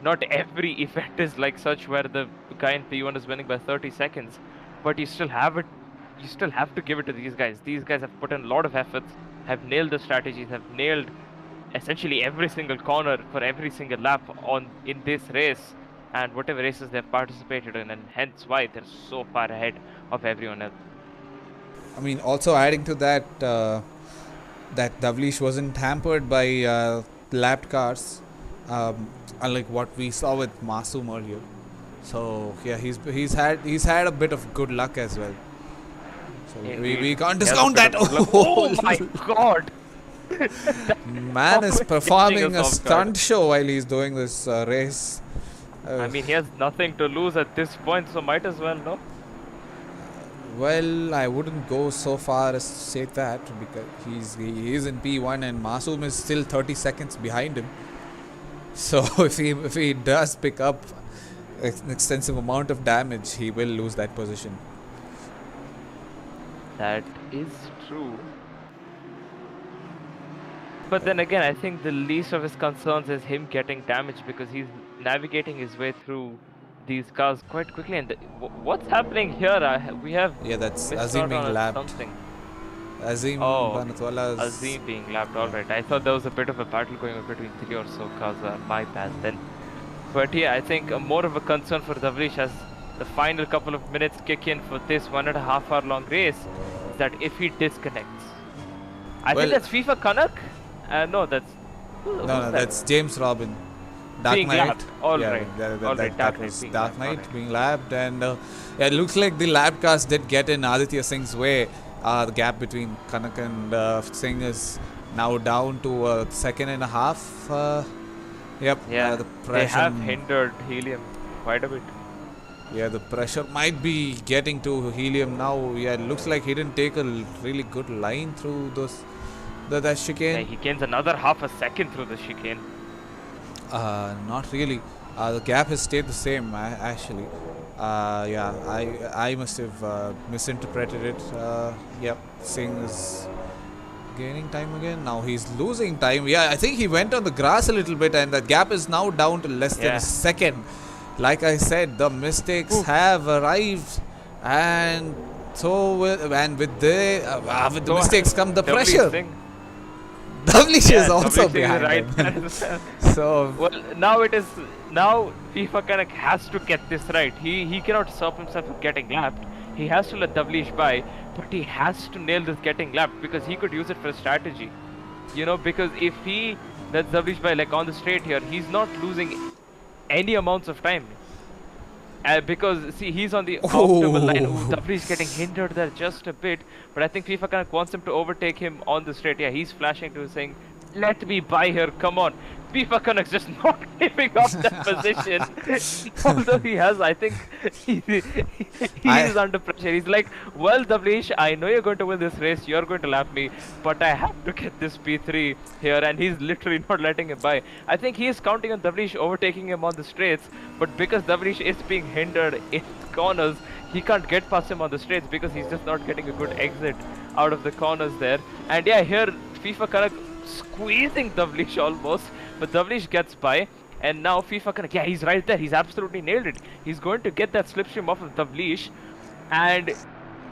not every event is like such where the guy in P1 is winning by 30 seconds, but you still have it. You still have to give it to these guys. These guys have put in a lot of efforts, have nailed the strategies, have nailed essentially every single corner for every single lap in this race and whatever races they've participated in, and hence why they're so far ahead of everyone else. I mean, also adding to that, that Davlish wasn't hampered by lapped cars, unlike what we saw with Masoom earlier. So yeah, he's had a bit of good luck as well. So we can't discount that. Oh my god! Man is performing a stunt show while he's doing this race. I mean, he has nothing to lose at this point, so might as well, no? Well, I wouldn't go so far as to say that, because he is in P1 and Masoom is still 30 seconds behind him. So if he does pick up an extensive amount of damage, he will lose that position. That is true. But then again, I think the least of his concerns is him getting damaged because he's navigating his way through these cars quite quickly. And what's happening here? We have that's missed Azim out being on lapped. something. Azim Azim being lapped. All right, I thought there was a bit of a battle going on between 3 or so cars. My bad then. But yeah, I think more of a concern for Davlish as the final couple of minutes kick in for this 1.5 hour long race is that if he disconnects, I think that's FIFA Kanak. No, that's that's James Robin. Dark being Knight. lapped. All right. That was Dark Knight being lapped, and it looks like the lap cars did get in Aditya Singh's way. The gap between Kanak and Singh is now down to a second and a half. Yep. Yeah. The pressure. They have hindered Helium quite a bit. Yeah, the pressure might be getting to Helium now. Yeah, it looks like he didn't take a really good line through that chicane. Yeah, he gains another half a second through the chicane. Not really. The gap has stayed the same, actually. Yeah, I must have misinterpreted it. Yep, Singh is gaining time again. Now he's losing time. Yeah, I think he went on the grass a little bit, and the gap is now down to less than a second. Like I said, the mistakes have arrived, and so with the mistakes come the pressure. Davlish is also behind him. So well, now FIFA Kanak has to get this right. He cannot stop himself from getting lapped. He has to let Davlish by, but he has to nail this getting lapped because he could use it for a strategy. Because if he lets Davlish by like on the straight here, he's not losing any amounts of time. Because see, he's on the optimal line. Davlish getting hindered there just a bit, but I think FIFA Kanak wants him to overtake him on the straight. Yeah, he's flashing to saying, "Let me by here, come on." FIFA Kanak's just not giving up that position. Although he has, I think, he is under pressure. He's like, well, Davlish, I know you're going to win this race. You're going to lap me, but I have to get this P3 here. And he's literally not letting him by. I think he is counting on Davlish overtaking him on the straights. But because Davlish is being hindered in corners, he can't get past him on the straights because he's just not getting a good exit out of the corners there. And yeah, here, FIFA Kanak squeezing Davlish almost. But Davlish gets by, and now FIFA Kanak, yeah, he's right there. He's absolutely nailed it. He's going to get that slipstream off of Davlish, and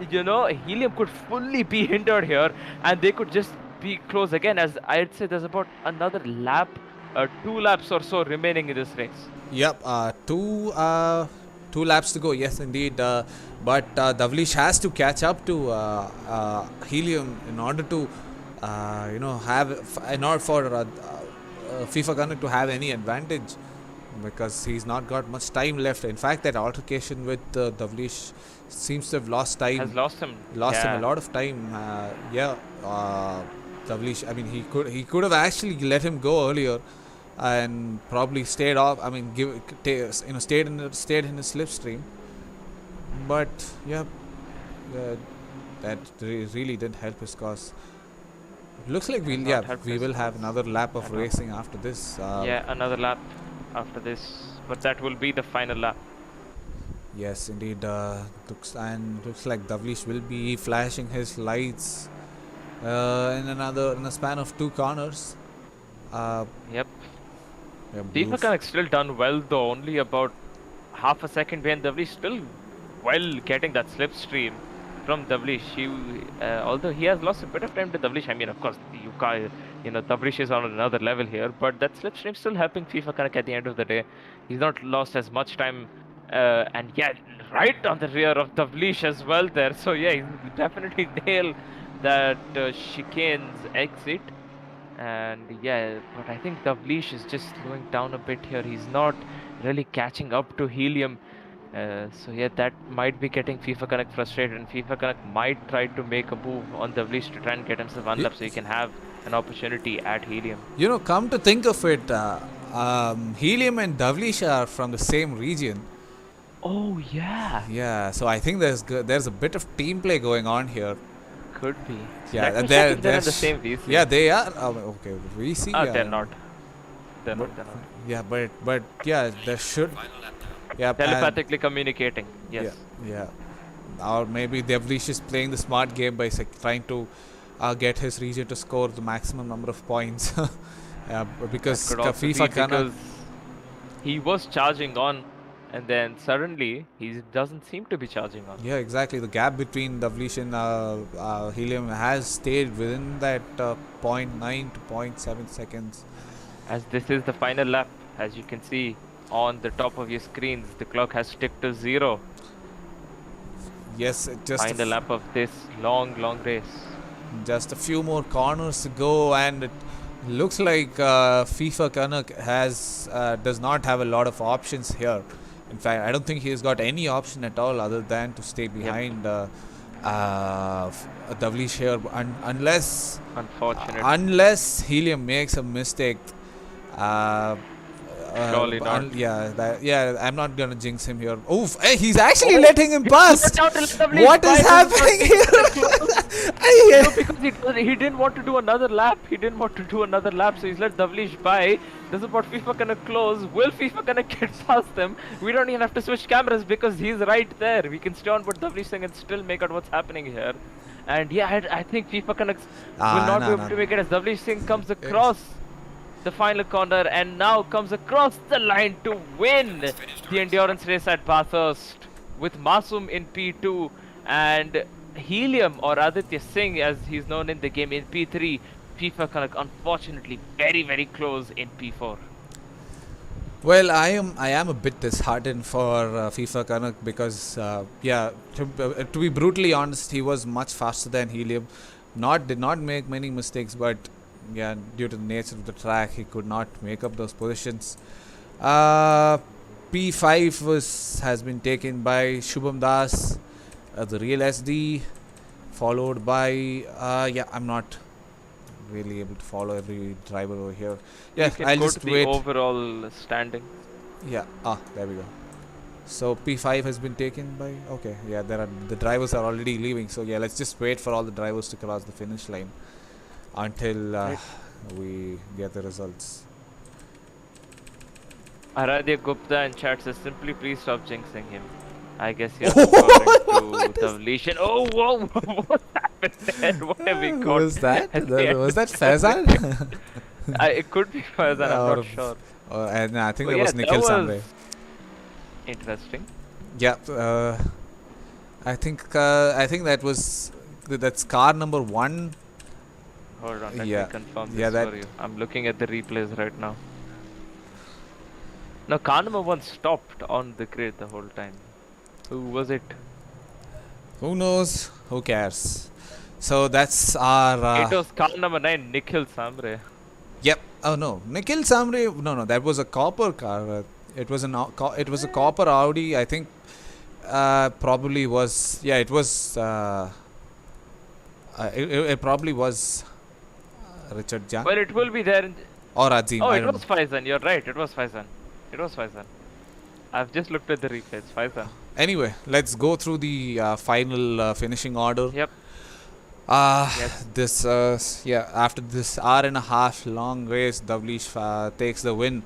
Helium could fully be hindered here, and they could just be close again. As I'd say, there's about another lap, 2 laps or so remaining in this race. Yep, two 2 laps to go. Yes, indeed. But Davlish has to catch up to Helium in order to, in order for FIFA Gunner to have any advantage, because he's not got much time left. In fact, that altercation with Davlish seems to have lost time. Has lost him. Lost him a lot of time. Davlish. I mean, he could have actually let him go earlier, and probably stayed off. I mean, stayed in his slipstream. But yeah, that really didn't help his cause. Looks like we will have another lap of racing after this. Another lap after this, but that will be the final lap. Yes, indeed. Looks like Davlish will be flashing his lights in a span of 2 corners. Yep. FIFA Connect still done well though, only about half a second behind Davlish, still well getting that slipstream from Davlish. Although he has lost a bit of time to Davlish, I mean, of course, Davlish is on another level here, but that slipstream still helping FIFA Connect at the end of the day. He's not lost as much time, and right on the rear of Davlish as well there. So he definitely nailed that chicane's exit. And but I think Davlish is just slowing down a bit here. He's not really catching up to Helium. That might be getting FIFA Connect frustrated, and FIFA Connect might try to make a move on Davlish to try and get himself one lap so he can have an opportunity at Helium. Come to think of it, Helium and Davlish are from the same region. Oh yeah. Yeah, so I think there's a bit of team play going on here. Could be. Yeah, they're in the same VC. Yeah, they are. Okay, VC. They're not. They're not. Yeah, but there should. Yeah, telepathically communicating. Yes. Yeah. Or maybe Davlish is playing the smart game by trying to get his region to score the maximum number of points. Because FIFA because he was charging on, and then suddenly he doesn't seem to be charging on. Yeah, exactly. The gap between Davlish and Helium has stayed within that 0.9 to 0.7 seconds. As this is the final lap, as you can see on the top of your screens, the clock has ticked to 0. Yes, just final lap of this long race. Just a few more corners to go, and it looks like FIFA Canuck does not have a lot of options here. In fact, I don't think he's got any option at all other than to stay behind Davlish here, unless Helium makes a mistake. Surely not. I'm not gonna jinx him here. He's actually letting him pass. What is happening here? Because he didn't want to do another lap. So he's let Davlish by. This is what FIFA gonna close. Will FIFA gonna get past them? We don't even have to switch cameras because he's right there. We can stay on what Davlish saying and still make out what's happening here. And I think FIFA Canuck will not be able to make it as Davlish Singh comes across the final corner and now comes across the line to win the endurance race at Bathurst with Masoom in P2 and Helium, or Aditya Singh as he's known in the game, in P3. FIFA Canuck unfortunately very, very close in P4. Well, I am a bit disheartened for FIFA Canuck because to be brutally honest, he was much faster than Helium. Did not make many mistakes, but due to the nature of the track, he could not make up those positions. P5 has been taken by Shubham Das, the real SD, followed by I'm not really able to follow every driver over here. I'll just wait. Overall standing. There we go. So P5 has been taken by the drivers are already leaving, so let's just wait for all the drivers to cross the finish line until we get the results. Aradhya Gupta in chat says, simply please stop jinxing him. I guess you're referring to Davlish. Oh, whoa! What happened there? What have we got? Was that Faizan? It could be Faizan, I'm not sure. And I think that was Nikhil Sambe. Interesting. I think that's car number 1. Hold on, let me confirm this for you. I'm looking at the replays right now. No, car number 1 stopped on the grid the whole time. Who was it? Who knows? Who cares? So that's our. It was car number 9, Nikhil Samre. Yep. Oh no, Nikhil Samre. No, that was a copper car. It was it was a copper Audi. I think. Probably was. Yeah, it was. It probably was Richard Jang Well, it will be there in... or Azim. Oh, I it don't was know. Faizan. You're right. It was Faizan. It was Faizan. I've just looked at the replays. Faizan. Anyway, let's go through the final finishing order. Yep. Yes. This after this hour and a half long race, Davlish takes the win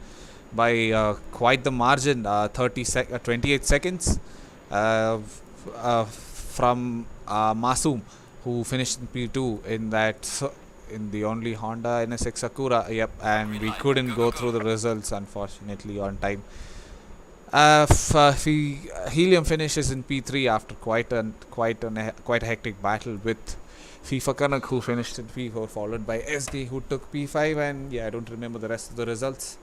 by quite the margin, 28 seconds from Masoom, who finished in P2 in the only Honda NSX Sakura. Yep, and we couldn't go through the results unfortunately on time. Helium finishes in P3 after quite a hectic battle with FIFA Kanak, who finished in P4, followed by SD, who took P5, and yeah, I don't remember the rest of the results.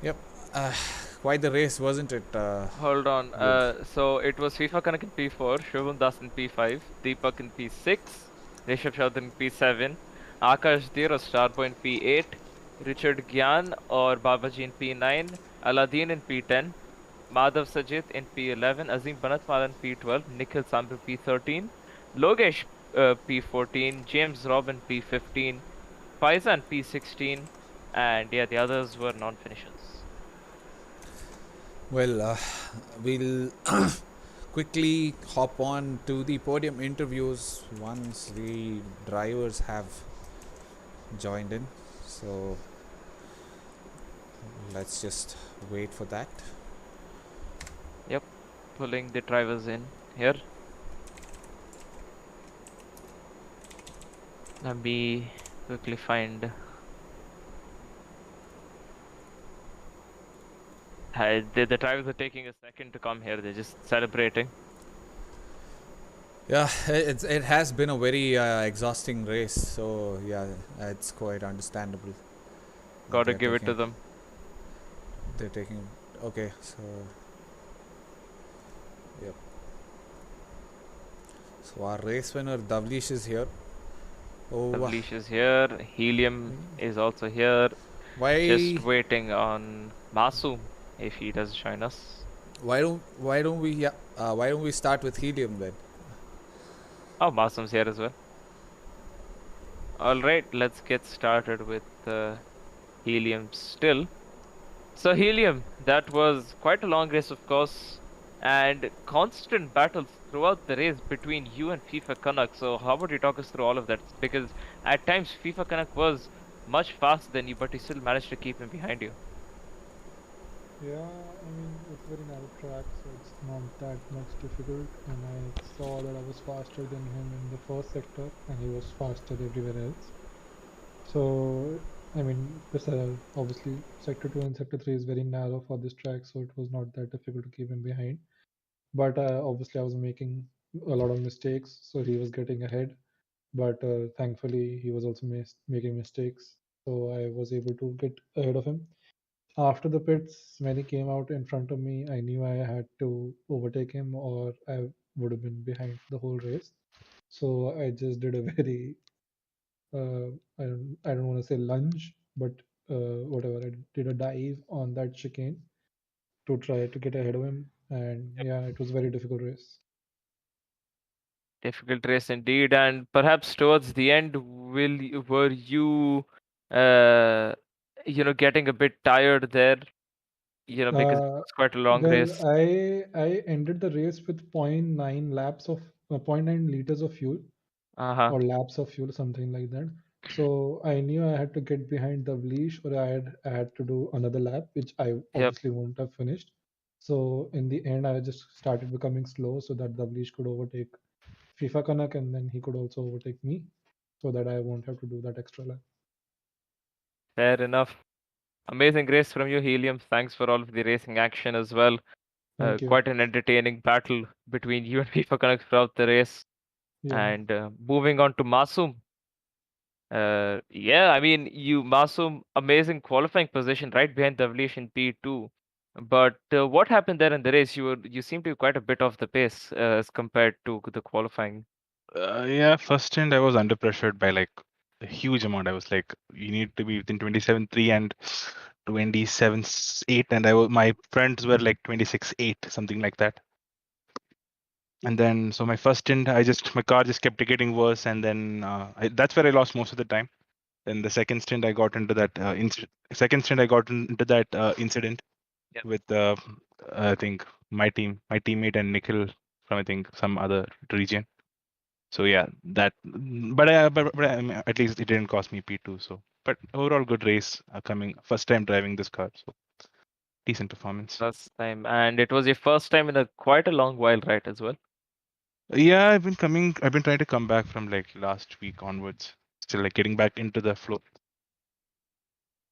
Yep, quite the race, wasn't it? Hold on. So it was FIFA Kanak in P4, Shubham Das in P5, Deepak in P6, Rishabh Chaudhary in P7, Akash Dir or Starboy in P8, Richard Gyan or Babaji in P9, Aladdin in P10, Madhav Sajid in P11, Azim Banatwala in P12, Nikhil Samru P13, Logesh P14, James Robin P15, Faizan P16, and yeah, the others were non-finishers. Well, we'll quickly hop on to the podium interviews once the drivers have joined in. So let's just wait for that. Yep, pulling the drivers in here. Let me quickly find. The drivers are taking a second to come here. They're just celebrating. Yeah, it has been a very exhausting race, so yeah, it's quite understandable. Gotta give it to them. They're taking. Okay, so yep. So our race winner Davlish is here. Davlish is here. Helium is also here. Why? Just waiting on Masoom if he does join us. Why don't we start with Helium then? Oh, Masoom's here as well. Alright, let's get started with Helium still. So Helium, that was quite a long race of course, and constant battles throughout the race between you and FIFA Kanak. So how about you talk us through all of that? Because at times FIFA Kanak was much faster than you, but you still managed to keep him behind you. Yeah, I mean, it's very narrow track, so it's not that much difficult. And I saw that I was faster than him in the first sector, and he was faster everywhere else. So, I mean, this obviously sector 2 and sector 3 is very narrow for this track, so it was not that difficult to keep him behind. But obviously, I was making a lot of mistakes, so he was getting ahead. But thankfully, he was also making mistakes, so I was able to get ahead of him. After the pits, when he came out in front of me, I knew I had to overtake him or I would have been behind the whole race. So I just did a very, I don't want to say lunge, but whatever. I did a dive on that chicane to try to get ahead of him. And yeah, it was a very difficult race. Difficult race indeed, and perhaps towards the end, were you, getting a bit tired there, because it's quite a long race. I ended the race with 0.9 laps of 0.9 liters of fuel, or laps of fuel, something like that. So I knew I had to get behind the leash, or I had to do another lap, which I obviously won't have finished. So in the end, I just started becoming slow so that the leash could overtake FIFA Kanak, and then he could also overtake me, so that I won't have to do that extra lap. Fair enough. Amazing race from you, Helium. Thanks for all of the racing action as well. Thank you. Quite an entertaining battle between you and FIFA Kanak throughout the race. Yeah. And moving on to Masoom. Yeah, I mean, Masum, amazing qualifying position right behind Davlish in P2. But what happened there in the race? You seem to be quite a bit off the pace as compared to the qualifying. Yeah, first stint I was under pressured by like a huge amount. I was like, you need to be within 27.3 and 27.8, and my friends were like 26.8, something like that. And then so my first stint, my car just kept getting worse, and then that's where I lost most of the time. Then the second stint I got into that incident Yep. with I think my teammate and Nikhil from I think some other region. So yeah, but I mean, at least it didn't cost me P2. So, but overall good race coming first time driving this car, so decent performance. First time, and it was your first time in quite a long while, right, as well? Yeah, I've been trying to come back from like last week onwards. Still like getting back into the flow.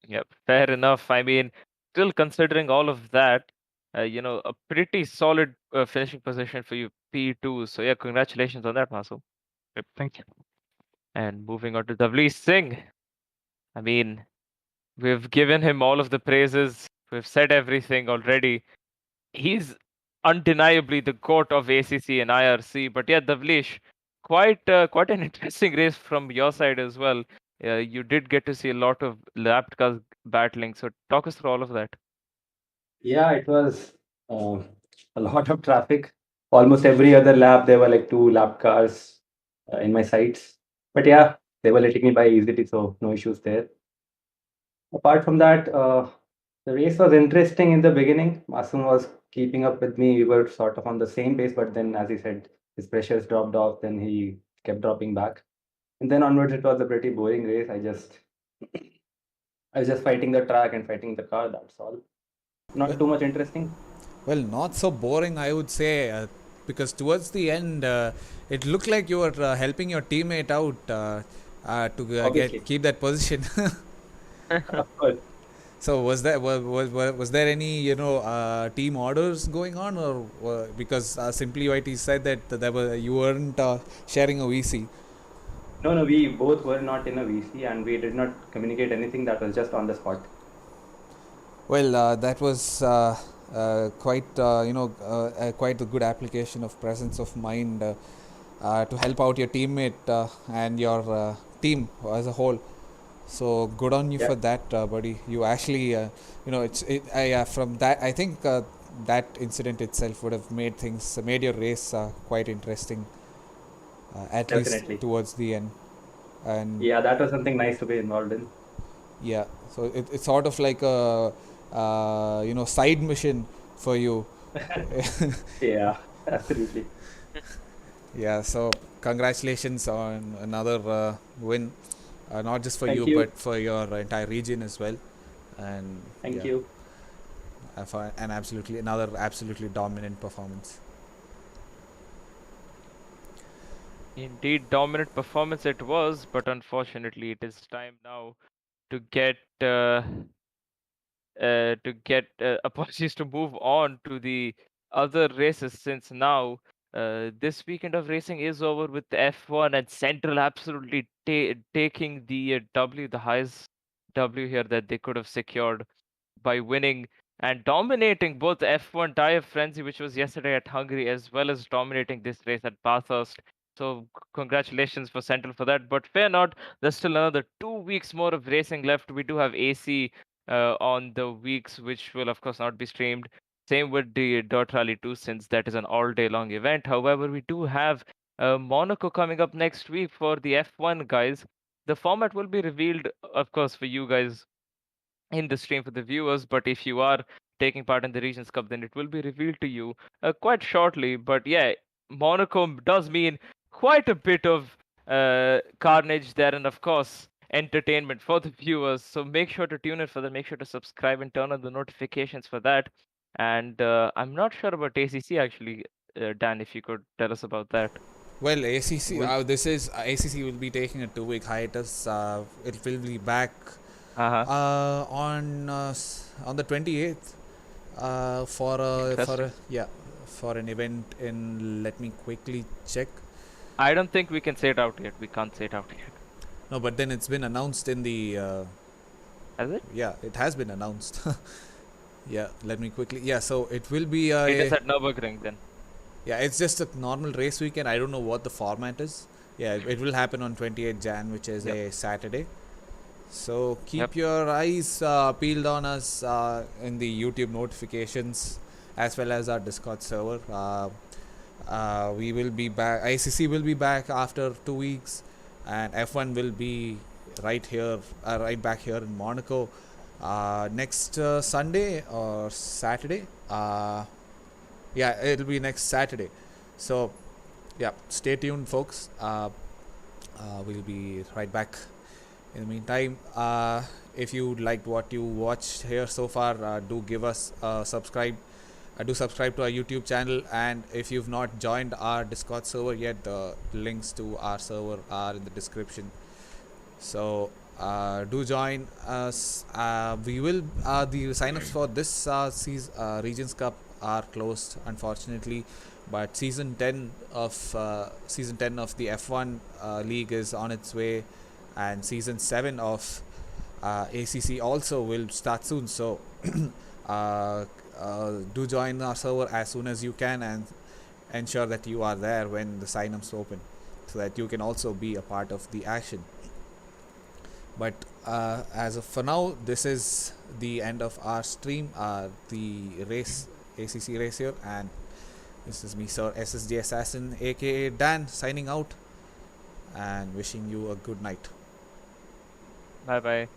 Yep, fair enough. I mean, still considering all of that, a pretty solid finishing position for you, P2. So yeah, congratulations on that, Masu. Yep, thank you. And moving on to Davli Singh. I mean, we've given him all of the praises. We've said everything already. He's undeniably the GOAT of ACC and IRC. But yeah, Davlish, quite an interesting race from your side as well. You did get to see a lot of lap cars battling. So talk us through all of that. Yeah, it was a lot of traffic. Almost every other lap, there were like two lap cars in my sights. But yeah, they were letting me by easily, so no issues there. Apart from that, the race was interesting in the beginning. Masum was keeping up with me. We were sort of on the same pace, but then, as he said, his pressures dropped off. Then he kept dropping back, and then onwards, it was a pretty boring race. I was just fighting the track and fighting the car. That's all. Not too much interesting. Well, not so boring, I would say, because towards the end, it looked like you were helping your teammate out to Obviously. keep that position. Of course. So was there any team orders going on, or because Simply YT said that you weren't sharing a VC? No, we both were not in a VC and we did not communicate anything. That was just on the spot. Well, that was quite quite a good application of presence of mind to help out your teammate and your team as a whole. So good on you Yeah. for that, buddy. You actually, from that, I think that incident itself would have made your race quite interesting, at Definitely. least towards the end. And Yeah, that was something nice to be involved in. yeah, so it's sort of like a side mission for you. Yeah, absolutely. Yeah, so congratulations on another win, not just for Thank you, you. but for your entire region as well. And Thank yeah, you. for another absolutely dominant performance. Indeed, dominant performance it was, but unfortunately, it is time now to get apologies, to move on to the other races, since now this weekend of racing is over with the F1 and Central absolutely taking the W, the highest W here that they could have secured by winning and dominating both the F1 Tire Frenzy, which was yesterday at Hungary, as well as dominating this race at Bathurst. So congratulations for Central for that. But fear not, there's still another 2 weeks more of racing left. We do have AC on the weeks, which will of course not be streamed. Same with the Dirt Rally 2, since that is an all-day long event. However, we do have Monaco coming up next week for the F1 guys. The format will be revealed, of course, for you guys in the stream for the viewers, but if you are taking part in the Regions Cup, then it will be revealed to you quite shortly. But yeah, Monaco does mean quite a bit of carnage there, and of course, entertainment for the viewers. So make sure to tune in for that. Make sure to subscribe and turn on the notifications for that. And I'm not sure about ACC actually, Dan, if you could tell us about that. Well, ACC, Well- this is ACC will be taking a 2-week hiatus. It will be back Uh-huh. on the 28th for an event in. Let me quickly check. I don't think we can say it out yet. We can't say it out yet. No, but then it's been announced in the. Has it? Yeah, it has been announced. Yeah, let me quickly. Yeah, so it will be It a. is at Nürburgring then. Yeah, it's just a normal race weekend. I don't know what the format is. Yeah, it will happen on 28th Jan, which is Yep. a Saturday. So keep Yep. your eyes peeled on us in the YouTube notifications as well as our Discord server. We will be back. ICC will be back after 2 weeks, and F1 will be right here, right back here in Monaco next Sunday or Saturday. Yeah, it'll be next Saturday. So, yeah, stay tuned, folks. We'll be right back. In the meantime, if you liked what you watched here so far, do give us a subscribe. Do subscribe to our YouTube channel, and if you've not joined our Discord server yet, the links to our server are in the description. So do join us. We will the signups for this Regions Cup are closed, unfortunately, but season 10 of the F1 league is on its way, and season 7 of ACC also will start soon. So do join our server as soon as you can, and ensure that you are there when the signups open, so that you can also be a part of the action. But as of for now, this is the end of our stream, the race, ACC race here, and this is me, Sir SSJassassin, aka Dan, signing out and wishing you a good night. Bye bye.